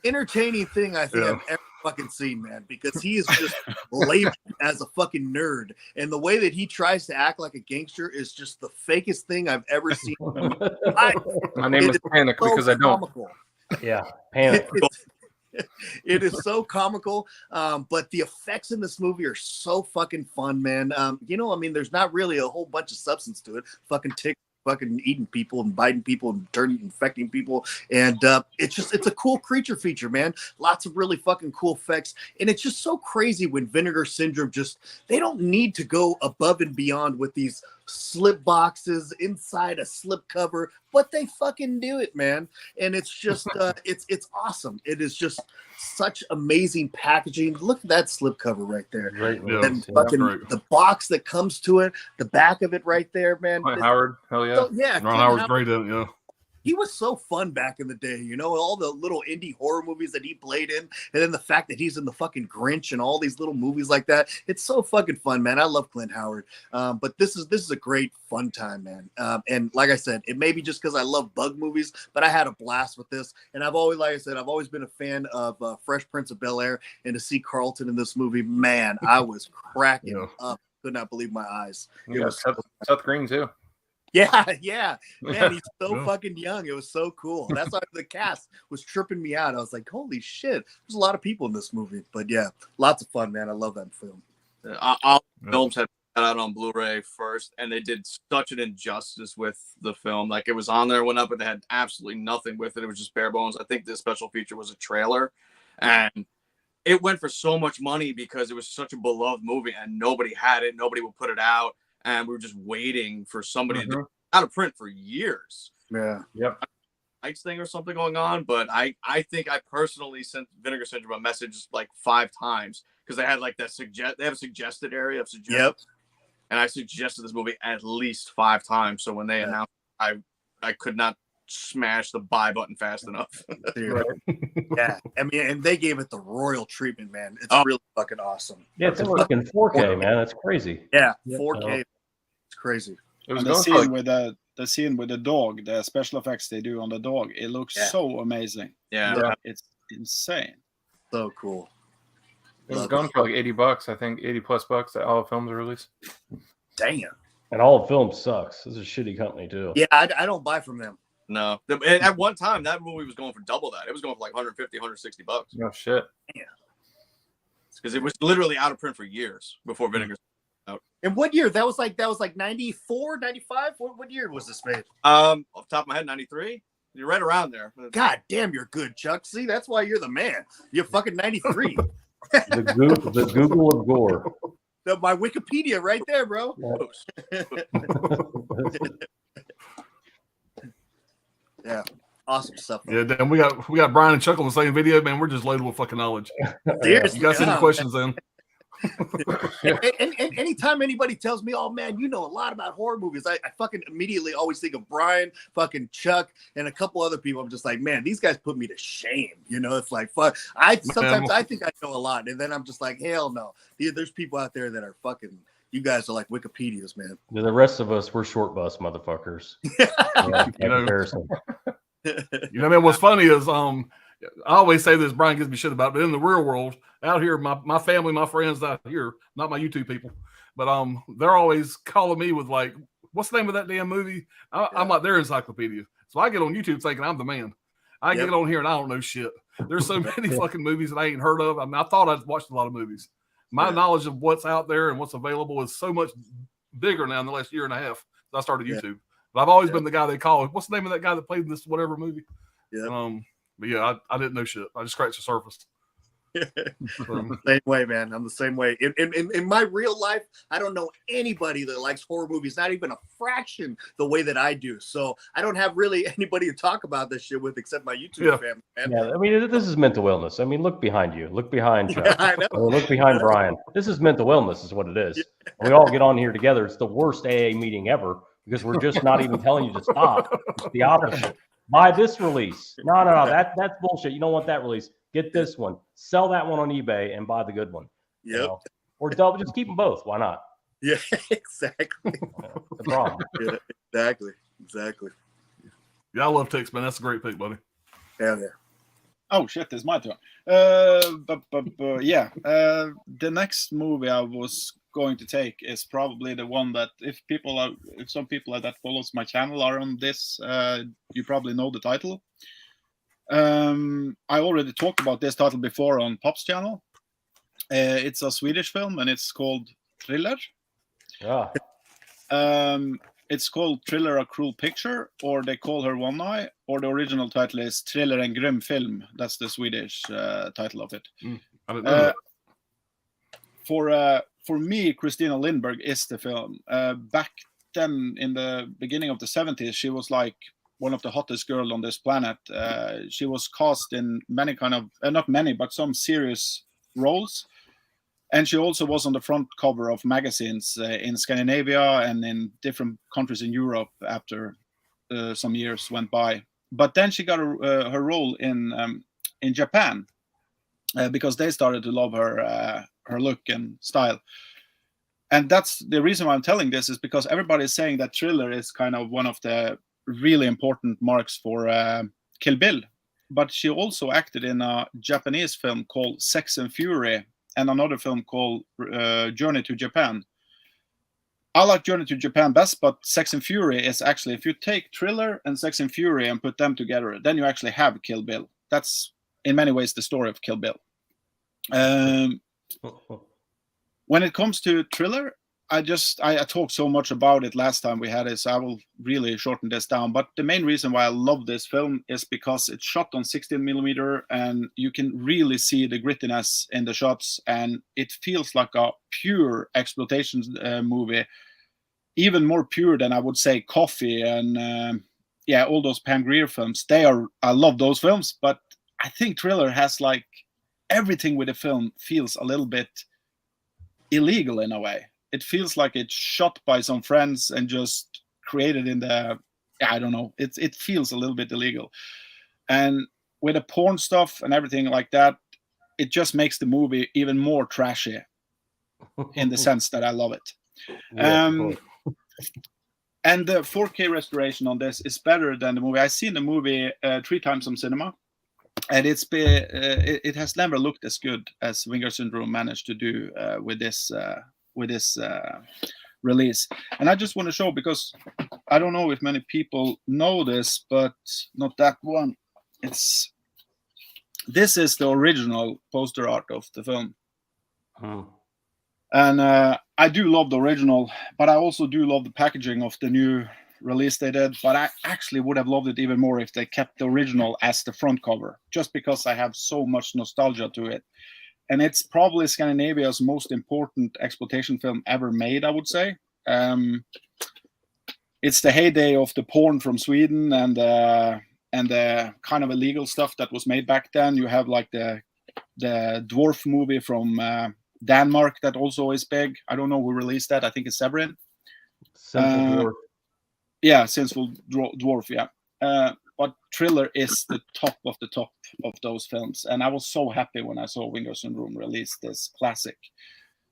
entertaining thing I think I've ever fucking seen, man, because he is just labeled as a fucking nerd. And the way that he tries to act like a gangster is just the fakest thing I've ever seen. My name is Panic because I don't. Comical. Yeah, Panic. It is so comical, but the effects in this movie are so fucking fun, man. There's not really a whole bunch of substance to it. Fucking tick, fucking eating people and biting people and infecting people, and it's a cool creature feature, man. Lots of really fucking cool effects, and it's just so crazy when Vinegar Syndrome they don't need to go above and beyond with these slip boxes inside a slip cover, but they fucking do it, man. And it's just it's awesome. It is just such amazing packaging. Look at that slip cover right there. Great. And fucking the box that comes to it, the back of it right there, man. Ron Howard, hell yeah. So, yeah, Ron Howard's great at it, yeah. he was so fun back in the day, you know, all the little indie horror movies that he played in, and then the fact that he's in the fucking Grinch and all these little movies like that. It's so fucking fun, man. I love Clint Howard. But this is a great fun time, man. And like I said, it may be just because I love bug movies, but I had a blast with this. And I've always, like I said, I've always been a fan of Fresh Prince of Bel-Air, and to see Carlton in this movie, man, I was cracking up. Could not believe my eyes. It was Seth Green too. Yeah, man, he's so fucking young. It was so cool. That's why the cast was tripping me out. I was like, holy shit, there's a lot of people in this movie. But yeah, lots of fun, man. I love that film. All films had out on Blu-ray first, and they did such an injustice with the film. Like, it was on there, went up, but they had absolutely nothing with it. It was just bare bones. I think the special feature was a trailer, and it went for so much money because it was such a beloved movie, and nobody had it. Nobody would put it out, and we were just waiting for somebody to do out of print for years. Yeah. Yep. Rights thing or something going on, but I think I personally sent Vinegar Syndrome a message like 5 times because they had like that they have a suggested area of suggestions. Yep. And I suggested this movie at least 5 times. So when they announced, I could not smash the buy button fast enough. Yeah, I mean, and they gave it the royal treatment, man. It's really fucking awesome. Yeah, it's a fucking 4K, man. That's crazy. Yeah, 4K. It's crazy. It was the scene with the scene with the dog, the special effects they do on the dog, it looks so amazing. Yeah, it's insane. So cool. It was going for like $80, I think, $80+ that all the films are released. Damn. And all of film sucks. This is a shitty company too. Yeah, I don't buy from them. No. At one time, that movie was going for double that. It was going for like $150, $160. Oh, shit. Yeah. Because it was literally out of print for years before Vinegar out. And what year? That was like 94, 95? What year was this made? Off the top of my head, 93. You're right around there. God damn, you're good, Chuck. See, that's why you're the man. You're fucking 93. the Google of gore. My Wikipedia right there, bro. Yeah, awesome stuff. Yeah, damn, we got Brian and Chuck on the same video, man. We're just loaded with fucking knowledge. Seriously, you guys any questions then? and anytime anybody tells me, oh man, you know a lot about horror movies, I fucking immediately always think of Brian, fucking Chuck, and a couple other people. I'm just like, man, these guys put me to shame. You know, it's like fuck. Sometimes I think I know a lot, and then I'm just like, hell no. There's people out there that are fucking. You guys are like Wikipedias, man. The rest of us, we're short bus motherfuckers. Comparison. Man, what's funny is I always say this, Brian gives me shit about it, but in the real world, out here, my family, my friends out here, not my YouTube people, but they're always calling me with like, what's the name of that damn movie? I'm like their encyclopedia. So I get on YouTube thinking I'm the man. I get on here and I don't know shit. There's so many fucking movies that I ain't heard of. I mean, I thought I'd watched a lot of movies. My knowledge of what's out there and what's available is so much bigger now in the last year and a half since I started YouTube. But I've always been the guy they call. What's the name of that guy that played in this whatever movie? Yeah. But yeah, I didn't know shit. I just scratched the surface. Same way, man. I'm the same way. In my real life, I don't know anybody that likes horror movies, not even a fraction the way that I do. So I don't have really anybody to talk about this shit with except my YouTube family, man. Yeah, I mean, this is mental illness. I mean, look behind you. Look behind Chuck. Yeah, I know. Look behind Brian. This is mental illness is what it is. And we all get on here together. It's the worst AA meeting ever because we're just not even telling you to stop. It's the opposite. Buy this release. No, that's bullshit. You don't want that release. Get this one. Sell that one on eBay and buy the good one. Yep. You know? Or double. Just keep them both. Why not? Yeah, exactly. The problem. Yeah, exactly. Yeah, I love Tex, man. That's a great pick, buddy. Yeah, yeah. Oh shit, it's my turn. The next movie I was going to take is probably the one that if some people that follows my channel are on this, you probably know the title. I already talked about this title before on Pop's channel. It's a Swedish film and it's called Thriller. Yeah. It's called Thriller, A Cruel Picture, or They Call Her One Eye, or the original title is Thriller en Grym Film. That's the Swedish title of it. I didn't know that. For me, Christina Lindberg is the film. Back then, in the beginning of the 70s, she was like one of the hottest girls on this planet. She was cast in many kind of, not many, but some serious roles. And she also was on the front cover of magazines in Scandinavia and in different countries in Europe after some years went by. but then she got her role in Japan because they started to love her look and style. And that's the reason why I'm telling this, is because everybody is saying that Thriller is kind of one of the really important marks for Kill Bill. But she also acted in a Japanese film called Sex and Fury and another film called Journey to Japan. I like Journey to Japan best, but Sex and Fury is actually, if you take Thriller and Sex and Fury and put them together, then you actually have Kill Bill. That's in many ways the story of Kill Bill. When it comes to Thriller, I talked so much about it last time we had it, so I will really shorten this down. But the main reason why I love this film is because it's shot on 16mm, and you can really see the grittiness in the shots, and it feels like a pure exploitation movie, even more pure than I would say Coffee and all those Pam Grier films. I love those films, but I think Thriller has like everything with the film feels a little bit illegal in a way. It feels like it's shot by some friends and just created in the, I don't know. It feels a little bit illegal, and with the porn stuff and everything like that, it just makes the movie even more trashy. In the sense that I love it. And the 4K restoration on this is better than the movie. I've seen the movie 3 times on cinema, and it has never looked as good as Vinegar Syndrome managed to do with this release. And I just want to show, because I don't know if many people know this, but not that one. This is the original poster art of the film. And I do love the original, but I also do love the packaging of the new release they did. But I actually would have loved it even more if they kept the original as the front cover, just because I have so much nostalgia to it. And it's probably Scandinavia's most important exploitation film ever made, I would say. It's the heyday of the porn from Sweden and the kind of illegal stuff that was made back then. You have like the dwarf movie from Denmark that also is big. I don't know who released that. I think it's Severin. Sinful Dwarf. Yeah, Sinful Dwarf, yeah. But Thriller is the top of those films. And I was so happy when I saw Vinegar Syndrome release this classic.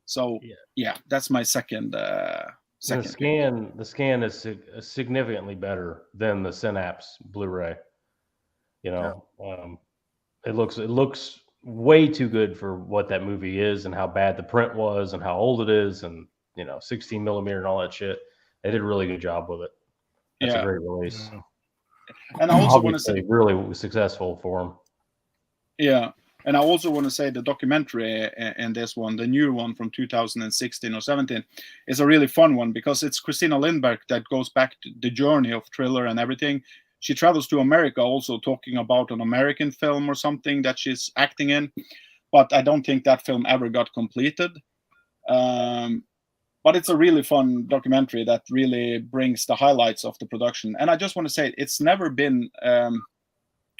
So, yeah, that's my second. The scan is significantly better than the Synapse Blu-ray. You know, it looks way too good for what that movie is and how bad the print was and how old it is, and 16mm and all that shit. They did a really good job with it. That's a great release. Yeah. And I also want to say, really successful for them. Yeah, and I also want to say the documentary in this one, the new one from 2016 or 17, is a really fun one, because it's Christina Lindberg that goes back to the journey of Thriller and everything. She travels to America also, talking about an American film or something that she's acting in, but I don't think that film ever got completed. But it's a really fun documentary that really brings the highlights of the production. And I just want to say, it's never been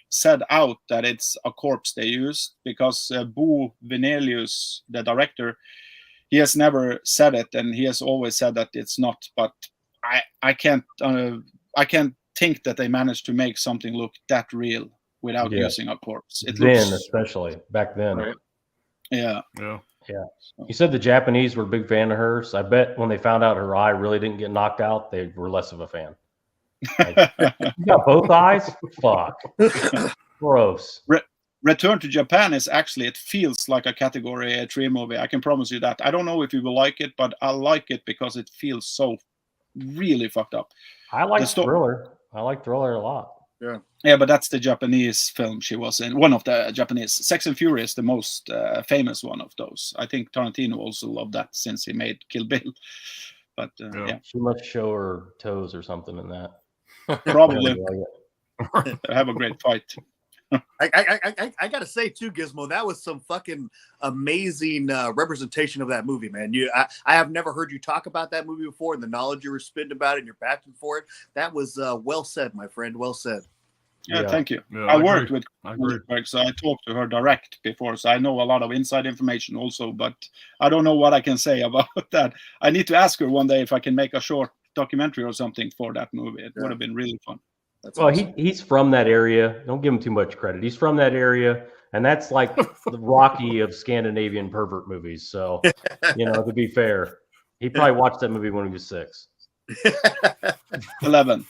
said out that it's a corpse they used, because Bo Vinelius, the director, he has never said it, and he has always said that it's not. But I can't think that they managed to make something look that real without using a corpse. Especially back then. Right. Yeah. You said the Japanese were a big fan of hers. I bet when they found out her eye really didn't get knocked out, they were less of a fan. Like, you got both eyes? Fuck. Gross. Return to Japan is actually, it feels like a Category 3 movie. I can promise you that. I don't know if you will like it, but I like it because it feels so really fucked up. I like Thriller. I like Thriller a lot. Yeah, but that's the Japanese film she was in. One of the Japanese. Sex and Fury is the most famous one of those. I think Tarantino also loved that since he made Kill Bill. But She must show her toes or something in that. Probably. They have a great fight. I gotta say too, Gizmo, that was some fucking amazing representation of that movie, man. I have never heard you talk about that movie before, and the knowledge you were spitting about it and your passion for it. That was well said, my friend. Well said. Yeah, thank you. Yeah, I worked with Lindbergh, so I talked to her direct before, so I know a lot of inside information also, but I don't know what I can say about that. I need to ask her one day if I can make a short documentary or something for that movie. It would have been really fun. That's well, awesome. he's from that area. Don't give him too much credit. He's from that area, and that's like the Rocky of Scandinavian pervert movies. So, to be fair, he probably watched that movie when he was 6. 11.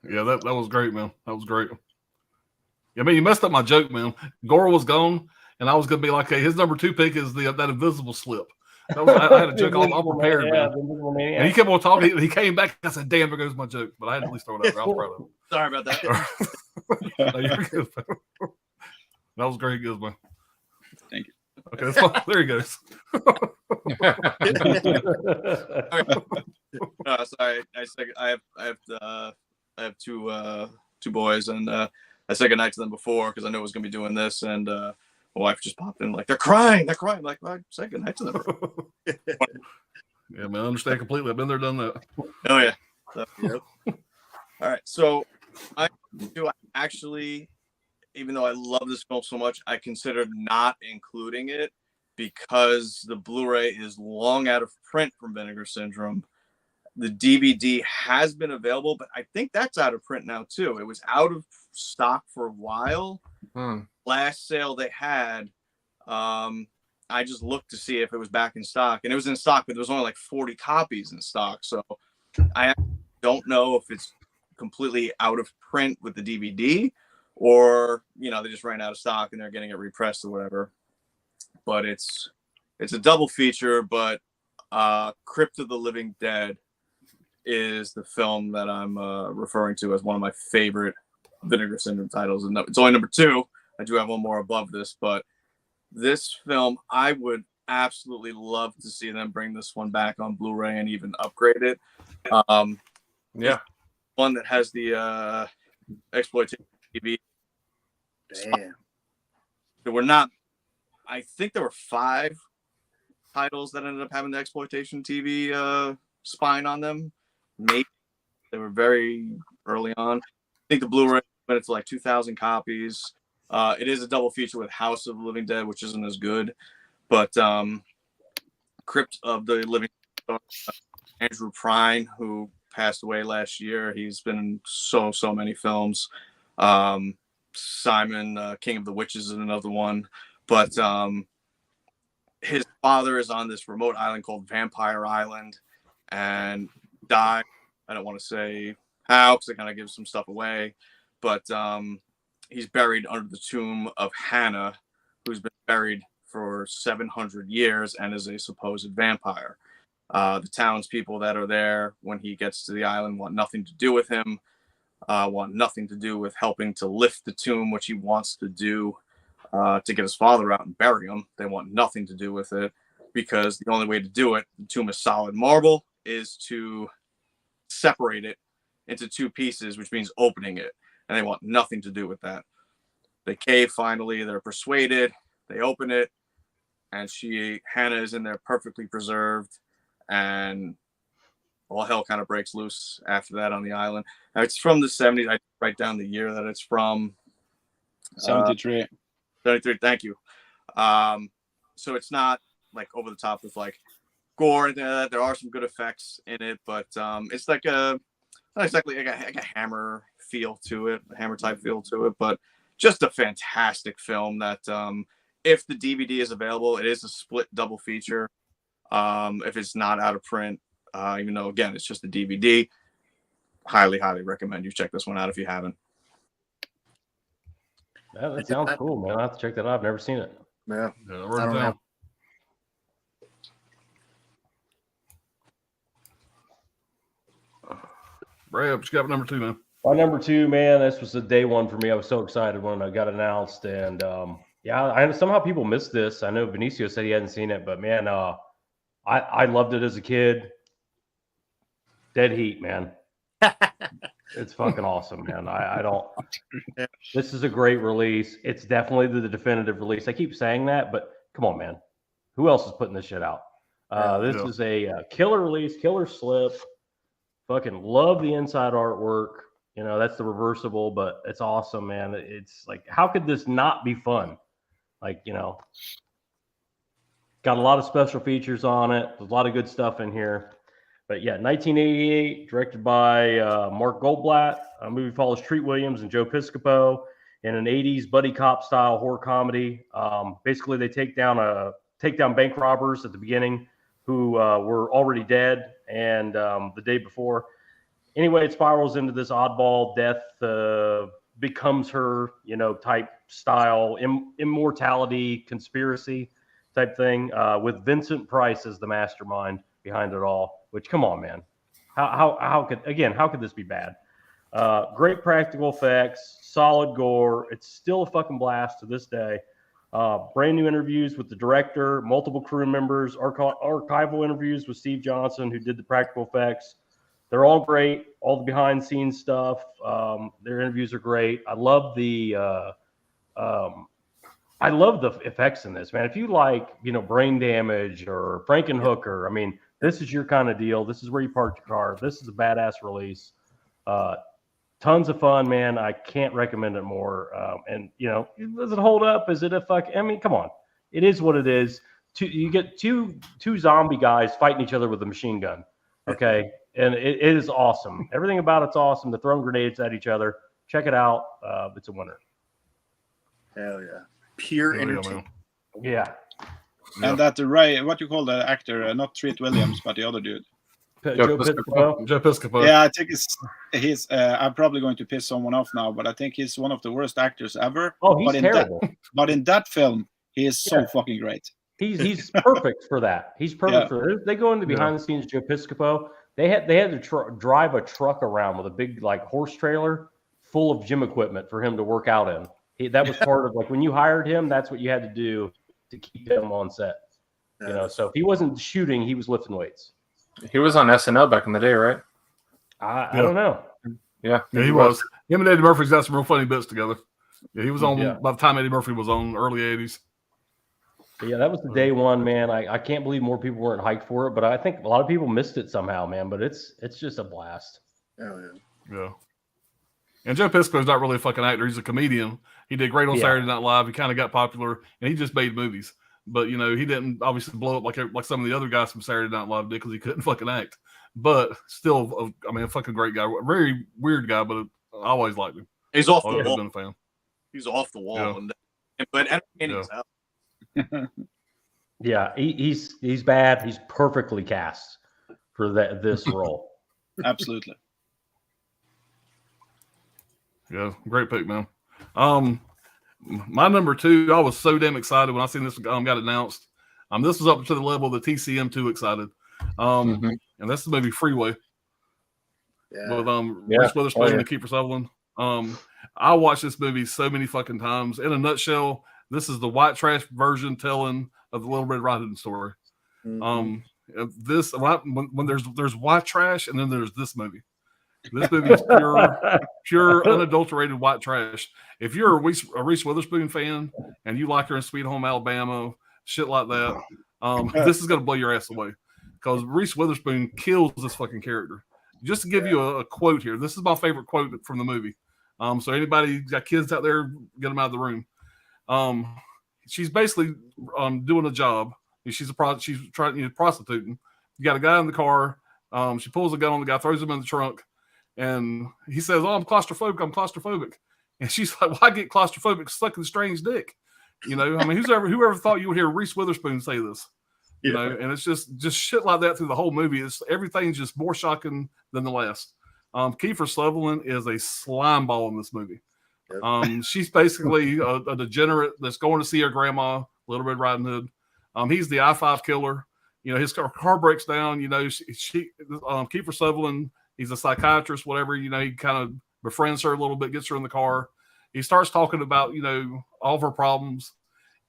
Yeah, that was great, man. That was great. I mean, you messed up my joke, man. Gore was gone, and I was gonna be like, "Hey, his number 2 pick is that invisible slip." I had a joke all prepared, man. And he kept on talking. He came back. I said, "Damn, there goes my joke." But I had to at least throw it out there. I was proud of him. Sorry about that. No, you're good. That was great, Gizmo. Thank you. Okay, that's fine. There he goes. Sorry, I have two boys, and I said goodnight to them before because I knew I was gonna be doing this, and my wife just popped in like they're crying. I'm like, well, I said goodnight to them. Yeah, man, I understand completely. I've been there, done that. Oh yeah. Yep. All right, so I actually, even though I love this film so much, I considered not including it because the Blu-ray is long out of print from Vinegar Syndrome. The DVD has been available, but I think that's out of print now too. It was out of stock for a while. Last sale they had, I just looked to see if it was back in stock, and it was in stock, but there was only like 40 copies in stock. So I don't know if it's completely out of print with the DVD, or they just ran out of stock and they're getting it repressed or whatever. But it's a double feature. But Crypt of the Living Dead is the film that I'm referring to as one of my favorite Vinegar Syndrome titles, and it's only number 2. I do have one more above this, but this film, I would absolutely love to see them bring this one back on Blu-ray and even upgrade it. Yeah, one that has the exploitation TV. Damn. There were not. I think there were 5 titles that ended up having the exploitation TV spine on them. Maybe they were very early on. I think the Blu-ray went into like 2,000 copies. It is a double feature with House of the Living Dead, which isn't as good, but Crypt of the Living Dead, Andrew Prine, who passed away last year. He's been in so many films. Simon, King of the Witches is another one, but his father is on this remote island called Vampire Island and died. I don't want to say how because it kind of gives some stuff away, but he's buried under the tomb of Hannah, who's been buried for 700 years and is a supposed vampire. The townspeople that are there when he gets to the island want nothing to do with him, want nothing to do with helping to lift the tomb, which he wants to do to get his father out and bury him. They want nothing to do with it because the only way to do it, the tomb is solid marble, is to separate it into 2 pieces, which means opening it. And they want nothing to do with that. They cave finally, they're persuaded, they open it, and Hannah is in there perfectly preserved, and all hell kind of breaks loose after that on the island. Now, it's from the 70s. I write down the year that it's from. 73. 73, thank you. So it's not like over the top with like gore and that. There are some good effects in it, but it's like not exactly like a Hammer feel to it, a Hammer type feel to it, but just a fantastic film that if the DVD is available, it is a split double feature. If it's not out of print, even though again it's just a DVD, highly recommend you check this one out if you haven't. Yeah, that sounds cool, man. I have to check that out. I've never seen it. Yeah, Yeah, I don't know. Brad, what you got number 2, man? My number 2, man, this was a day one for me. I was so excited when it got announced. And I somehow people missed this. I know Benicio said he hadn't seen it, but man, I loved it as a kid. Dead Heat, man. It's fucking awesome, man. I don't. This is a great release. It's definitely the definitive release. I keep saying that, but come on, man. Who else is putting this shit out? This is a killer release, killer slip. Fucking love the inside artwork. That's the reversible, but it's awesome, man. It's like, how could this not be fun? Like, Got a lot of special features on it. There's a lot of good stuff in here. But yeah, 1988, directed by Mark Goldblatt. A movie follows Treat Williams and Joe Piscopo in an 80s buddy cop style horror comedy. Basically, they take down bank robbers at the beginning who were already dead, and the day before. Anyway, it spirals into this oddball death becomes her, type style, immortality conspiracy type thing, with Vincent Price as the mastermind behind it all. Which, come on, man, how could this be bad? Great practical effects, solid gore. It's still a fucking blast to this day. Brand new interviews with the director, multiple crew members, archival interviews with Steve Johnson, who did the practical effects. They're all great. All the behind scenes stuff. Their interviews are great. I love the effects in this, man. If you like, Brain Damage or Frankenhooker, I mean, this is your kind of deal. This is where you park your car. This is a badass release. Tons of fun, man. I can't recommend it more. And does it hold up? Is it I mean, come on. It is what it is. You get two zombie guys fighting each other with a machine gun. Okay. And it is awesome. Everything about it's awesome. They're throwing grenades at each other. Check it out. It's a winner. Hell yeah. Pure entertainment. Yeah. And that what you call the actor, not Treat Williams, but the other dude. Joe Piscopo. Joe Piscopo. Yeah, I think he's. I'm probably going to piss someone off now, but I think he's one of the worst actors ever. Oh, he's terrible. But in that film, he is so fucking great. He's perfect for that. He's perfect for it. They go into behind the scenes. Joe Piscopo. They had to drive a truck around with a big horse trailer full of gym equipment for him to work out in. That was part of when you hired him. That's what you had to do to keep him on set. So if he wasn't shooting, he was lifting weights. He was on SNL back in the day, right? I don't know. Yeah, he was. Him and Eddie Murphy's got some real funny bits together. Yeah, he was on by the time Eddie Murphy was on, early 80s. Yeah, that was the day one, man. I can't believe more people weren't hyped for it, but I think a lot of people missed it somehow, man. But it's just a blast. Yeah. And Joe Piscopo's not really a fucking actor. He's a comedian. He did great on Saturday Night Live. He kind of got popular, and he just made movies. But, he didn't obviously blow up like some of the other guys from Saturday Night Live did because he couldn't fucking act. But still, a fucking great guy. A very weird guy, but I always liked him. He's off the wall. Been a fan. He's off the wall. But entertaining as hell. Yeah, he's bad. He's perfectly cast for this role. Absolutely. Yeah, great pick, man. My number 2, I was so damn excited when I seen this got announced. This was up to the level of the TCM2 excited. And that's the movie Freeway. With Reese Witherspoon and Kiefer Sutherland. I watched this movie so many fucking times. In a nutshell, this is the white trash version telling of the Little Red Riding Hood story. When there's white trash, and then there's this movie. This movie is pure, unadulterated white trash. If you're a Reese Witherspoon fan and you like her in Sweet Home Alabama, shit like that, this is gonna blow your ass away because Reese Witherspoon kills this fucking character. Just to give you a quote here, this is my favorite quote from the movie. So anybody got kids out there, get them out of the room. She's basically doing a job. She's prostituting. You got a guy in the car. She pulls a gun on the guy, throws him in the trunk. And he says, "Oh, I'm claustrophobic." And she's like, "Well, I get claustrophobic sucking strange dick." Whoever thought you would hear Reese Witherspoon say this? And it's just shit like that through the whole movie. Everything's just more shocking than the last. Kiefer Sutherland is a slime ball in this movie. She's basically a degenerate that's going to see her grandma, Little Red Riding Hood. He's the I-5 killer. His car breaks down. Kiefer Sutherland, he's a psychiatrist, whatever. He kind of befriends her a little bit, gets her in the car. He starts talking about, all of her problems.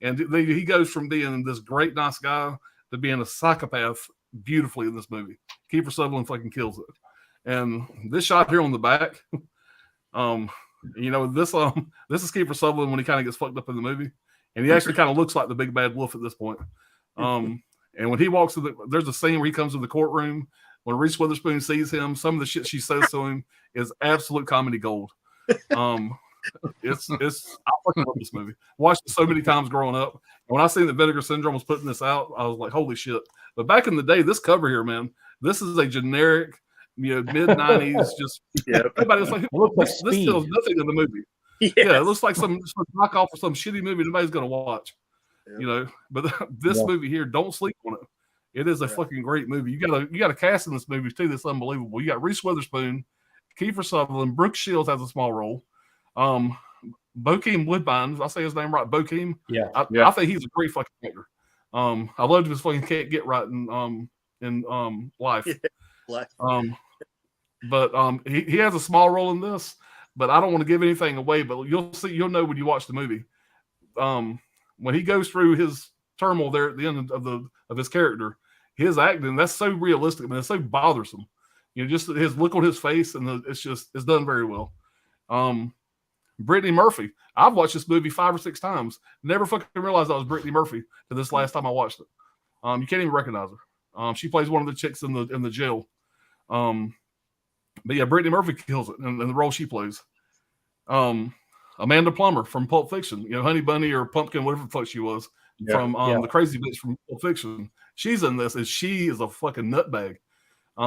And he goes from being this great, nice guy to being a psychopath beautifully in this movie. Kiefer Sutherland fucking kills it. And this shot here on the back, this is Kiefer Sutherland when he kind of gets fucked up in the movie. And he actually kind of looks like the big bad wolf at this point. And when he walks there's a scene where he comes to the courtroom. When Reese Witherspoon sees him, some of the shit she says to him is absolute comedy gold. It's I fucking love this movie. Watched it so many times growing up. And when I seen that Vinegar Syndrome was putting this out, I was like, holy shit. But back in the day, this cover here, man, this is a generic, mid 90s, just everybody was like, this tells nothing in the movie. Yes. Yeah, it looks like some knockoff of some shitty movie nobody's gonna watch. But this movie here, don't sleep on it. It is a fucking great movie. You got a cast in this movie too that's unbelievable. You got Reese Witherspoon, Kiefer Sutherland, Brooke Shields has a small role. Bokeem Woodbine, I say his name right, Bokeem. Yeah. I think he's a great fucking actor. I loved his fucking can't get right in life. But he has a small role in this, but I don't want to give anything away, but you'll know when you watch the movie. When he goes through his turmoil there at the end of his character, his acting, that's so realistic, man. It's so bothersome. Just his look on his face, and it's done very well. Brittany Murphy. I've watched this movie 5 or 6 times. Never fucking realized that was Brittany Murphy to this last time I watched it. You can't even recognize her. She plays one of the chicks in the jail. But yeah, Brittany Murphy kills it in the role she plays. Amanda Plummer from Pulp Fiction, Honey Bunny or Pumpkin, whatever the fuck she was, from the crazy bitch from Pulp Fiction. She's in this, and she is a fucking nutbag.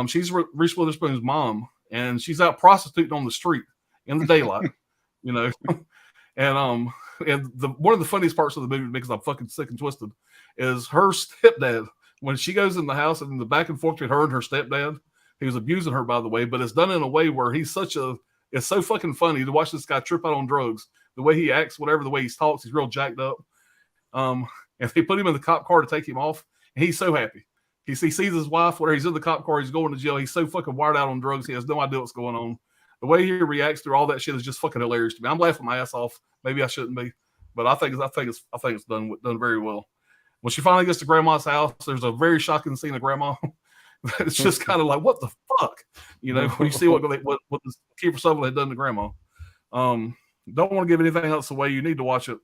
She's Reese Witherspoon's mom, and she's out prostituting on the street in the daylight, And one of the funniest parts of the movie, because I'm fucking sick and twisted, is her stepdad. When she goes in the house and the back and forth between her and her stepdad, he was abusing her, by the way, but it's done in a way where it's so fucking funny to watch this guy trip out on drugs. The way he acts, whatever, the way he talks, he's real jacked up. If they put him in the cop car to take him off, and he's so happy. He sees his wife, where he's in the cop car, he's going to jail. He's so fucking wired out on drugs, he has no idea what's going on. The way he reacts through all that shit is just fucking hilarious to me. I'm laughing my ass off. Maybe I shouldn't be, but I think it's done very well. When she finally gets to Grandma's house, there's a very shocking scene of Grandma. It's just kind of like, what the fuck, when you see what this Kiefer Sutherland had done to Grandma. Don't want to give anything else away. You need to watch it.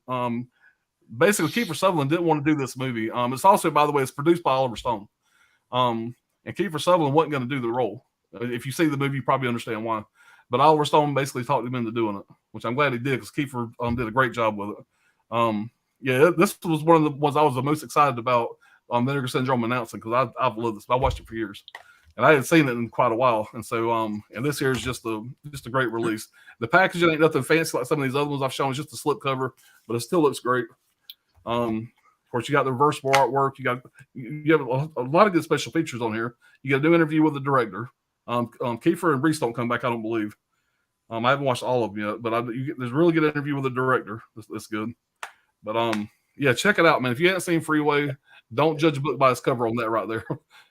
Basically, Kiefer Sutherland didn't want to do this movie. It's also, by the way, it's produced by Oliver Stone. And Kiefer Sutherland wasn't going to do the role. If you see the movie, you probably understand why. But Oliver Stone basically talked him into doing it, which I'm glad he did, because Kiefer did a great job with it. This was one of the ones I was the most excited about Vinegar Syndrome announcing, because I've loved this. I watched it for years, and I hadn't seen it in quite a while. And so, and this here is just a great release. The packaging ain't nothing fancy like some of these other ones I've shown. It's just a slip cover, but it still looks great. Of course, you got the reversible artwork. You have a lot of good special features on here. You got a new interview with the director. Kiefer and Reese don't come back, I don't believe. I haven't watched all of them yet, but there's a really good interview with the director. That's good. But yeah, check it out, man. If you haven't seen Freeway, don't judge a book by its cover on that right there.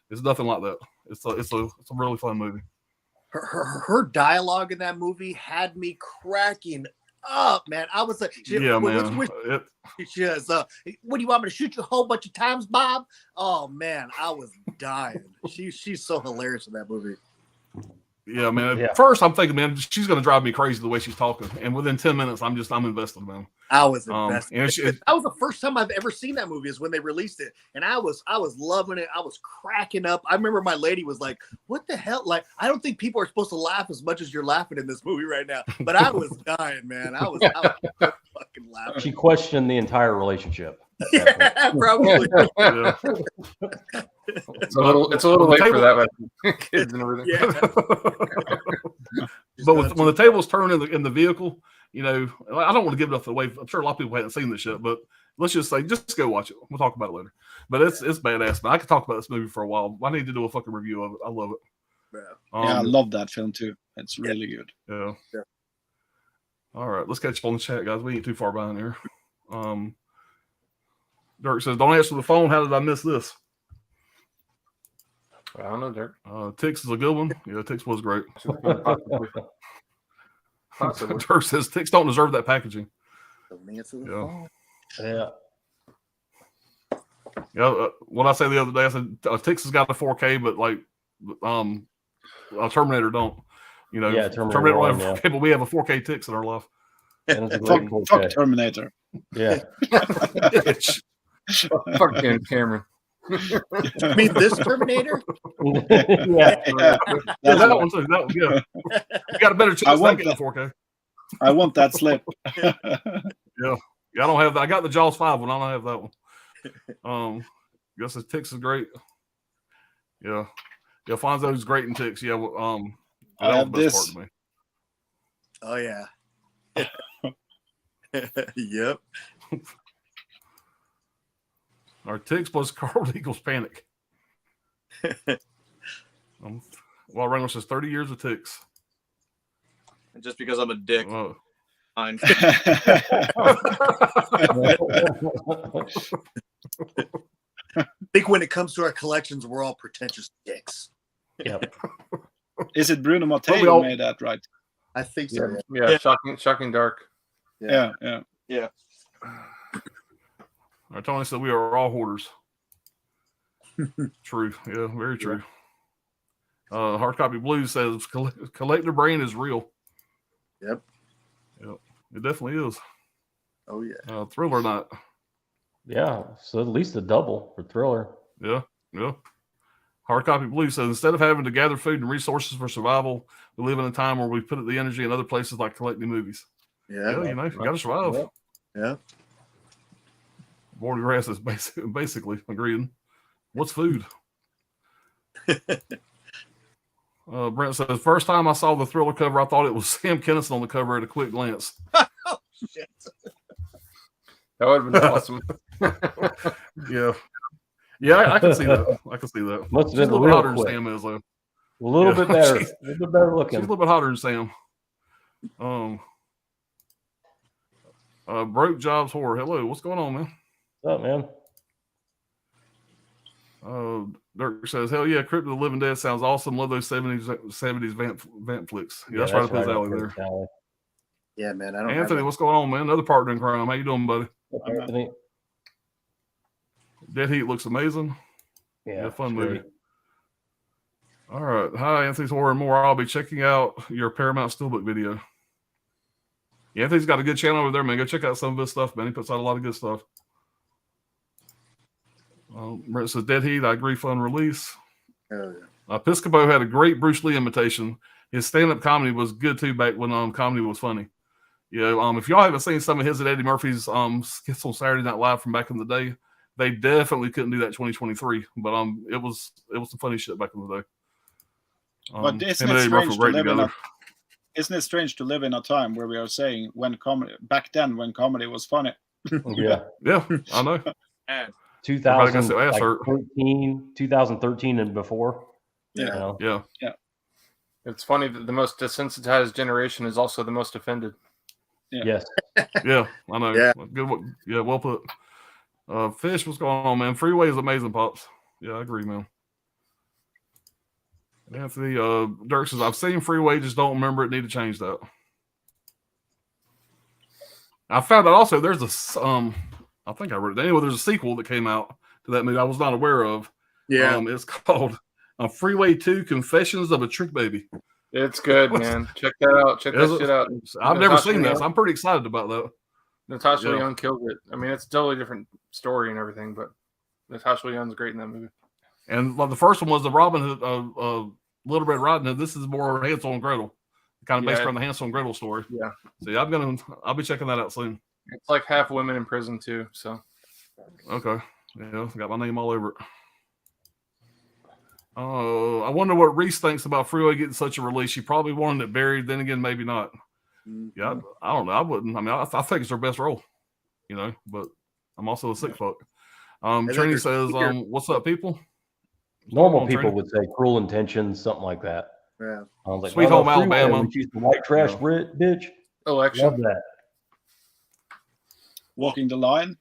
It's nothing like that. It's a really fun movie. Her dialogue in that movie had me cracking up, man. I was like, man. She was, what do you want me to shoot you a whole bunch of times, Bob? Oh man, I was dying. She's so hilarious in that movie. Yeah, man. At first, I'm thinking, man, she's going to drive me crazy the way she's talking. And within 10 minutes, I'm invested, man. I was invested. That was the first time I've ever seen that movie, is when they released it. And I was loving it. I was cracking up. I remember my lady was like, what the hell? Like, I don't think people are supposed to laugh as much as you're laughing in this movie right now. But I was dying, man. I was fucking laughing. She questioned the entire relationship. Yeah, probably. Yeah. It's a little late for that, kids and everything. Yeah. But when the tables turn in the vehicle, I don't want to give nothing away. I'm sure a lot of people haven't seen this yet, but let's just say, just go watch it. We'll talk about it later. But it's badass, man. I could talk about this movie for a while. I need to do a fucking review of it. I love it. Yeah, I love that film too. It's really good. Yeah. All right, let's catch up on the chat, guys. We ain't too far behind here. Dirk says, don't answer the phone. How did I miss this? I don't know, Dirk. Tix is a good one. Yeah, Tix was great. Possibly. Dirk says, Tix don't deserve that packaging. Don't answer the phone. Yeah. Yeah, what I say the other day, I said Tix has got a 4K, but like Terminator don't. Terminator don't have 4K, but we have a 4K Tix in our life. Fuck Terminator. Yeah. Fucking Cameron. You mean this Terminator? Yeah. That one too. You got a better chance than that 4K. I want that slip. Yeah, I don't have that. I got the Jaws 5 one. I don't have that one. Guess the Ticks is great. Yeah, Fonzo's great in Ticks. Yeah, I have that was the best this. part to me. Oh yeah. Yep. Our Ticks plus Carl Eagles Panic. Well, Wrangler says 30 years of Ticks. And just because I'm a dick, fine. I think when it comes to our collections, we're all pretentious dicks. Yep. Is it Bruno Mattei we all- who made that, right? I think so. Yeah, shocking dark. Yeah. Yeah. Our Tony said we are all hoarders. True. Yeah, very true. Hard Copy Blues says collector brain is real. Yep. It definitely is. Oh yeah. Thriller Night. Yeah, so at least a double for Thriller. Yeah. Hard Copy Blues says instead of having to gather food and resources for survival, we live in a time where we put the energy in other places like collecting movies. Yeah. You got to survive. Yeah. Board of Grass is basically agreeing. What's food? Brent says, first time I saw the Thriller cover, I thought it was Sam Kinison on the cover at a quick glance. Oh shit. That would have been awesome. Yeah, I can see that. Must have She's been a little bit real hotter than quick. Sam is, though. A little bit better. She's A little bit better a looking. little bit hotter than Sam. Broke Jobs Horror. Hello, what's going on, man? What's up, man? Dirk says, hell yeah, Crypt of the Living Dead sounds awesome. Love those 70s vamp flicks. Yeah, that's right up his alley there. Yeah, man. I don't Anthony, what's going on, man? Another partner in crime. How you doing, buddy? Anthony. Dead Heat looks amazing. Yeah, Fun movie. All right. Hi, Anthony's Horror and More. I'll be checking out your Paramount Steelbook video. Yeah, Anthony's got a good channel over there, man. Go check out some of his stuff, man. He puts out a lot of good stuff. Brent says, Dead Heat, I agree, fun release. Oh, yeah. Piscopo had a great Bruce Lee imitation. His stand-up comedy was good, too, back when comedy was funny. Yeah, if y'all haven't seen some of his and Eddie Murphy's skits on Saturday Night Live from back in the day, they definitely couldn't do that in 2023. But it was some funny shit back in the day. But isn't it strange to live in a time where we are saying when comedy back then when comedy was funny? Yeah, I know. 2013 and before. Yeah. It's funny that the most desensitized generation is also the most offended. Yeah. Yes. Yeah, I know. Yeah. Good. Yeah, well put. Fish, what's going on, man? Freeway is amazing, Pops. Yeah, I agree, man. Anthony, Dirk says, I've seen Freeway, just don't remember it. Need to change that. I found out also there's a, I think I wrote it. Anyway, there's a sequel that came out to that movie I was not aware of. Yeah. It's called Freeway 2 Confessions of a Trick Baby. It's good, man. Check that out. Check that shit out. I've never seen this. I'm pretty excited about that. Natasha Lyonne killed it. I mean, it's a totally different story and everything, but Natasha Lyonne's great in that movie. And the first one was the Robin Hood, Little Red Riding Hood. This is more Hansel and Gretel, kind of based around the Hansel and Gretel story. Yeah. So I'll be checking that out soon. It's like half women in prison too. So. Okay. Yeah, got my name all over it. I wonder what Reese thinks about Freeway getting such a release. She probably wanted it buried. Then again, maybe not. Yeah, I don't know. I wouldn't. I mean, I think it's her best role, but I'm also a sick fuck. Trini says, what's up, people? Normal people would say cruel intentions, something like that. Yeah. I was like, Sweet Home Alabama. She's the white trash bitch. Election. Love that. Walking the Line.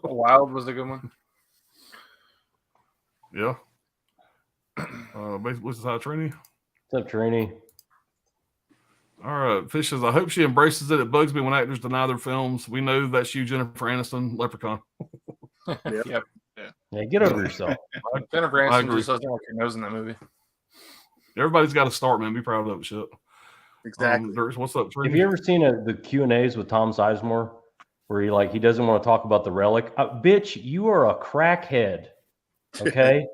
Wild was a good one. Yeah. Basically, this is how Trini. What's up, Trini? All right. Fish says, I hope she embraces it. It bugs me when actors deny their films. We know that's you, Jennifer Aniston, Leprechaun. Yep. Yeah, get over yourself. Jennifer Aniston just doesn't like her nose in that movie. Everybody's got to start, man. Be proud of it, shit. Exactly. What's up, Trini? Have you ever seen the Q&As with Tom Sizemore where he doesn't want to talk about the relic? Bitch, you are a crackhead. Okay?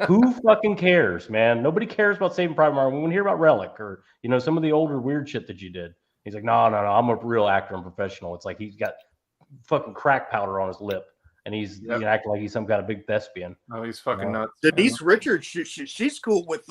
Who fucking cares, man? Nobody cares about Saving Private Ryan. We want to hear about Relic or some of the older weird shit that you did. He's like, no. I'm a real actor and professional. It's like he's got fucking crack powder on his lip, and he's acting like he's some kind of big thespian. Oh, he's fucking nuts. Denise Richards, she's cool with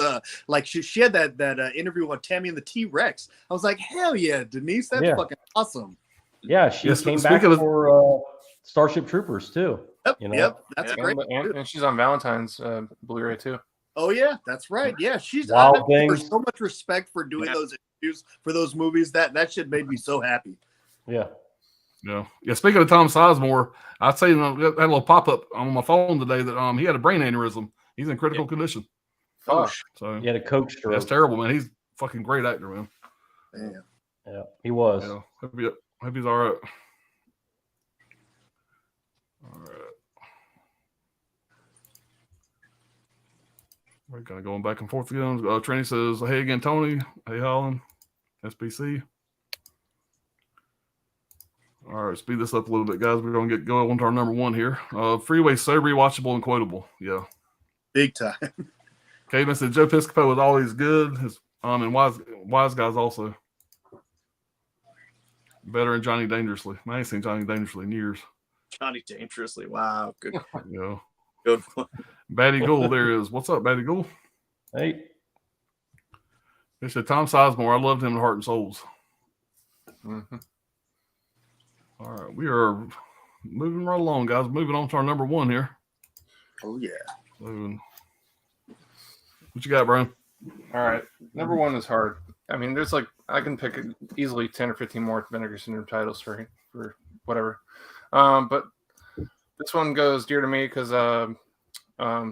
like she had that interview with Tammy and the T-Rex. I was like, hell yeah, Denise, that's fucking awesome. Yeah, she came back for Starship Troopers too. Yep, that's great. And she's on Valentine's Blu-ray too. Oh yeah, that's right. Yeah, she's Wild I give her Things. so much respect for doing those interviews for those movies. That shit made me so happy. Yeah. Yeah. Speaking of Tom Sizemore, I'd say I had a little pop up on my phone today that he had a brain aneurysm. He's in critical condition. Fuck. So he had a coach stroke. That's terrible, man. He's a fucking great actor, man. Yeah, he was. Yeah. Hope he's all right. All right. We're kind of going back and forth again. Trini says, hey again, Tony. Hey, Holland. SBC. All right, speed this up a little bit, guys. We're going to go on to our number one here. Freeway, so rewatchable and quotable. Yeah. Big time. Mm-hmm. Caveman said Joe Piscopo was always good. And wise guys also. Better than Johnny Dangerously. I ain't seen Johnny Dangerously in years. Johnny Dangerously. Wow. Good. Yeah. Good one. Batty Ghoul, there is. What's up, Batty Ghoul? Hey. They said Tom Sizemore. I loved him in Heart and Souls. Mm-hmm. All right, we are moving right along, guys. Moving on to our number one here. Oh yeah. What you got, Brian? All right, number one is hard. I mean, there's I can pick easily 10 or 15 more Vinegar Syndrome titles for whatever. But this one goes dear to me because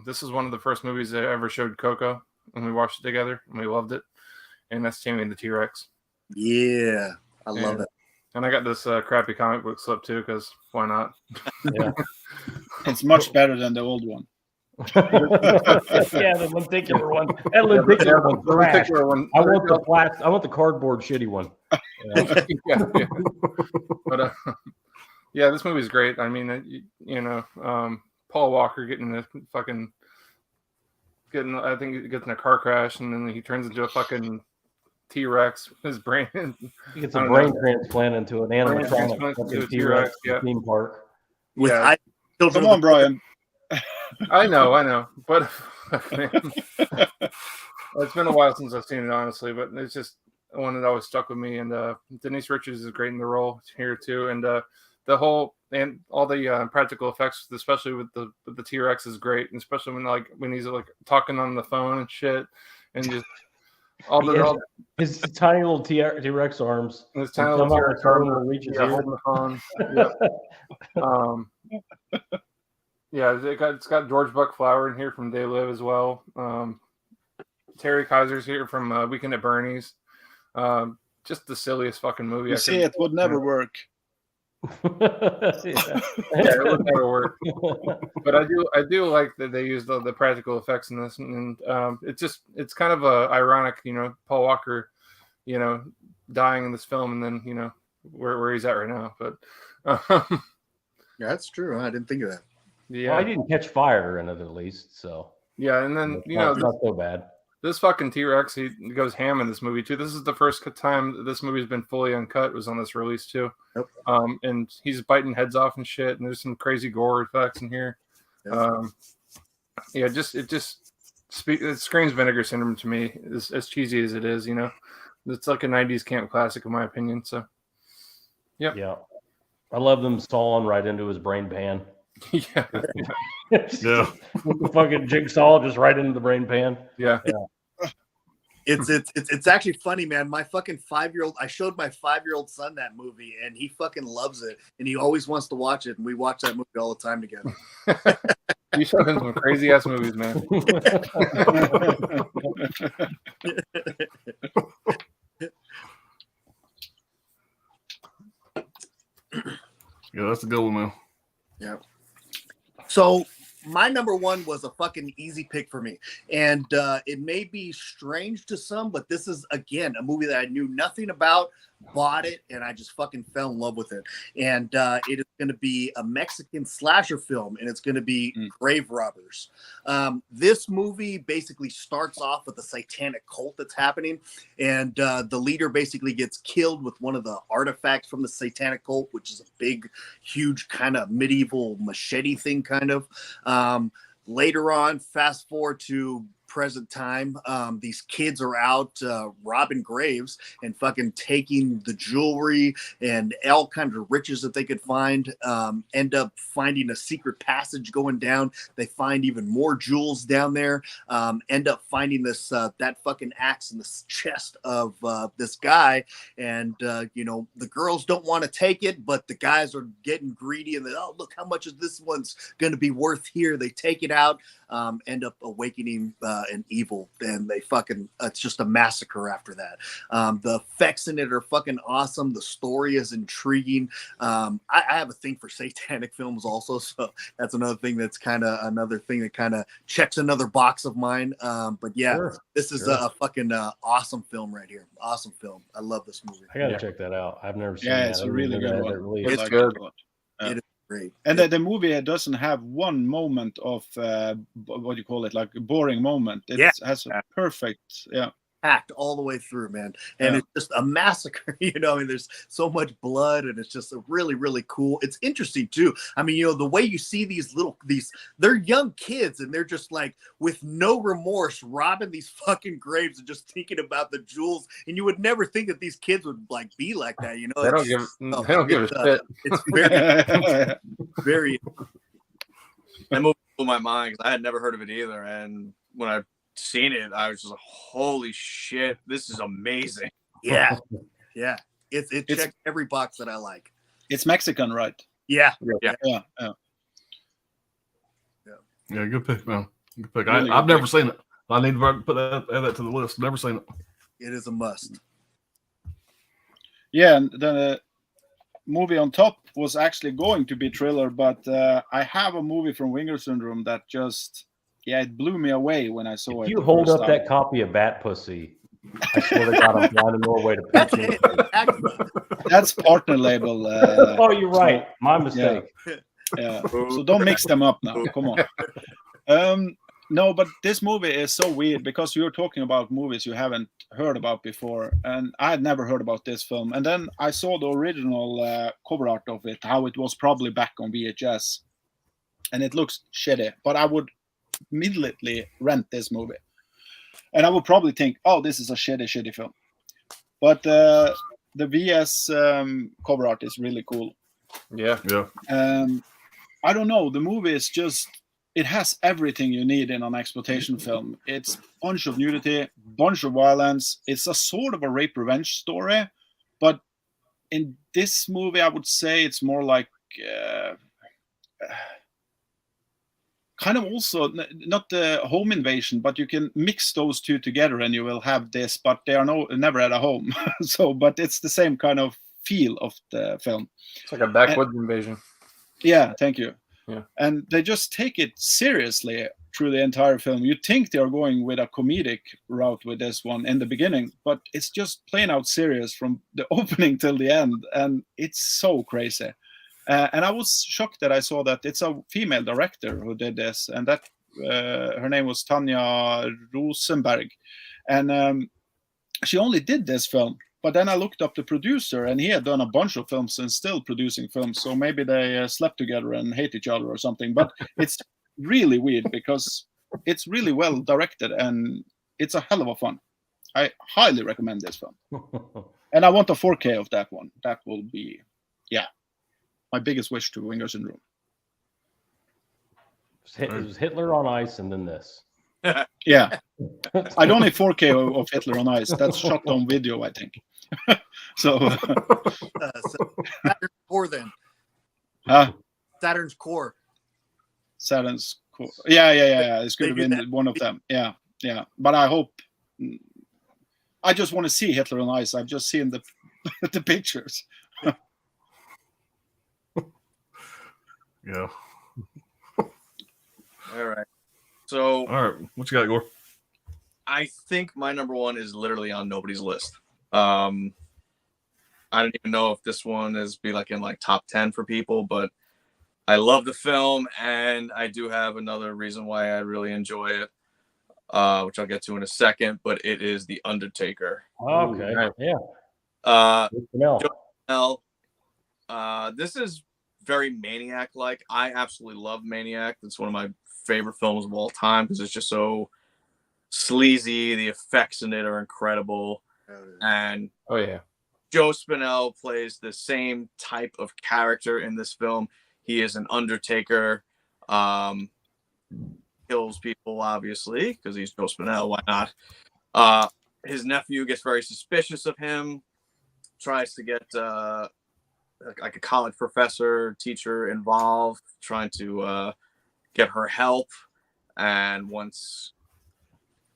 this is one of the first movies that I ever showed Coco, and we watched it together, and we loved it. And that's Tammy and the T-Rex. Yeah, I love it. And I got this crappy comic book slip too, because why not? Yeah, it's much better than the old one. Yeah, the lenticular one. That lenticular one's trash. I want the cardboard shitty one. Yeah. But yeah, this movie's great. I mean, Paul Walker getting I think he gets in a car crash, and then he turns into a fucking T-Rex. His brain. He gets a brain transplant into an animatronic T-Rex theme park. Come on, Brian. I know, but it's been a while since I've seen it, honestly. But it's just one that always stuck with me. And Denise Richards is great in the role here too. And the whole and all the practical effects, especially with the T-Rex, is great. And especially when he's talking on the phone and shit, and just his tiny little T-Rex arms. His tiny little T-Rex arm reaches holding the phone. Yeah, it's got George Buck Flower in here from They Live as well. Terry Kaiser's here from Weekend at Bernie's. Just the silliest fucking movie. You see, it would never work. It would never work. But I do like that they use the practical effects in this, and it's kind of ironic, Paul Walker, dying in this film, and then where he's at right now. But yeah, that's true. I didn't think of that. Yeah, well, I didn't catch fire in it at least, so yeah. And then it's not so bad. This fucking T-Rex, he goes ham in this movie too. This is the first time that this movie's been fully uncut. It was on this release too. Yep. And he's biting heads off and shit. And there's some crazy gore effects in here. Yep. It screams Vinegar Syndrome to me. As cheesy as it is, it's like a '90s camp classic in my opinion. So, yeah. I love them sawing right into his brain pan. Yeah. Yeah. With the fucking jigsaw just right into the brain pan. Yeah. It's actually funny, man. My fucking 5-year-old, I showed my 5-year-old son that movie, and he fucking loves it, and he always wants to watch it, and we watch that movie all the time together. You show him some crazy ass movies, man. Yeah, that's a good one, man. Yeah. So my number one was a fucking easy pick for me. And it may be strange to some, but this is, again, a movie that I knew nothing about, bought it, and I just fucking fell in love with it. And it is going to be a Mexican slasher film, and it's going to be Grave Robbers. This movie basically starts off with a satanic cult that's happening, and the leader basically gets killed with one of the artifacts from the satanic cult, which is a big, huge kind of medieval machete thing, kind of. Later on, fast forward to present time, these kids are out robbing graves and fucking taking the jewelry and all kinds of riches that they could find. End up finding a secret passage going down. They find even more jewels down there. End up finding this that fucking axe in the chest of this guy, and you know, the girls don't want to take it, but the guys are getting greedy, and they, oh, look how much is this one's going to be worth here. They take it out. End up awakening an evil, and they fucking, it's just a massacre after that. The effects in it are fucking awesome. The story is intriguing. I have a thing for satanic films also, so that's another thing that's kind of checks another box of mine. But yeah, this is a fucking awesome film right here. Awesome film. I love this movie. I gotta check that out. I've never seen that. Yeah, it's a really good one. It's good. It is great. And the movie doesn't have one moment of what do you call it, like a boring moment. It has a perfect, packed all the way through, man. And it's just a massacre, you know. I mean, there's so much blood, and it's just a really, really cool. It's interesting too. I mean, you know, the way you see these they're young kids, and they're just like with no remorse robbing these fucking graves and just thinking about the jewels. And you would never think that these kids would like be like that, you know. They don't give a shit. It's very, very. That movie blew my mind because I had never heard of it either, and when I seen it, I was just like, holy shit, this is amazing. Yeah. It checks every box that I like. It's Mexican, right? Yeah. Yeah, good pick, man. Good pick. Really I've good never pick. seen it. I need to add that to the list. Never seen it. It is a must. Yeah, and the movie on top was actually going to be thriller, but I have a movie from Vinegar Syndrome that just, it blew me away when I saw it. You hold up that copy of Bat Pussy. I swear to God, I'm flying to Norway to pitch it. That's partner label. Oh, you're right. My mistake. Yeah. So don't mix them up now. Come on. No, but this movie is so weird because you're talking about movies you haven't heard about before, and I had never heard about this film. And then I saw the original cover art of it, how it was probably back on VHS, and it looks shitty. But I would immediately rent this movie, and I would probably think, oh, this is a shitty film. But the VS cover art is really cool. Yeah. I don't know, the movie is just, it has everything you need in an exploitation film. It's a bunch of nudity, bunch of violence. It's a sort of a rape revenge story, but in this movie I would say it's more like kind of also not the home invasion, but you can mix those two together and you will have this, but they are never at a home. But it's the same kind of feel of the film. It's like a backwoods invasion. Yeah, thank you. Yeah. And they just take it seriously through the entire film. You think they are going with a comedic route with this one in the beginning, but it's just plain out serious from the opening till the end, and it's so crazy. And I was shocked that I saw that it's a female director who did this, and that her name was Tanya Rosenberg, and she only did this film. But then I looked up the producer, and he had done a bunch of films and still producing films. So maybe they slept together and hate each other or something. But it's really weird because it's really well directed and it's a hell of a fun. I highly recommend this film. And I want a 4K of that one. That will be, my biggest wish to Vinegar Syndrome. It was Hitler on Ice and then this. Yeah. I don't need 4K of Hitler on Ice. That's shot on video, I think. So Saturn's Core then. Saturn's Core. Saturn's Core. Yeah. It's going to be one of them. Yeah. But I hope. I just want to see Hitler on Ice. I've just seen the pictures. Yeah. All right. So, all right, what you got, Gore? I think my number one is literally on nobody's list. I don't even know if this one is be like in like top 10 for people, but I love the film, and I do have another reason why I really enjoy it, which I'll get to in a second. But it is The Undertaker. Okay. Ooh, Yeah. Joe Spinell. This is very Maniac-like. I absolutely love Maniac. It's one of my favorite films of all time because it's just so sleazy. The effects in it are incredible, and oh yeah, Joe Spinell plays the same type of character in this film. He is an undertaker, kills people, obviously, because he's Joe Spinell. Why not? His nephew gets very suspicious of him, tries to get like a college professor, teacher involved, trying to get her help. And once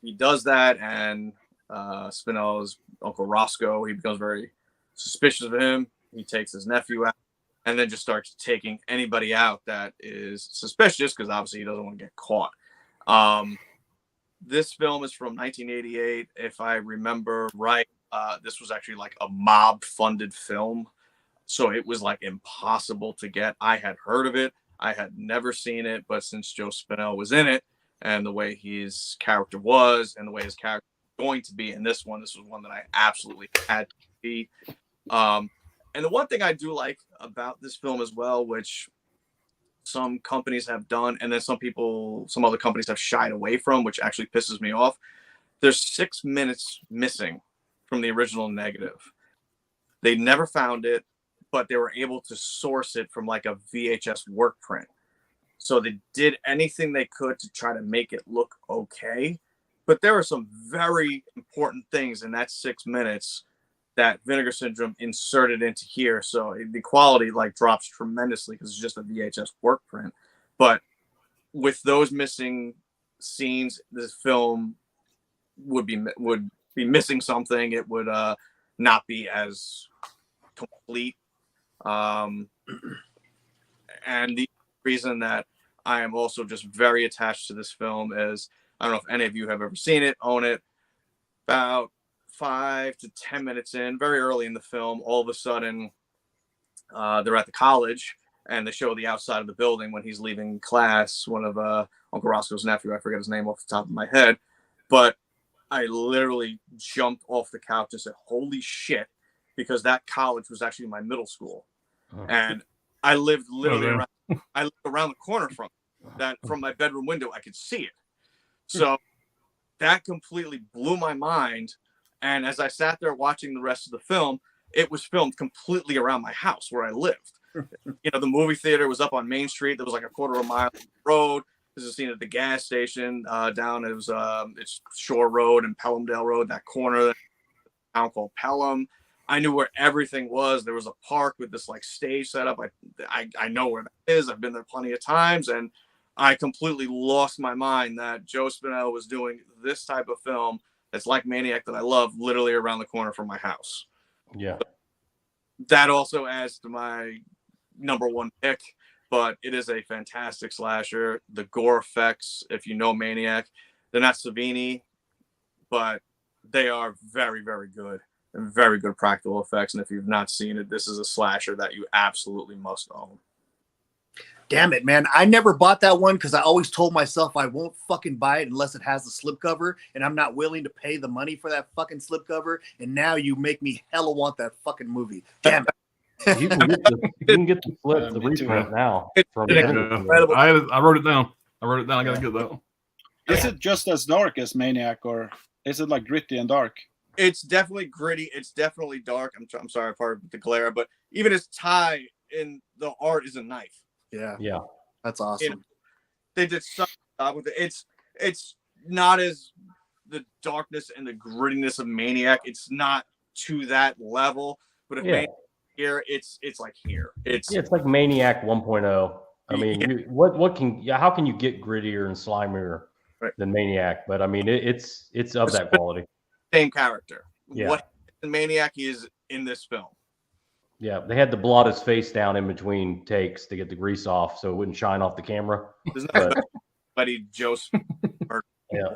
he does that, and Spinell's Uncle Roscoe, he becomes very suspicious of him. He takes his nephew out and then just starts taking anybody out that is suspicious because obviously he doesn't want to get caught. This film is from 1988. If I remember right, this was actually like a mob-funded film. So it was like impossible to get. I had heard of it. I had never seen it. But since Joe Spinell was in it and the way his character was and the way his character was going to be in this one was one that I absolutely had to see. And the one thing I do like about this film as well, which some companies have done, and then some other companies have shied away from, which actually pisses me off. There's 6 minutes missing from the original negative. They never found it, but they were able to source it from like a VHS work print. So they did anything they could to try to make it look okay. But there are some very important things in that 6 minutes that Vinegar Syndrome inserted into here. So the quality like drops tremendously because it's just a VHS work print. But with those missing scenes, this film would be missing something. It would not be as complete. And the reason that I am also just very attached to this film is, I don't know if any of you have ever seen it, own it. About 5 to 10 minutes in, very early in the film, all of a sudden they're at the college and they show the outside of the building when he's leaving class. One of Uncle Roscoe's nephew, I forget his name off the top of my head, but I literally jumped off the couch and said, holy shit, because that college was actually my middle school. And I lived literally around the corner from that. From my bedroom window, I could see it. So that completely blew my mind. And as I sat there watching the rest of the film, it was filmed completely around my house where I lived. You know, the movie theater was up on Main Street. There was like a quarter of a mile road. This is seen at the gas station down. It was it's Shore Road and Pelhamdale Road, that corner, town called Pelham. I knew where everything was. There was a park with this like stage set up. I know where that is. I've been there plenty of times, and I completely lost my mind that Joe Spinell was doing this type of film that's like Maniac that I love, literally around the corner from my house. Yeah. That also adds to my number one pick, but it is a fantastic slasher. The gore effects, if you know Maniac, they're not Savini, but they are very, very good and very good practical effects. And if you've not seen it, this is a slasher that you absolutely must own. Damn it, man. I never bought that one because I always told myself I won't fucking buy it unless it has the slipcover, and I'm not willing to pay the money for that fucking slipcover. And now you make me hella want that fucking movie. Damn it. You can get the flip, the reprint now. From I wrote it down. I got to get that one. Is it just as dark as Maniac, or is it like gritty and dark? It's definitely gritty. It's definitely dark. I'm sorry, pardon the glare, but even his tie in the art is a knife. Yeah. That's awesome. They did such a job with it. It's not as the darkness and the grittiness of Maniac. It's not to that level, but if Maniac here, it's like here. It's like Maniac 1.0. I mean, how can you get grittier and slimier than Maniac? But I mean, it's of that quality. Same character. Yeah. What Maniac is in this film. Yeah, they had to blot his face down in between takes to get the grease off so it wouldn't shine off the camera. Isn't that Buddy Joe. Yeah.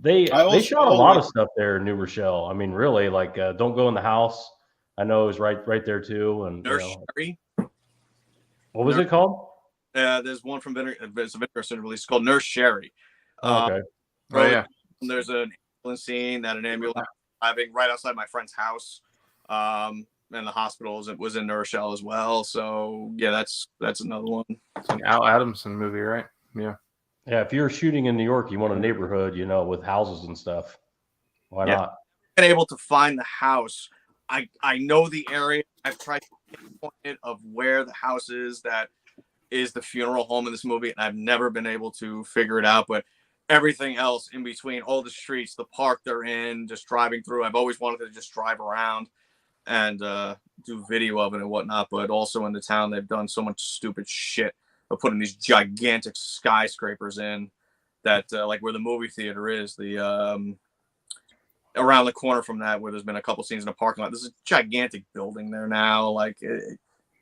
They shot a lot of stuff there in New Rochelle. I mean, really, like Don't Go in the House. I know it was right there too. And Nurse Sherry. What was it called? There's one from Vinegar. It's a Vinegar Syndrome release called Nurse Sherry. Okay. Oh yeah. There's an ambulance scene that an ambulance driving right outside my friend's house. And the hospital was in New Rochelle as well. So yeah, that's another one. It's an Al Adamson movie, right? Yeah. Yeah, if you're shooting in New York, you want a neighborhood, with houses and stuff. Why not? Been able to find the house. I know the area. I've tried to pinpoint it of where the house is that is the funeral home in this movie, and I've never been able to figure it out. But everything else in between, all the streets, the park they're in, just driving through, I've always wanted to just drive around and do video of it and whatnot. But also in the town, they've done so much stupid shit of putting these gigantic skyscrapers in that, like where the movie theater is, the around the corner from that, where there's been a couple scenes in a parking lot. There's a gigantic building there now. Like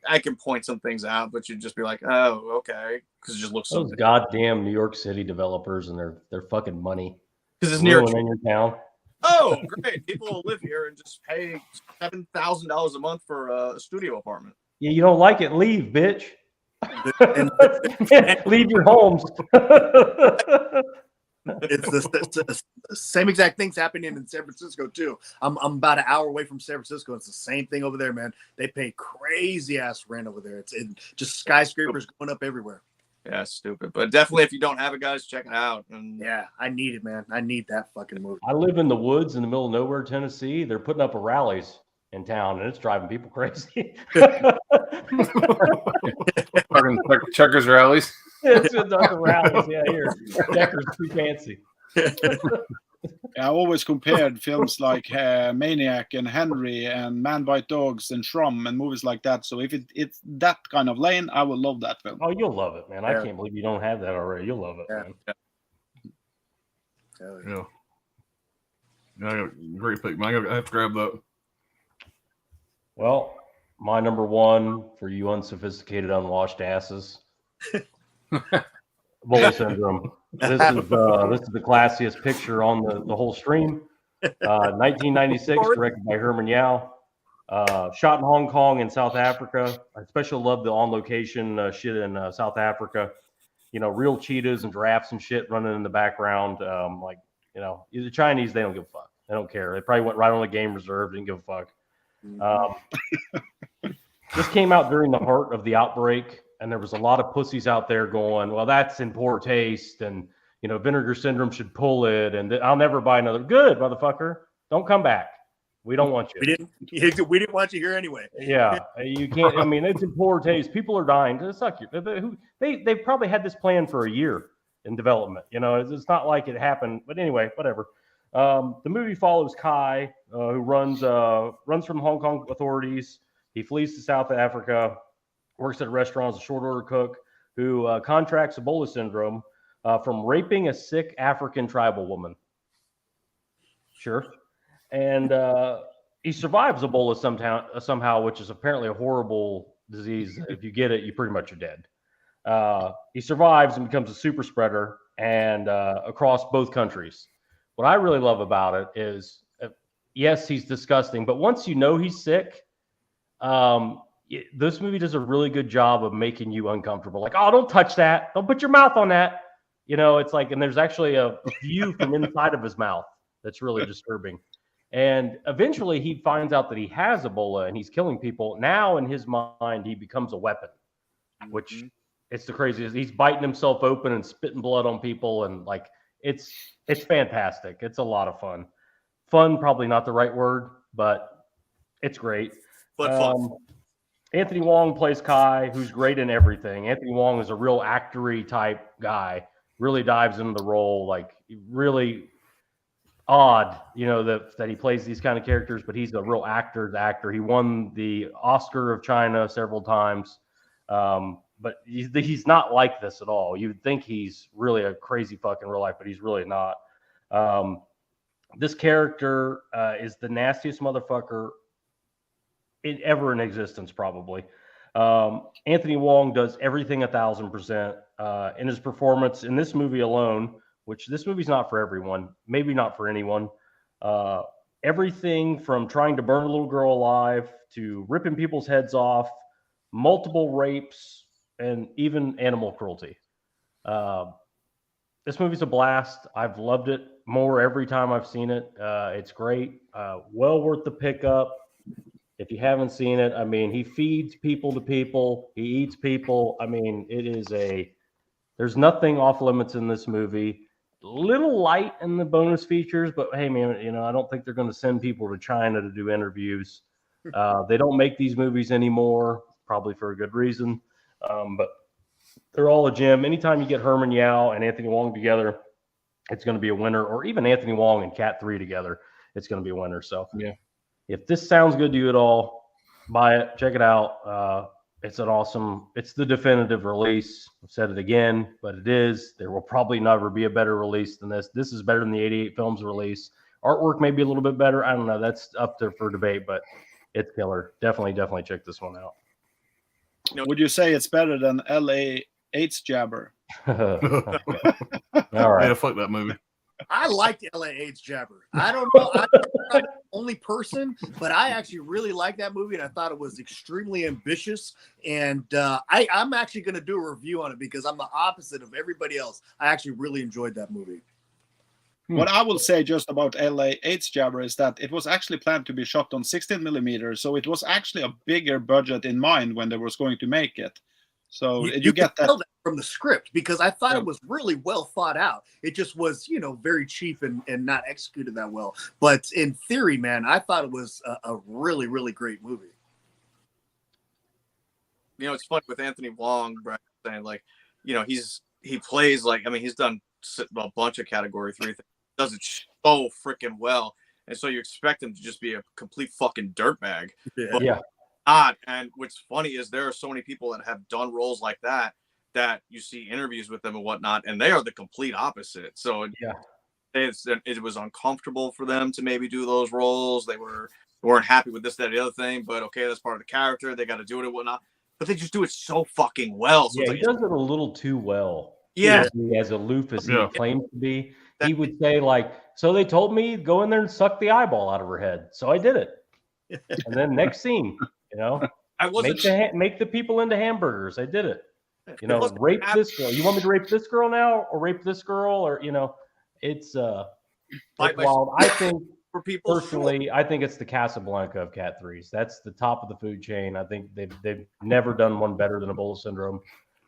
I can point some things out, but you'd just be like, oh, okay, because it just looks so those goddamn New York City developers and their fucking money. Because it's near in your town. Oh, great! People will live here and just pay $7,000 a month for a studio apartment. Yeah, you don't like it? Leave, bitch. Leave your homes. It's the same exact things happening in San Francisco too. I'm about an hour away from San Francisco. It's the same thing over there, man. They pay crazy ass rent over there. It's just skyscrapers going up everywhere. Yeah, stupid. But definitely, if you don't have it, guys, check it out. And yeah, I need it, man. I need that fucking movie. I live in the woods in the middle of nowhere, Tennessee. They're putting up rallies in town, and it's driving people crazy. Checkers rallies. It's rallies. Yeah, here. Checkers too fancy. I always compared films like Maniac and Henry and Man Bite Dogs and Shrum and movies like that. So if it's that kind of lane, I will love that film. Oh, you'll love it, man. I can't believe you don't have that already. You'll love it, man. Yeah, great pick, man. I have to grab that. Well, my number one for you unsophisticated, unwashed asses. Bully Syndrome. This is the classiest picture on the whole stream. 1996, directed by Herman Yao. Shot in Hong Kong and South Africa. I especially love the on location shit in South Africa. Real cheetahs and giraffes and shit running in the background. The Chinese, they don't give a fuck. They don't care. They probably went right on the game reserve, didn't give a fuck. This came out during the heart of the outbreak, and there was a lot of pussies out there going, well, that's in poor taste, and Vinegar Syndrome should pull it, and I'll never buy another. Good, motherfucker. Don't come back. We don't want you. We didn't want you here anyway. Yeah, you can't. I mean, it's in poor taste. People are dying. Suck you. They probably had this plan for a year in development. It's not like it happened. But anyway, whatever. The movie follows Kai, who runs from Hong Kong authorities. He flees to South Africa, works at a restaurant as a short order cook, who contracts Ebola syndrome from raping a sick African tribal woman. Sure. And he survives Ebola somehow, which is apparently a horrible disease. If you get it, you pretty much are dead. He survives and becomes a super spreader and across both countries. What I really love about it is, yes, he's disgusting, but once you know he's sick, this movie does a really good job of making you uncomfortable. Like, oh, don't touch that. Don't put your mouth on that. It's like, and there's actually a view from inside of his mouth that's really disturbing. And eventually he finds out that he has Ebola and he's killing people. Now in his mind, he becomes a weapon, which it's the craziest. He's biting himself open and spitting blood on people. And like, it's fantastic. It's a lot of fun. Fun, probably not the right word, but it's great. But fun. Anthony Wong plays Kai, who's great in everything. Anthony Wong is a real actory type guy, really dives into the role, like really odd, that he plays these kind of characters, but he's a real actor. He won the Oscar of China several times, but he's not like this at all. You'd think he's really a crazy fuck in real life, but he's really not. This character is the nastiest motherfucker ever in existence, probably. Anthony Wong does everything 1,000%. in his performance in this movie alone, which this movie's not for everyone, maybe not for anyone. Everything from trying to burn a little girl alive to ripping people's heads off, multiple rapes, and even animal cruelty. This movie's a blast. I've loved it more every time I've seen it. It's great. Well worth the pickup. If you haven't seen it, I mean, he feeds people to people. He eats people. I mean, there's nothing off limits in this movie. Little light in the bonus features, but hey, man, you know, I don't think they're going to send people to China to do interviews. They don't make these movies anymore, probably for a good reason. But they're all a gem. Anytime you get Herman Yao and Anthony Wong together, it's going to be a winner. Or even Anthony Wong and Cat 3 together, it's going to be a winner. So yeah, if this sounds good to you at all, buy it, check it out. It's the definitive release. I've said it again, but it is. There will probably never be a better release than this. This is better than the 88 Films release. Artwork may be a little bit better. I don't know. That's up there for debate, but it's killer. Definitely check this one out. Would you say it's better than LA AIDS Jabber? All right. Yeah, fuck that movie. I liked LA AIDS Jabber. I don't know. I'm not the only person, but I actually really liked that movie, and I thought it was extremely ambitious. And I'm actually going to do a review on it because I'm the opposite of everybody else. I actually really enjoyed that movie. What I will say just about LA AIDS Jabber is that it was actually planned to be shot on 16 millimeters, so it was actually a bigger budget in mind when they was going to make it. So you get can that. tell that from the script because I thought it was really well thought out. It just was, very cheap and not executed that well. But in theory, man, I thought it was a really, really great movie. It's funny with Anthony Wong, Brian, saying he plays he's done a bunch of Category 3 things. Does it so freaking well, and so you expect him to just be a complete fucking dirtbag. Yeah. And what's funny is there are so many people that have done roles like that you see interviews with them and whatnot, and they are the complete opposite. So it was uncomfortable for them to maybe do those roles. They weren't happy with this, that, the other thing. But okay, that's part of the character. They got to do it and whatnot. But they just do it so fucking well. So yeah, he does it a little too well. Yeah, as aloof as he claims to be. He would say so they told me go in there and suck the eyeball out of her head, so I did it. And then next scene. I wasn't make the people into hamburgers. I did it. Rape this girl. You want me to rape this girl now, or rape this girl, or it's wild. I think for people personally, I think it's the Casablanca of Cat 3s. That's the top of the food chain. I think they've never done one better than Ebola Syndrome,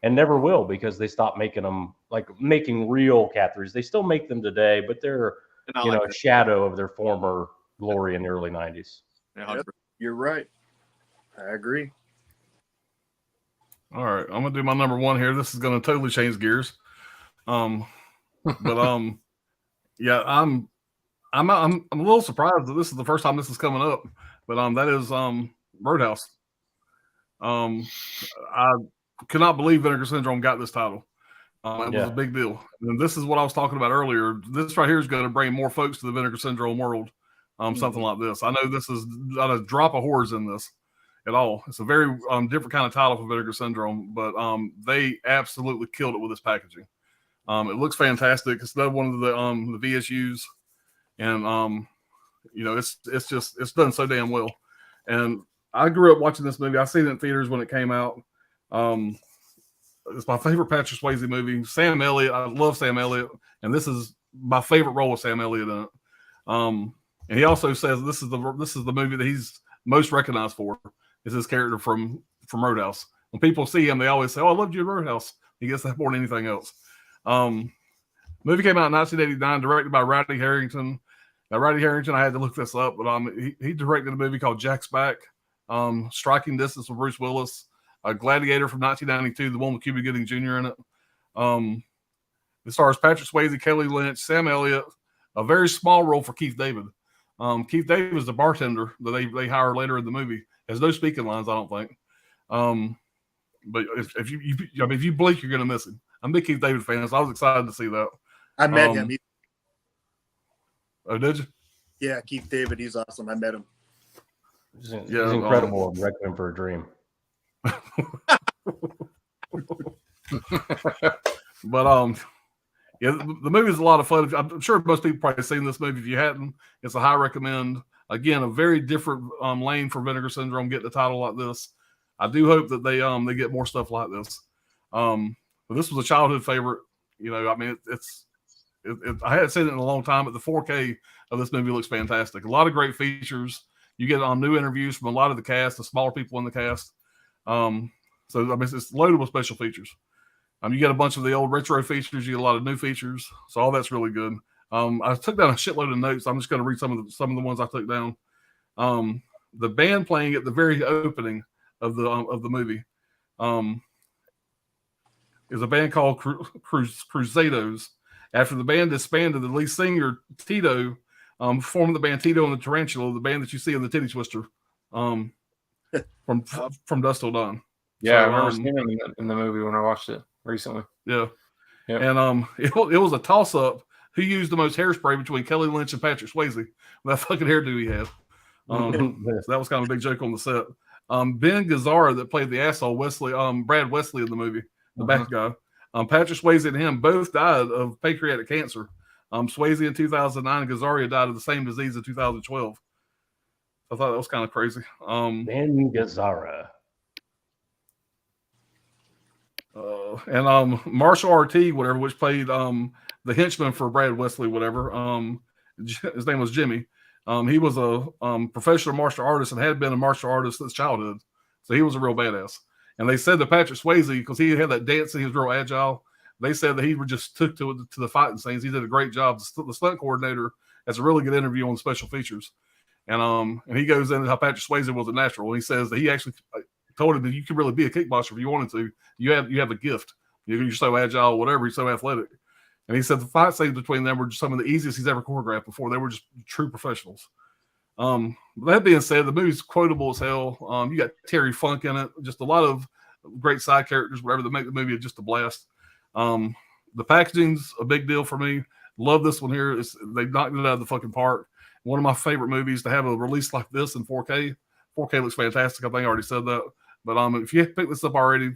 and never will because they stopped making them making real Cat 3s. They still make them today, but they're a shadow of their former glory in the early 90s. Yep, you're right. I agree. All right, I'm gonna do my number one here. This is gonna totally change gears. Yeah, I'm a little surprised that this is the first time this is coming up, but that is Roadhouse. I could not believe Vinegar Syndrome got this title. It was a big deal, and this is what I was talking about earlier. This right here is going to bring more folks to the Vinegar Syndrome world. Something like this. I know this is not a drop of horrors in this at all. It's a very different kind of title for Vinegar Syndrome, but they absolutely killed it with this packaging. It looks fantastic. It's another one of the VSUs, and it's done so damn well. And I grew up watching this movie. I seen it in theaters when it came out. It's my favorite Patrick Swayze movie. Sam Elliott, I love Sam Elliott, and this is my favorite role with Sam Elliott in it. And he also says this is the movie that he's most recognized for. Is his character from Roadhouse. When people see him, they always say, "Oh, I loved you in Roadhouse." He gets that more than anything else. Movie came out in 1989, directed by Rodney Harrington. Now, Rodney Harrington, I had to look this up, but he directed a movie called Jack's Back, Striking Distance with Bruce Willis, Gladiator from 1992, the one with Cuba Gooding Jr. in it. It stars Patrick Swayze, Kelly Lynch, Sam Elliott, a very small role for Keith David. Keith David is the bartender that they hire later in the movie. Has no speaking lines, I don't think. But if you blink, you're gonna miss him. I'm a big Keith David fan, so I was excited to see that. I met him. Oh, did you? Yeah, Keith David. He's awesome. I met him. He's incredible. Requiem for a Dream. But yeah, the movie is a lot of fun. I'm sure most people probably seen this movie. If you hadn't, it's a high recommend. Again, a very different lane for Vinegar Syndrome getting a title like this. I do hope that they get more stuff like this. But this was a childhood favorite. You know, I mean, I hadn't seen it in a long time, but the 4K of this movie looks fantastic. A lot of great features. You get new interviews from a lot of the cast, the smaller people in the cast. So I mean, it's loaded with special features. You get a bunch of the old retro features. You get a lot of new features. So all that's really good. I took down a shitload of notes. I'm just going to read some of the ones I took down. The band playing at the very opening of the movie is a band called Crusados. After the band disbanded, the lead singer Tito formed the band Tito and the Tarantula, the band that you see in the Titty Twister, from Dusk Till Dawn. Yeah, So, I remember seeing him in the movie when I watched it recently. Yeah. Yep. And it was a toss-up who used the most hairspray between Kelly Lynch and Patrick Swayze with that fucking hairdo he had. So that was kind of a big joke on the set. Ben Gazzara, that played the asshole Brad Wesley in the movie, the bad guy. Patrick Swayze and him both died of pancreatic cancer. Swayze in 2009, and Gazzara died of the same disease in 2012. I thought that was kind of crazy. Ben Gazzara. And Marshall RT, whatever, which played the henchman for Brad Wesley, whatever. His name was Jimmy. He was a professional martial artist and had been a martial artist since childhood. So he was a real badass. And they said that Patrick Swayze, because he had that dance and he was real agile, they said that he just took to the fighting scenes. He did a great job. The stunt coordinator has a really good interview on special features. And he goes into how Patrick Swayze was a natural. And he says that he actually told him that you could really be a kickboxer if you wanted to. You have a gift. You're so agile, whatever. You're so athletic. And he said the fight scenes between them were just some of the easiest he's ever choreographed before. They were just true professionals. That being said, the movie's quotable as hell. You got Terry Funk in it. Just a lot of great side characters, whatever, that make the movie just a blast. The packaging's a big deal for me. Love this one here. They knocked it out of the fucking park. One of my favorite movies to have a release like this in 4K. 4K looks fantastic. I think I already said that. But if you pick this up already, a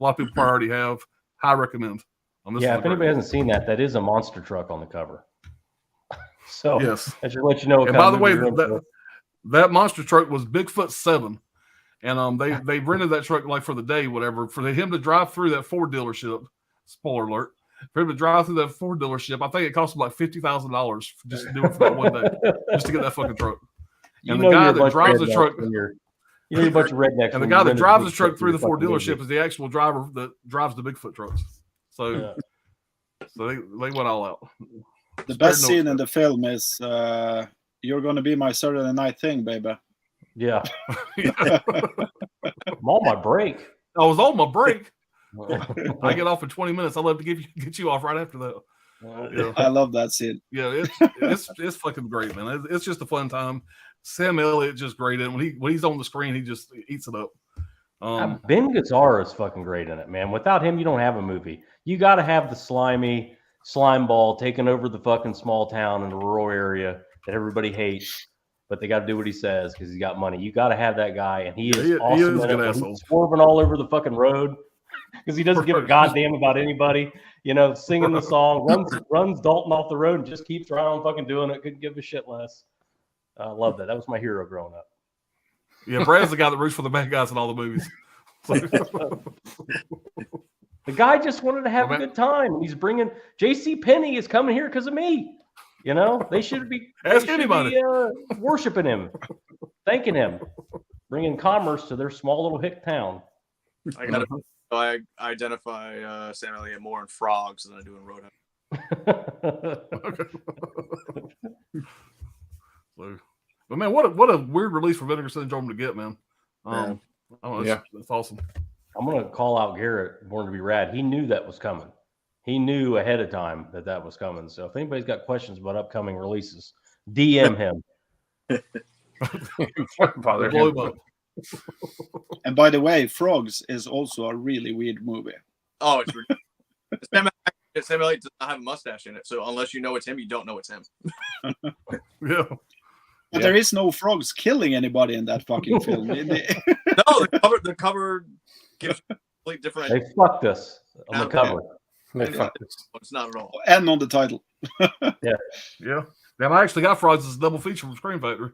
lot of people probably already have. High recommend. Yeah, if anybody hasn't seen that, that is a monster truck on the cover. So yes, I should let you know. And by the way, that monster truck was Bigfoot 7, and they rented that truck like for the day, whatever, for him to drive through that Ford dealership. Spoiler alert! For him to drive through that Ford dealership, I think it cost him like $50,000 just to do it for that one day, just to get that fucking truck. And the guy that drives the truck. You're a bunch of rednecks. And the guy that drives the truck through the Ford dealership is the actual driver that drives the Bigfoot trucks. So, so they went all out. The best scene in the film is "You're gonna be my Saturday night thing, baby." Yeah. I'm on my break. I was on my break. I get off in 20 minutes. I'd love to get you off right after that. Yeah. I love that scene. Yeah, it's fucking great, man. It's just a fun time. Sam Elliott just great in when he's on the screen, he just eats it up. Ben Gazzara is fucking great in it, man. Without him, you don't have a movie. You got to have the slimy slime ball taking over the fucking small town in the rural area that everybody hates, but they got to do what he says because he's got money. You got to have that guy, and he is awesome. He is a good asshole. He's swerving all over the fucking road because he doesn't give a goddamn about anybody. You know, singing the song, runs Dalton off the road and just keeps right on fucking doing it. Couldn't give a shit less. I love that. That was my hero growing up. Yeah, Brad's the guy that roots for the bad guys in all the movies. The guy just wanted to have a good time. He's bringing J.C. Penney is coming here because of me. You know, they should be worshiping him, thanking him, bringing commerce to their small little hick town. I identify Sam Elliott more in frogs than I do in Roadhouse. But man, what a weird release for Vinegar Syndrome to get, man. I don't know, that's awesome. I'm gonna call out Garrett, Born to Be Rad. He knew that was coming. He knew ahead of time that was coming. So if anybody's got questions about upcoming releases, DM him. Bother him. And by the way, Frogs is also a really weird movie. Oh, it's ridiculous. Sam Elliott does not have a mustache in it, so unless you know it's him, you don't know it's him. Yeah. But there is no frogs killing anybody in that fucking film. No, the cover gives a completely different. They fucked us. on the cover. It's not at all. And on the title. Yeah. Damn, I actually got Frogs as a double feature from Scream Factory.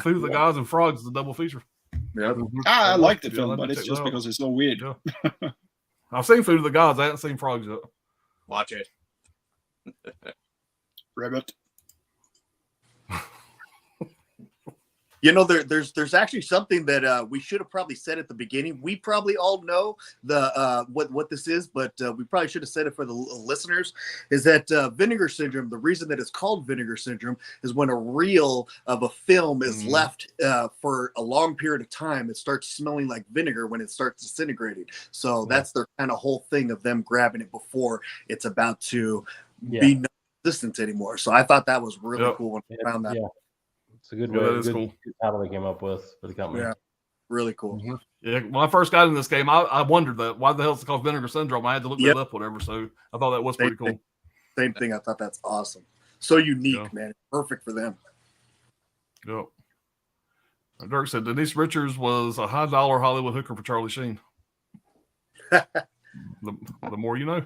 Food of the Gods and Frogs is a double feature. Yep. I like the Yeah, film, let me but it's check just that out. because it's so weird. Yeah. I've seen Food of the Gods. I haven't seen Frogs yet. Watch it. Rabbit. You know, there's actually something that we should have probably said at the beginning. We probably all know the what this is, but we probably should have said it for the listeners. Is that Vinegar Syndrome? The reason that it's called Vinegar Syndrome is when a reel of a film is left for a long period of time, it starts smelling like vinegar when it starts disintegrating. So that's their kind of whole thing of them grabbing it before it's about to be non-existent anymore. So I thought that was really cool when I found that. Yeah. It's a good way. that is good cool. title they came up with for the company. Yeah, really cool. Yeah, when I first got in this game, I wondered that why the hell is it called Vinegar Syndrome? I had to look that up, whatever. So I thought that was pretty cool. Same thing. I thought that's awesome. So unique, man. Perfect for them. Yep. Dirk said Denise Richards was a high dollar Hollywood hooker for Charlie Sheen. the more you know.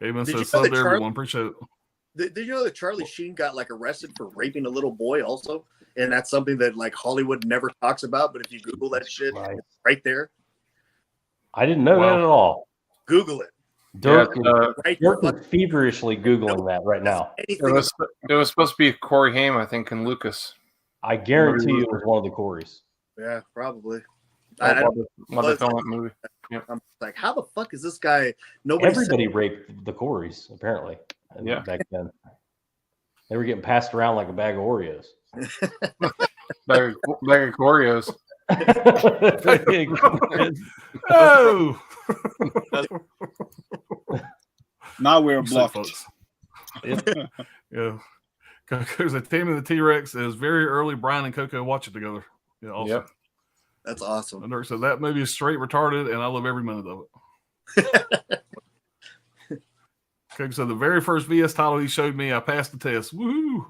Amen says sub to everyone. Appreciate it. Did you know that Charlie Sheen got like arrested for raping a little boy also? And that's something that like Hollywood never talks about. But if you Google that shit, it's right there. I didn't know that at all. Google it. Dirk is feverishly Googling that right now. It was supposed to be Corey Haim, I think, and Lucas. I guarantee you it was one of the Corys. Yeah, probably. While they filmed that movie. Yep. I'm like, how the fuck is this guy? Everybody raped the Corys, apparently. Back then. They were getting passed around like a bag of Oreos. Bag of Oreos. Oh! Now we're blocked. Yeah. Coco's a team of the T-Rex is very early. Brian and Coco watch it together. Yeah, awesome. Yep. That's awesome. And Dirk said that movie is straight retarded, and I love every minute of it. Coco said the very first VS title he showed me, I passed the test. Woohoo!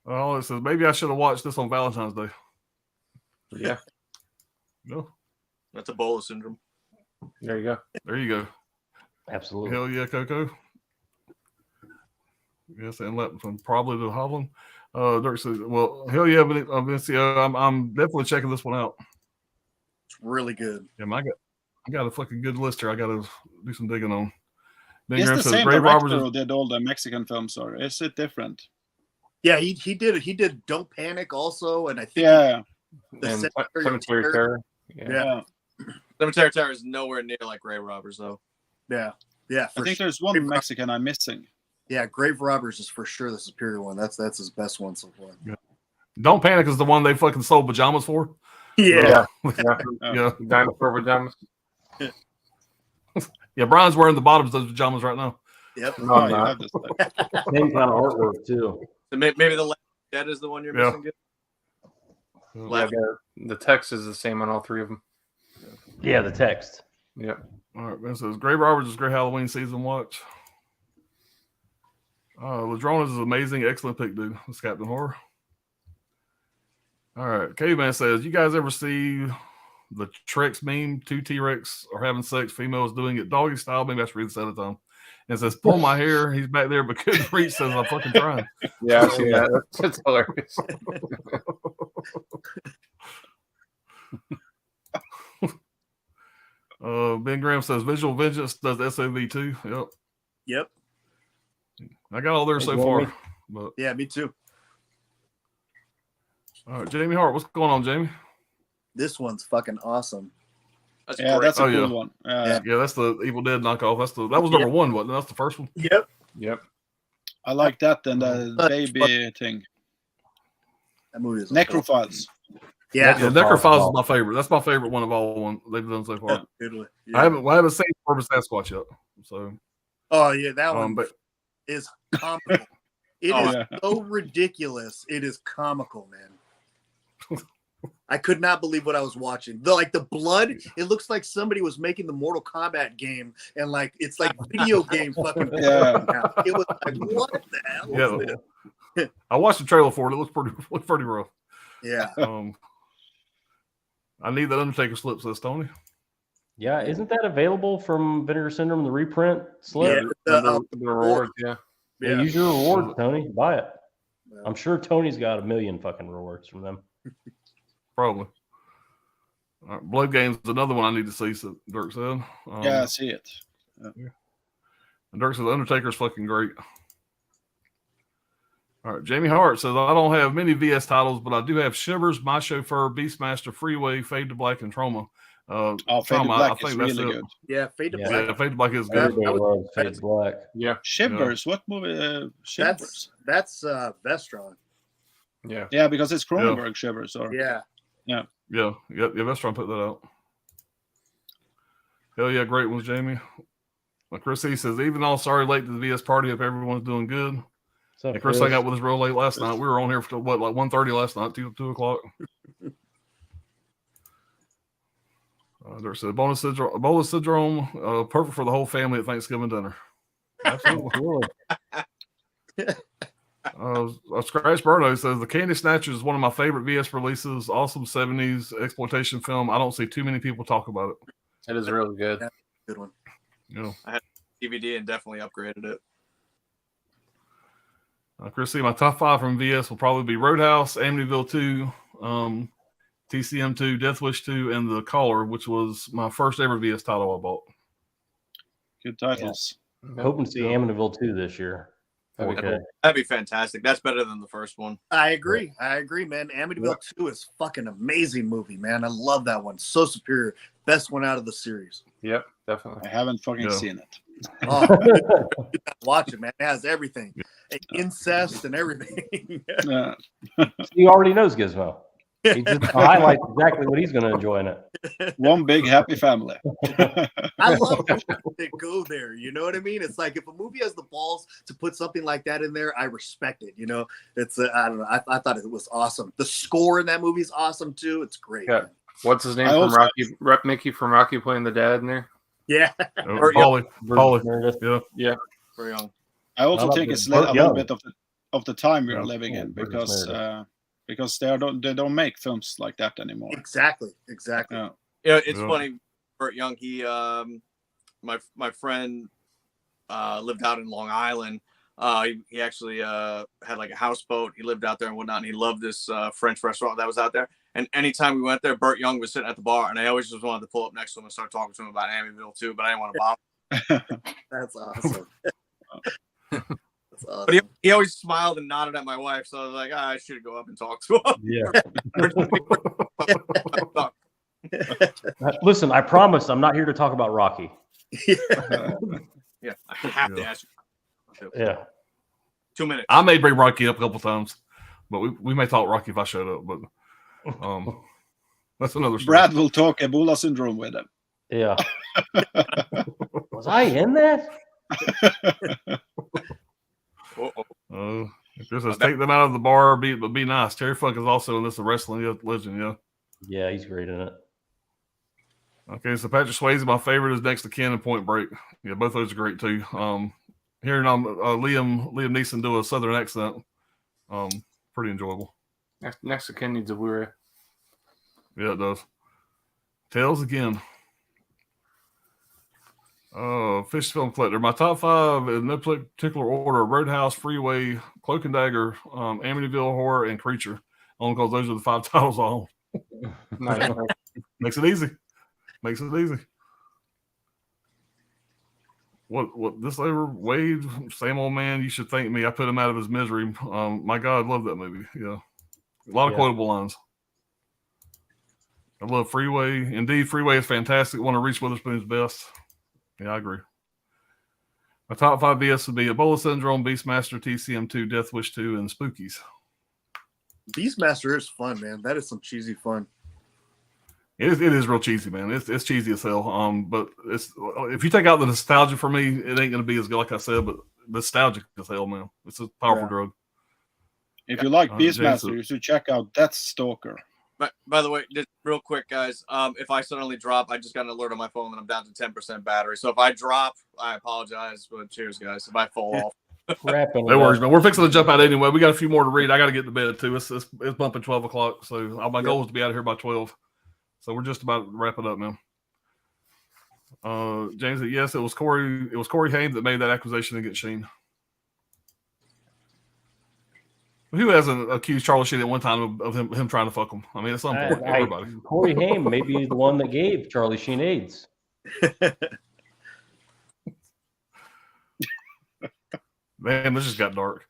Oh, it says maybe I should have watched this on Valentine's Day. Yeah. No. That's Ebola syndrome. There you go. There you go. Absolutely. Hell yeah, Coco. Yes, and let from probably to Hovland. Dirk says, "Well, hell yeah, Vincio, I'm definitely checking this one out. It's really good. Yeah, I got a fucking good list here. I got to do some digging on." Is the same director who did all the Mexican films, or is it different? Yeah, he did Don't Panic also, and I think the Cemetery Terror. Yeah. Cemetery Terror is nowhere near like Grave Robbers though. Yeah. I think there's one Mexican I'm missing. Yeah, Grave Robbers is for sure the superior one. That's his best one so far. Yeah. Don't Panic is the one they fucking sold pajamas for. Yeah. Yeah. Dinosaur pajamas. Yeah, Brian's wearing the bottoms of those pajamas right now. Yep. Same kind of artwork too. So maybe the Last Dead is the one you're missing. Yeah, the text is the same on all three of them. Yeah, the text. Yeah. All right, man. Says Grave Robbers is great Halloween season watch. Ladronas is amazing, excellent pick, dude. That's Captain Horror. All right, Caveman says, you guys ever see the Trex meme? 2 T-Rex are having sex, females doing it doggy style. Maybe I should read this at a time. And it says, pull my hair. He's back there, but couldn't reach. Says, I'm fucking trying. Yeah, I see that. That's hilarious. Ben Graham says, Visual Vengeance does SOV too. Yep. I got all there so far. But yeah, me too. All right, Jamie Hart, what's going on, Jamie? This one's fucking awesome. That's that's a cool one. Yeah, that's the Evil Dead knockoff. That was number one, wasn't it? That's the first one. Yep. I like that and the baby thing. That movie is Necrophiles. Yeah, Necrophiles is my favorite. That's my favorite one of all one they've done so far. Yeah. I haven't seen Urban Sasquatch yet. So. Oh yeah, that one is comical. It is so ridiculous. It is comical, man. I could not believe what I was watching. The blood, it looks like somebody was making the Mortal Kombat game and like it's like video game fucking. Yeah. It was like, what the hell is this? I watched the trailer for it. It looks pretty rough. Yeah. I need that Undertaker slip, says Tony. Yeah, isn't that available from Vinegar Syndrome, the reprint slip? Yeah, the rewards, yeah. Yeah, use your rewards, Tony. Buy it. Yeah. I'm sure Tony's got a million fucking rewards from them. Probably. All right, Blood Game's another one I need to see, so Dirk said. Yeah, I see it. And Dirk says Undertaker's fucking great. All right, Jamie Hart says, I don't have many VS titles, but I do have Shivers, My Chauffeur, Beastmaster, Freeway, Fade to Black, and Trauma. Fade to Black is really good. Yeah, Fade to Black. Yeah, Fade to Black is good. Everybody loves Fade to Black. Yeah. Shivers, what movie? Shivers. That's Vestron. Yeah. Yeah, because it's Cronenberg Shivers. Or Yeah. Yeah, that's trying to put that out. Hell yeah, great ones, Jamie. Like Chris E says, even though sorry late to the VS party, if everyone's doing good. And Chris hung out with us real late last night. We were on here for what, like 1:30 last night, 2 o'clock. There's a bonus syndrome, Ebola syndrome, perfect for the whole family at Thanksgiving dinner. Absolutely. Scratch Burno says the Candy Snatchers is one of my favorite VS releases. Awesome 70s exploitation film. I don't see too many people talk about it. It is really good. Yeah, good one. Yeah. I had DVD and definitely upgraded it. Chris, my top 5 from VS will probably be Roadhouse, Amityville 2, TCM 2, Death Wish 2, and The Caller, which was my first ever VS title I bought. Good titles. Yeah. Hoping to see Amityville 2 this year. That'd be fantastic. That's better than the first one. I agree, man. Amityville 2 is fucking amazing movie, man. I love that one. So superior. Best one out of the series. Yep, definitely. I haven't fucking seen it. Oh, watch it, man. It has everything. Incest and everything. He already knows Gizmo. He just highlights exactly what he's going to enjoy in it. One big happy family. I love when they go there. You know what I mean? It's like if a movie has the balls to put something like that in there, I respect it. You know, it's I don't know. I thought it was awesome. The score in that movie is awesome too. It's great. Yeah. What's his name from Rocky? Rep Mickey from Rocky playing the dad in there. Yeah. Paulie. Yeah. Very young. I also think it's a little bit of the time we are living in because they don't make films like that anymore. Exactly. Yeah, it's funny. Burt Young, he my friend lived out in Long Island. He actually had like a houseboat. He lived out there and whatnot, and he loved this French restaurant that was out there. And anytime we went there, Burt Young was sitting at the bar, and I always just wanted to pull up next to him and start talking to him about Amityville too, but I didn't want to bother. That's awesome. That's awesome. But he always smiled and nodded at my wife, so I was like, I should go up and talk to him. Yeah. Listen, I promise I'm not here to talk about Rocky. Yeah, I have to ask you. Yeah. 2 minutes. I may bring Rocky up a couple times, but we may talk Rocky if I showed up. But that's another story. Brad will talk Ebola syndrome with him. Yeah. Was I in that? Chris says, take them out of the bar, but be nice. Terry Funk is also in this, the wrestling legend. Yeah. Yeah, he's great in it. Okay, so Patrick Swayze, my favorite is Next to Kin and Point Break. Yeah, both those are great too. Hearing Liam Neeson do a Southern accent, pretty enjoyable. Next to Kin needs a Blu-ray. Yeah, it does. Tails again. Fish Film Collector. My top 5 in no particular order: Roadhouse, Freeway, Cloak and Dagger, Amityville Horror, and Creature. Only because those are the 5 titles I own. Nice. Makes it easy. What this over Wade, same old man, you should thank me. I put him out of his misery. My God, I love that movie. Yeah. A lot of quotable lines. I love Freeway. Indeed, Freeway is fantastic. One of Reese Witherspoon's best. Yeah, I agree. My top 5 BS would be Ebola Syndrome, Beastmaster, TCM2, Death Wish 2, and Spookies. Beastmaster is fun, man. That is some cheesy fun. It is real cheesy, man. It's cheesy as hell. But it's if you take out the nostalgia for me, it ain't gonna be as good, like I said. But nostalgic as hell, man. It's a powerful drug. If you like Beastmaster, you should check out Death Stalker. By the way, just real quick, guys. If I suddenly drop, I just got an alert on my phone that I'm down to 10% battery. So if I drop, I apologize. But cheers, guys. If I fall off, Wrapping No worries, man. We're fixing to jump out anyway. We got a few more to read. I got to get to bed too. It's bumping 12 o'clock. So my goal is to be out of here by 12. So we're just about to wrap it up, man. James said, yes, it was Corey Haim that made that accusation against Sheen. Who hasn't accused Charlie Sheen at one time of him trying to fuck him? I mean, at some point, everybody. Corey Haim may be the one that gave Charlie Sheen AIDS. Man, this just got dark.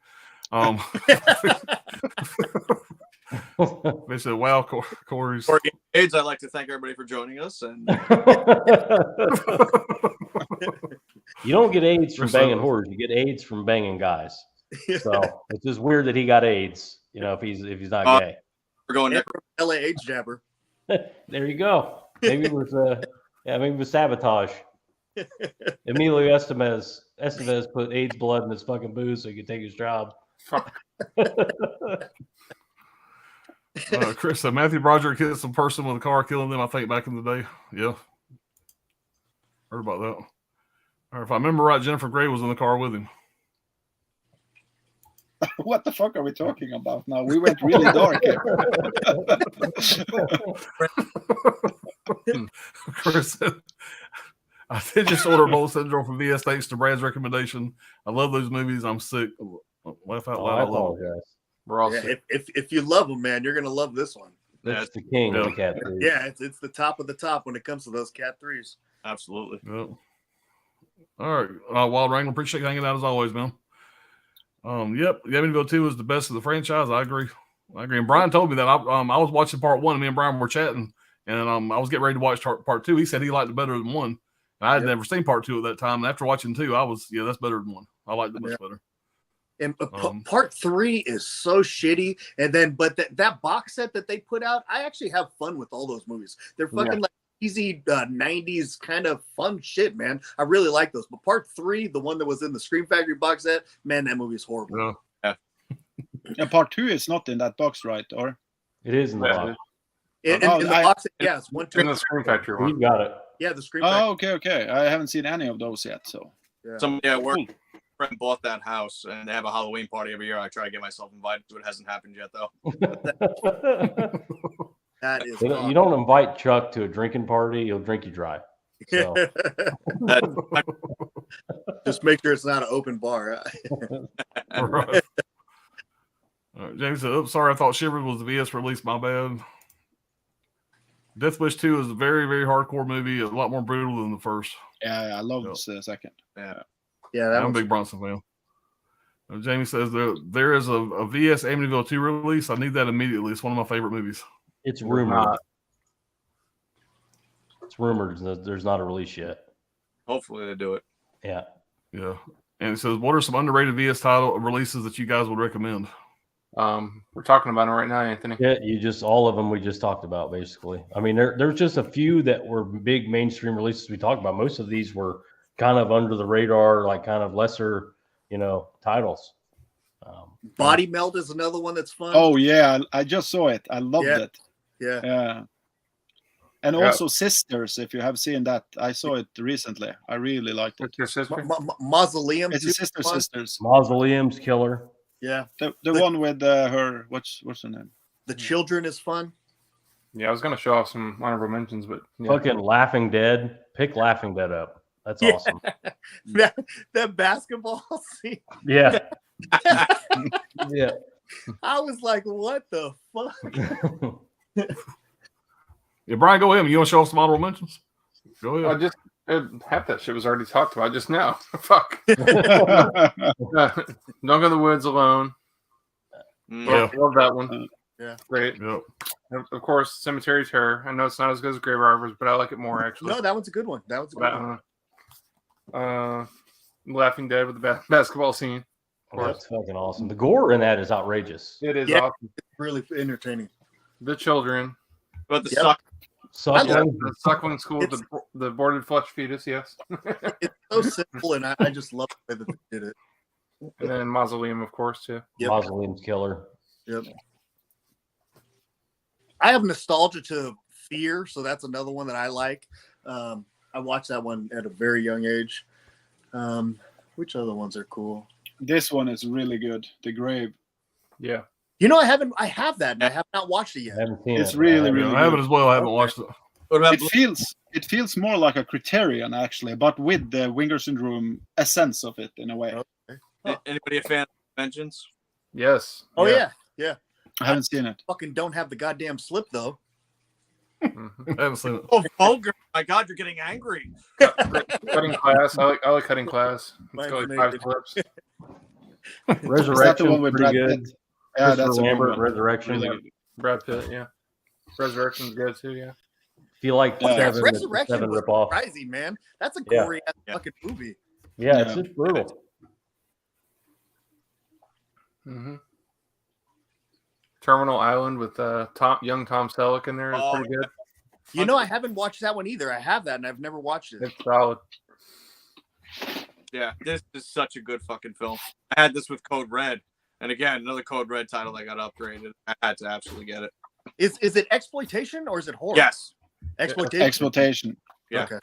They said, wow, Corey's. Corey AIDS, I'd like to thank everybody for joining us. And you don't get AIDS from banging whores. You get AIDS from banging guys. So it's just weird that he got AIDS, if he's not gay. We're going next. LA AIDS jabber. There you go. Maybe it was maybe it was sabotage. Emilio Estevez put AIDS blood in his fucking booze so he could take his job. Chris said Matthew Broderick hit some person with a car, killing them, I think, back in the day. Yeah. Heard about that. Or if I remember right, Jennifer Grey was in the car with him. What the fuck are we talking about now? We went really dark here. Chris said, I did just order Bowl Syndrome from VS thanks to Brad's recommendation. I love those movies. I'm sick. Laugh out loud. I apologize. We're all if you love them, man, you're gonna love this one. That's the king of the cat threes. Yeah, it's the top of the top when it comes to those cat threes. Absolutely. Yep. All right, Wild Wrangler, appreciate you hanging out as always, man. Yep, Amityville 2 is the best of the franchise. I agree. And Brian told me that I was watching part 1, and me and Brian were chatting, and I was getting ready to watch part 2. He said he liked it better than 1. And I had never seen part 2 at that time. And after watching 2, I was that's better than 1. I liked it much better. And part 3 is so shitty. And then, but that box set that they put out, I actually have fun with all those movies. They're fucking like easy 90s kind of fun shit, man. I really like those. But part 3, the one that was in the Scream Factory box set, man, that movie is horrible. Yeah. And part 2 is not in that box, right? Or it is in the box. In the box set, yes. 1, 2, in the Scream Factory one. You got it. Yeah, the Scream Factory. Oh, okay. I haven't seen any of those yet. So Somebody at work friend bought that house, and they have a Halloween party every year. I try to get myself invited to it. Hasn't happened yet, though. That is you don't invite Chuck to a drinking party, he'll drink you dry. So. Just make sure it's not an open bar. Right. James said, "Oops, sorry, I thought Shivered was the VS release. My bad." Death Wish 2 is a very, very hardcore movie. A lot more brutal than the first. Yeah, I love this second. Yeah, I'm a big Bronson fan. Jamie says there is a VS Amityville 2 release. I need that immediately. It's one of my favorite movies. It's rumored. It's rumored that there's not a release yet. Hopefully they do it. Yeah. Yeah. And it says, what are some underrated VS title releases that you guys would recommend? We're talking about it right now, Anthony. Yeah, all of them we just talked about, basically. I mean, there's just a few that were big mainstream releases we talked about. Most of these were kind of under the radar, like kind of lesser, titles. Body Melt is another one that's fun. Oh yeah, I just saw it. I loved it. Yeah. And also Sisters, if you have seen that. I saw it recently. I really liked it. What's your sister? Mausoleum. It's a Sisters. Mausoleum's killer. Yeah. The one with her, what's her name? The Children is fun. Yeah, I was going to show off some honorable mentions, but fucking Laughing Dead. Pick Laughing Dead up. That's awesome. That basketball scene. Yeah. Yeah. I was like, what the fuck? Yeah, Brian, go ahead. You want to show off some honorable mentions? Go ahead. Half that shit was already talked about just now. Fuck. Don't Go in the Woods Alone. Yeah. Love that one. Yeah. Great. Yep. Of course, Cemetery Terror. I know it's not as good as Grave Robbers, but I like it more, actually. No, that one's a good one. That one's a good one. Laughing Dead with the basketball scene. Oh, that's fucking awesome. The gore in that is outrageous. It is awesome. It's really entertaining. The Children. But the The Suckling School, the boarded flesh fetus, yes. It's so simple, and I just love the way that they did it. And then Mausoleum, of course, too. Yep. Mausoleum's killer. Yep. I have nostalgia to Fear, so that's another one that I like. I watched that one at a very young age. Which other ones are cool? This one is really good. The Grave. Yeah. You know, I have that, and I have not watched it yet. I haven't seen It's it. really, I really I have it good. as well. I haven't watched it. What about It feels more like a Criterion actually, but with the Winger syndrome essence of it in a way. Anybody a fan of Vengeance? Yes. Oh yeah. I haven't seen it. Fucking don't have the goddamn slip though. Mhm. I haven't seen it. Oh, vulgar! My God, you're getting angry. Cutting Class. I like Cutting Class. It's got like 5 clips. Resurrection one with pretty Brad good. Pitt? Yeah, that's Christopher a good Lambert, one. Resurrection. Really good. Brad Pitt, yeah. Resurrection's good too, yeah. If you like Yeah. Seven, Resurrection Seven was ripoff. surprising, man. That's a Yeah. gory ass fucking movie. Yeah, Yeah. it's brutal. Mm-hmm. Terminal Island with young Tom Selleck in there is Oh, pretty good. You know, I haven't watched that one either. I have that, and I've never watched it. It's solid. Yeah, this is such a good fucking film. I had this with Code Red, and again, another Code Red title that got upgraded. I had to absolutely get it. Is it exploitation or is it horror? Yes. Exploitation. Exploitation. Yeah. Okay.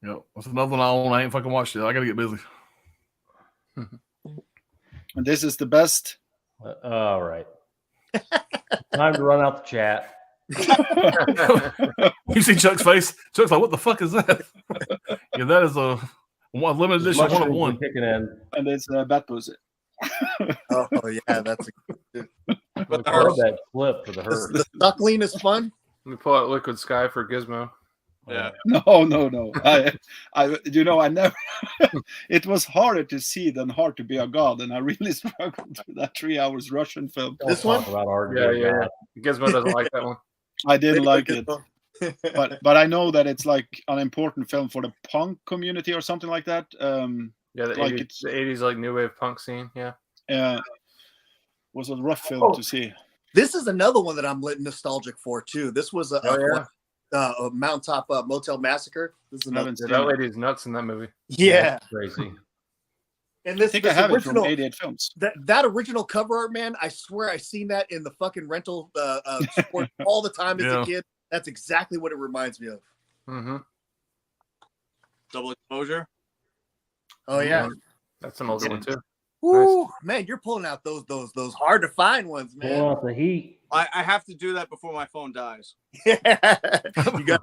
Yeah, that's another one I own. I ain't fucking watched it. I gotta get busy. And this is the best. All right. Time to run out the chat. You see Chuck's face? Chuck's like, what the fuck is that? Yeah, that is a limited edition Mushrooms are 101. kicking in. And it's Bat Pussy. Oh yeah, that's But I the love hearse, that flip for the hurt. the suckling is fun. Let me pull out Liquid Sky for Gizmo. yeah. No. I never. It was harder to see than Hard to Be a God, and I really struggled with that 3 hours Russian film. Don't This talk one? about art. Yeah. Gizmo doesn't like that one. I didn't like it, but I know that it's like an important film for the punk community or something like that. Yeah, the Like 80s, it's- the 80s like new wave punk scene. Yeah. Was a rough film to see. This is another one that I'm nostalgic for too. This was a Mountaintop Motel Massacre. This is I another. haven't seen That it. lady's nuts in that movie. Yeah, That's crazy. and I this, think this I have it from original 88 Films. that original cover art, man. I swear I seen that in the fucking rental store all the time as Yeah. a kid. That's exactly what it reminds me of. Mm-hmm. Double Exposure. Oh yeah. That's an older one too. Woo, man, you're pulling out those hard to find ones, Pull man. out the heat. I have to do that before my phone dies. You got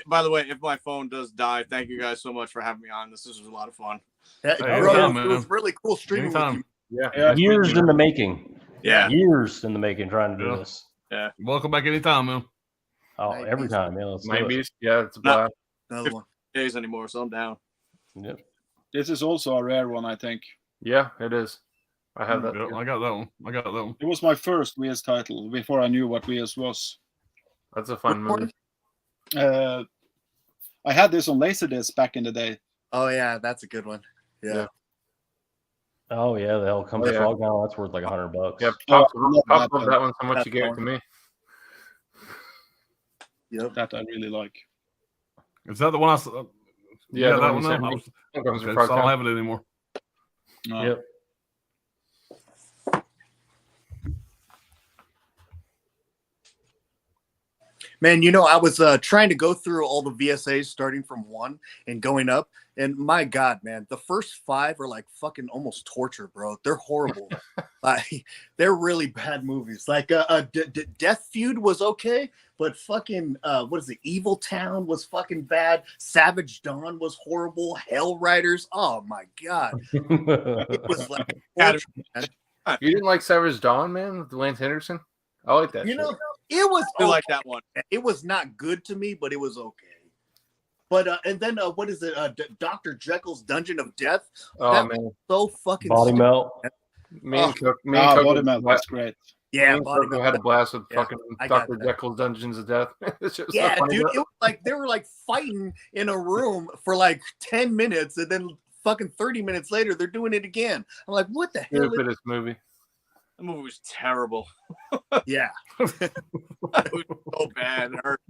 By the way, if my phone does die, thank you guys so much for having me on. This was a lot of fun. Hey, Bro, anytime, it was man. really cool streaming with Anytime. you. Yeah. Years in the making. Yeah. Years in the making trying to do Yeah. this. Welcome back anytime, man. Oh, Night every Beast. time. Yeah, let's do Night it. Beast. Yeah, it's a blast. Another one. Days anymore, so I'm down. Yep. This is also a rare one, I think. Yeah, it is. I have that. Yeah, too. I got that one. It was my first VS title before I knew what VS was. That's a fun Which movie. one? I had this on Laserdisc back in the day. Oh yeah, that's a good one. Yeah. Oh yeah, the hell comes Oh, yeah. frog now. That's worth like $100. Yep. Oh, Pop I love loved that that one so much That's you gave it to fun. me. Yep. That I really like. Is that the one I saw? Yeah, the that one one. you sent I me. was- That comes okay, from so I Frog don't Town. have it anymore. No. Yep. Man, I was trying to go through all the VSAs starting from 1 and going up, and my God, man, the first 5 are like fucking almost torture, bro. They're horrible. Like, they're really bad movies. Like, Death Feud was okay, but fucking what is it? Evil Town was fucking bad. Savage Dawn was horrible. Hell Riders, oh my God, it was like torture, man. You didn't like Savage Dawn, man, with Lance Henderson? I like that. You shit. know, it was I okay. like that one. It was not good to me, but it was okay. But and then what is it? Dr. Jekyll's Dungeon of Death. Oh that man, So fucking Body stupid. melt. me and Cook, Body Melt was great. Yeah, Body Body had a Melt. blast with Yeah, fucking I got Dr. that. Jekyll's Dungeons of Death. It's just so Yeah, funny, dude, but- it was like they were like fighting in a room for like 10 minutes, and then fucking 30 minutes later they're doing it again. I'm like, what the hell? Stupidest movie. The movie was terrible. Yeah, It was so bad. It hurt.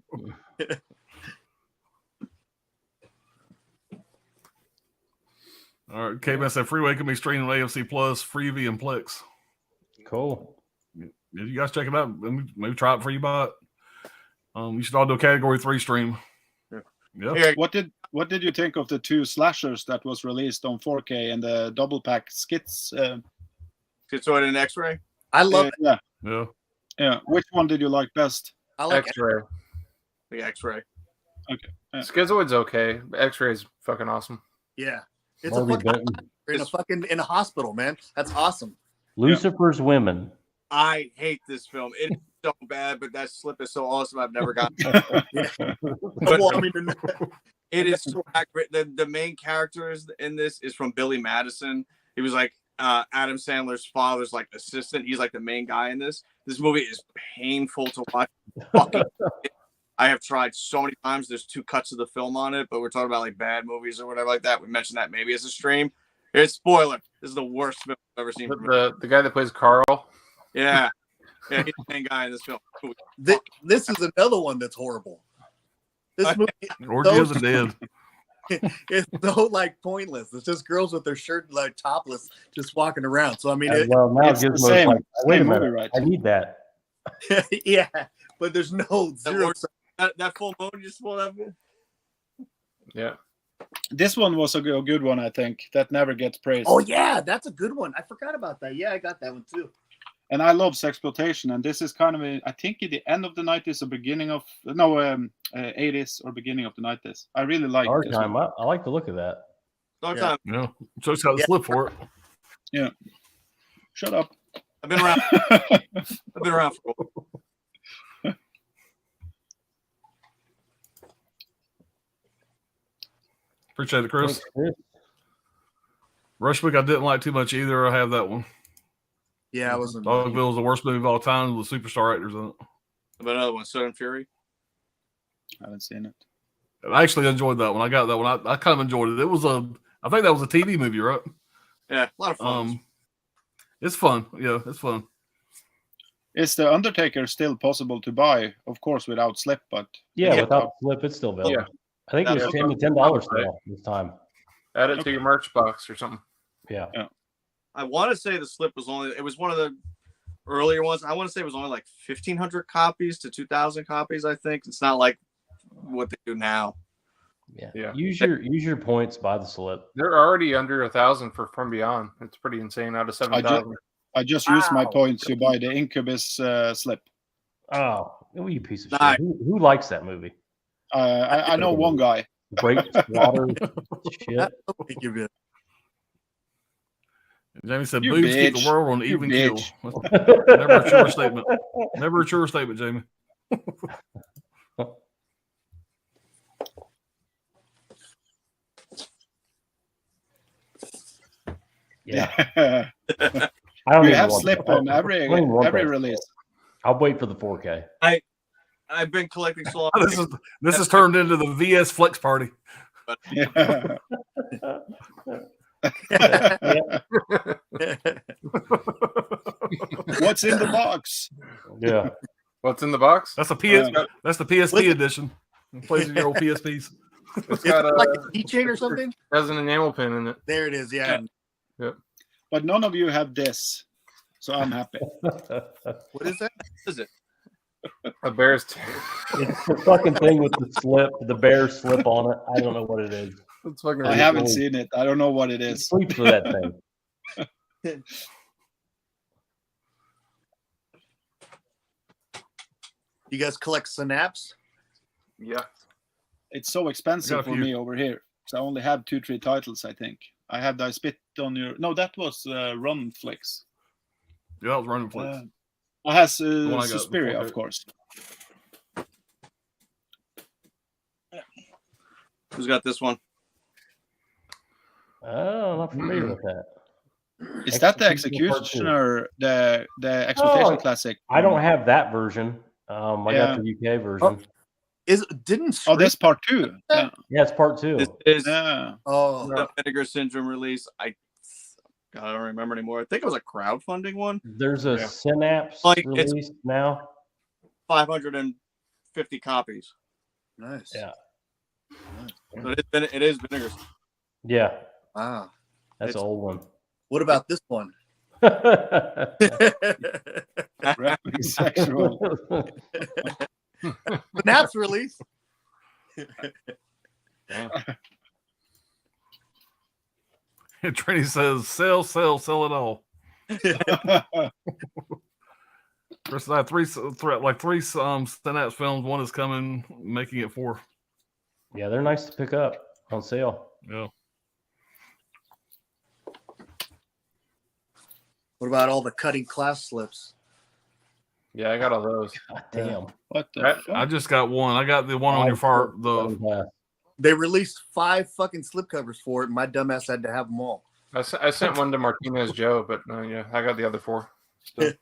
All right, K-Man said Freeway can be streamed on AFC Plus, Freevee, and Plex. Cool. Yeah, you guys check it out. Maybe try it before you buy it. You should all do a Category 3 stream. Yeah. Here, What did you think of the 2 slashers that was released on 4K and the double pack skits? Schizoid and X-Ray. I love it. Yeah, Yeah. yeah. Which one did you like best? I like X-ray. The X-Ray. Yeah. Schizoid's okay. X-ray's fucking awesome. Yeah. It's Harvey a fucking Benton. in a hospital, man. That's awesome. Lucifer's Women. I hate this film. It's so bad, but that slip is so awesome. I've never gotten. Well, I mean, It is so accurate. The main characters in this is from Billy Madison. He was like Adam Sandler's father's like assistant. He's like the main guy in this. This movie is painful to watch. Fucking, I have tried so many times. There's 2 cuts of the film on it, but we're talking about like bad movies or whatever like that. We mentioned that maybe as a stream. Here's spoiler. This is the worst film I've ever seen. The guy that plays Carl. Yeah, he's the main guy in this film. this is another one that's horrible. This movie Orgy of the Dead. it's so like pointless. It's just girls with their shirt like topless, just walking around. So I mean, Well, now it's the Gizmo's same- like, wait a same movie, minute, right? I need that. yeah, but there's no zero. That full moon you just pulled up. Yeah. This one was a good one, I think, that never gets praised. Oh yeah, that's a good one. I forgot about that. Yeah, I got that one too. And I love sexploitation, and this is kind of I think at the end of the 90s or beginning of 80s or beginning of the 90s. I really like Our this time. one. I like the look of that. Long Yeah. time. Yeah. So it's got a slip for it. Shut up. I've been around. I've been around for a while. Appreciate it, Chris. Thanks, Chris. Rush Week I didn't like too much either. I have that one. Yeah, I wasn't. Dogville is the worst movie of all time with superstar actors in it. But another one, Sudden Fury. I haven't seen it. I actually enjoyed that one. I got that one. I kind of enjoyed it. It was I think that was a TV movie, right? Yeah, a lot of fun. It's fun. Yeah, it's fun. Is the Undertaker still possible to buy? Of course, without slip, but Yeah, Yeah. without slip, it's still available. Yeah. I think it was Yeah. $10 now this time. Add it to your merch box or something. Yeah. I want to say the slip was only. It was one of the earlier ones. I want to say it was only like 1,500 copies to 2,000 copies. I think it's not like what they do now. Yeah. Use your points, buy the slip. They're already under 1,000 for From Beyond. It's pretty insane out of 7,000. I just used my points to buy the Incubus slip. Oh, you piece of Nice. shit. Who likes that movie? I know one guy. Great water shit. Thank you, man. Jamie said, You "Boobs keep bitch. the world on You even keel." bitch. Never a true statement. Never a true statement, Jamie. Yeah. I I don't you even have want slip that. on every I don't even want that. release. I'll wait for the 4K. I've been collecting so long. This has turned into the VS Flex Party. Yeah. What's in the box? Yeah. What's in the box? That's That's the PSP edition. It plays in your old PSPs. It's got Like a keychain or something. has an enamel pin in it. There it is. Yeah. But none of you have this, so I'm happy. What is that? What is it? A bear's It's the fucking thing with the slip, the bear slip on it. I don't know what it is. It's fucking I haven't seen it. I don't know what it is. Sleep for that thing. You guys collect synapse? Yeah. It's so I got expensive a for few. me over here. So I only have 2-3 titles, I think. I had I spit on your. No, that was Run Flicks. Yeah, that was running flicks. I has one I got Suspiria, before of it. course. Who's got this one? Oh, I'm not familiar with that. Is that the Executioner Part Two. Executioner, the Exploitation Oh, Classic? I don't have that version. I Yeah. got the UK version. Didn't Oh, this part 2. Yeah. Yeah, it's part 2. This is Yeah. Oh, the Vinegar Syndrome release. I don't remember anymore. I think it was a crowdfunding one. There's a Yeah. Synapse Like, it's- release now. 550 copies. nice. Yeah. So it is Vinegar. Yeah, Wow. that's It's- an old one. What about this one? Rapping sexual. Snap's released. And Trini says, sell it all. Chris, I have three Synapse films. One is coming, making it 4. Yeah, they're nice to pick up on sale. Yeah. What about all the cutting class slips? Yeah, I got all those. God damn. What the fuck? I just got one. I got the one on your far. They released 5 fucking slipcovers for it, and my dumbass had to have them all. I sent one to Martinez Joe, but yeah, I got the other 4. Still.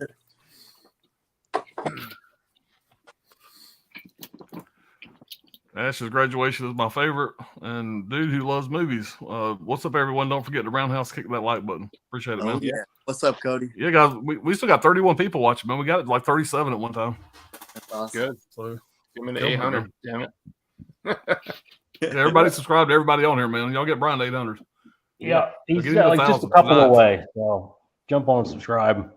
Ash's graduation is my favorite, and dude who loves movies. What's up, everyone? Don't forget to roundhouse kick that like button. Appreciate it, man. Yeah. What's up, Cody? Yeah, guys, we still got 31 people watching, man. We got like 37 at one time. That's awesome. Good. So Give me the 800. Damn it. yeah, everybody subscribe to everybody on here, man. Y'all get Brian 800. Yeah, he's I'll give got you like just a 1,000 couple tonight. away. So jump on and subscribe.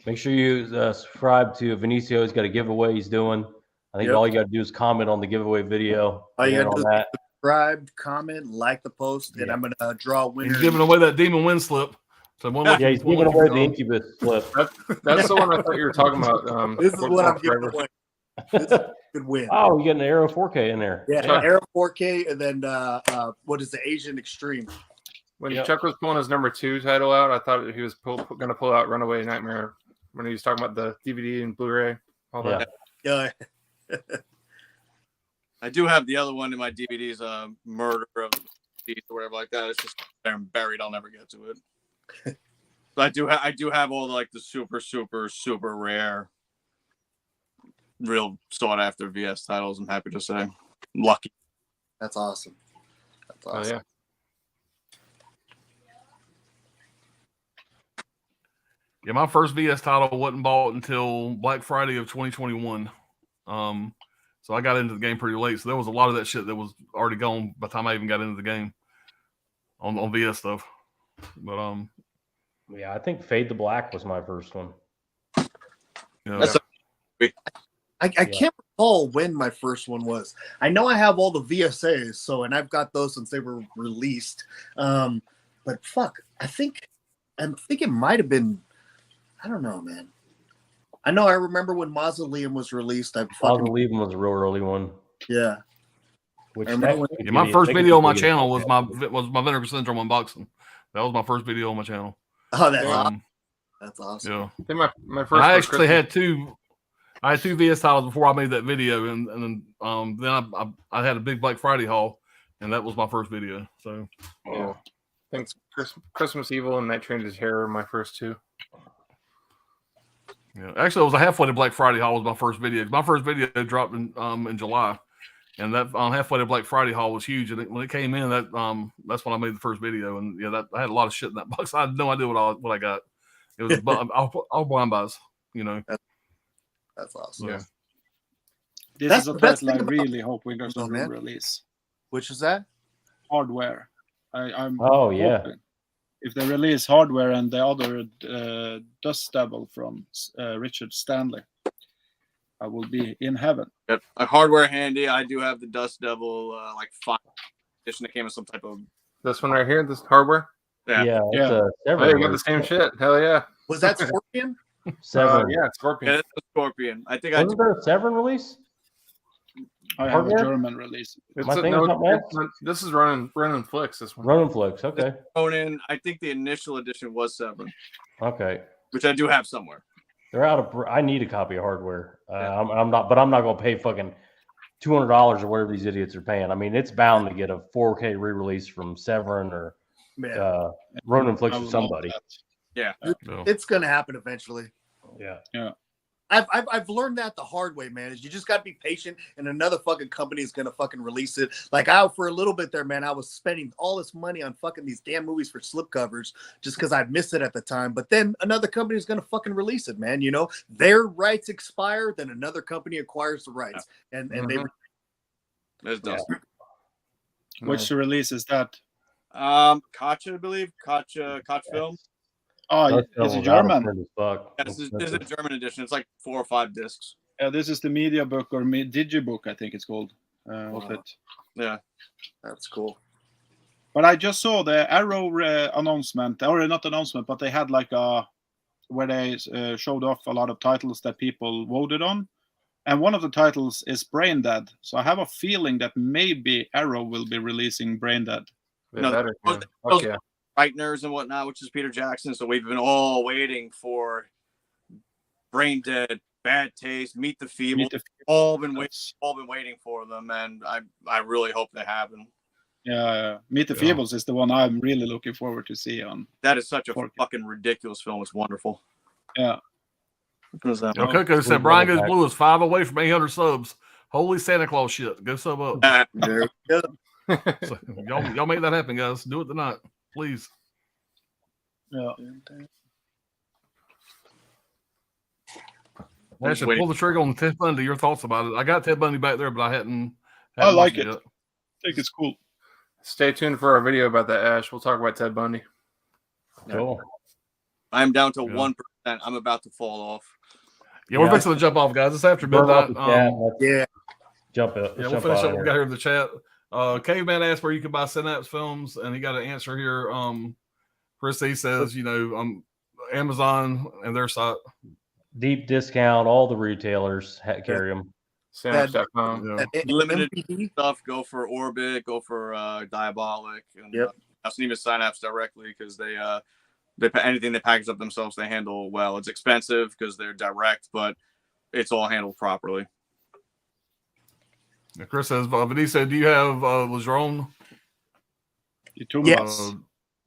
Make sure you subscribe to Vinicio. He's got a giveaway he's doing. I think all you got to do is comment on the giveaway video. All you got to do on is subscribe, comment, like the post, and I'm going to draw a winner. He's giving away that demon win slip. So yeah, he's giving away the Incubus slip. That's the one I thought you were talking about. This is what I'm giving away. This is a good win. Oh, we got an Arrow 4K in there. Yeah, Arrow 4K, and then what is the Asian Extreme? When Chuck was pulling his number 2 title out, I thought he was going to pull out Runaway Nightmare when he was talking about the DVD and Blu-ray, all that. Yeah. I do have the other one in my DVDs, Murder of the Beast or whatever like that. It's just buried. I'll never get to it. But I do have all the super, super, super rare, real sought after VS titles. I'm happy to say, I'm lucky. That's awesome. That's awesome. Oh, yeah. Yeah, my first VS title wasn't bought until Black Friday of 2021. So I got into the game pretty late. So there was a lot of that shit that was already gone by the time I even got into the game on VS stuff. But yeah, I think Fade to Black was my first one. Yeah. I can't recall when my first one was. I know I have all the VSAs, and I've got those since they were released. But fuck, I think it might have been. I don't know, man. I know. I remember when Mausoleum was released. Mausoleum was a real early one. Yeah. My first video on my channel was my Vinegar Syndrome unboxing. That was my first video on my channel. Oh, that's awesome. That's awesome. Yeah. I think my first. I actually had two. I had 2 VS titles before I made that video, and then I had a big Black Friday haul, and that was my first video. So yeah, I think Christmas Evil and Night Train to Terror were my first 2. Yeah, actually, it was a half-weighted Black Friday haul was my first video. My first video dropped in July, and that half-weighted Black Friday haul was huge. And when it came in, that's when I made the first video. And yeah, I had a lot of shit in that box. I had no idea what I got. It was all blind buys, you know. That's awesome. Yeah. This is a title I really hope Windows will release. Which is that? Hardware. I'm yeah. If they release Hardware and the other Dust Devil from Richard Stanley, I will be in heaven. Got a Hardware handy. I do have the Dust Devil 5 edition that came with some type of. This one right here, this Hardware. Yeah. Oh, you got the same shit. Hell yeah. Was that Scorpion? Seven. Yeah, Scorpion. Yeah, that's a Scorpion. I think Wasn't there a Severin release? I have a German release. This is Running Flicks. This one. Running Flicks. Okay. Conan. I think the initial edition was 7. Okay. Which I do have somewhere. They're out of. I need a copy of Hardware. I'm not going to pay fucking $200 or whatever these idiots are paying. I mean, it's bound to get a 4K re-release from Severin or Ronin Flicks or somebody. Yeah, it's gonna happen eventually. Yeah. I've learned that the hard way, man. Is you just gotta be patient, and another fucking company is gonna fucking release it. Like for a little bit there, man, I was spending all this money on fucking these damn movies for slipcovers just because I missed it at the time. But then another company is gonna fucking release it, man. You know, their rights expire, then another company acquires the rights, and they. There's Dust. Which release is that? Kacha, I believe. Kacha Film. Oh, it's a German. Yeah, this is a German edition. It's like 4 or 5 discs. This is the media book or digibook, I think it's called. Of it. Yeah, That's cool. But I just saw the Arrow announcement, or not announcement, but they had like where they showed off a lot of titles that people voted on. And one of the titles is Brain Dead. So I have a feeling that maybe Arrow will be releasing Brain Dead. Yeah, better. Yeah. Fuck yeah. Writers and whatnot, which is Peter Jackson. So we've been all waiting for Brain Dead, Bad Taste, Meet the Feeble. All been waiting for them, and I really hope they happen. Yeah, Meet the Feebles is the one I'm really looking forward to see on. That is such a fucking ridiculous film. It's wonderful. Yeah. Coco said Brian Goes Blue is 5 away from 800 subs. Holy Santa Claus shit. Go sub up. There we go. So, y'all make that happen, guys. Do it tonight, please. Yeah. I should pull the trigger on Ted Bundy. Your thoughts about it? I got Ted Bundy back there, but I hadn't I like it. Yet. I think it's cool. Stay tuned for our video about that, Ash. We'll talk about Ted Bundy. Cool. I'm down to 1%. I'm about to fall off. Yeah, we're fixing to jump off, guys. It's after midnight. Yeah. Jump it. Yeah, we'll finish up what we got here in the chat. Caveman asked where you can buy Synapse films, and he got an answer here. Chris C says, Amazon and their site. Deep discount. All the retailers carry them. Synapse.com. Limited stuff. Go for Orbit. Go for Diabolic. And, I've seen even Synapse directly because they anything they package up themselves they handle well. It's expensive because they're direct, but it's all handled properly. Now, Chris says, Vinny said, do you have Lejeune? Yes.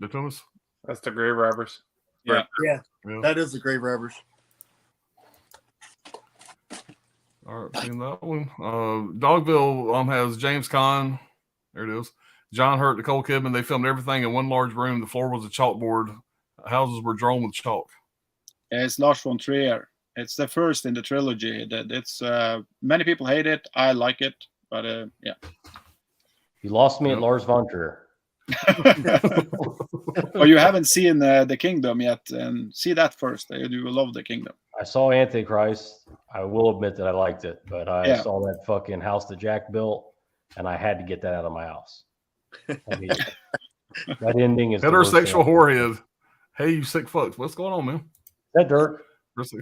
The Thomas? That's the Grave Robbers. Yeah. Yeah. That is the Grave Robbers. All right, seen that one. Dogville has James Caan. There it is. John Hurt, Nicole Kidman. They filmed everything in one large room. The floor was a chalkboard. Houses were drawn with chalk. It's Lars von Trier. It's the first in the trilogy. It's many people hate it. I like it, but yeah. You lost me at Lars von Trier. Well, you haven't seen The Kingdom yet, and see that first. You will love The Kingdom. I saw Antichrist. I will admit that I liked it, but I saw that fucking house that Jack built, and I had to get that out of my house. I mean, that ending is heterosexual whorehead. Hey, you sick fucks. What's going on, man? Is that Dirk? Chris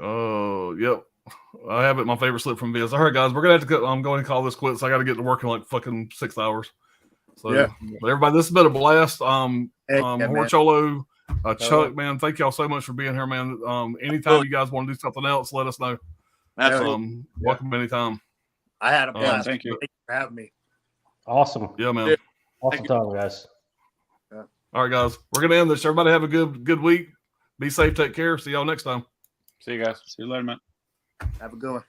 oh, yep. I have it. My favorite slip from Viz. All right, guys, we're gonna have to. I'm going to call this quits. I got to get to work in like fucking 6 hours. So, everybody, this has been a blast. Horcholo, Chuck, man, thank y'all so much for being here, man. Anytime you guys want to do something else, let us know. Welcome anytime. I had a blast. Thank you. Thank you for having me. Awesome. Yeah, man. Awesome time, guys. All right, guys, we're gonna end this. Everybody have a good week. Be safe. Take care. See y'all next time. See you guys. See you later, man. Have a good one.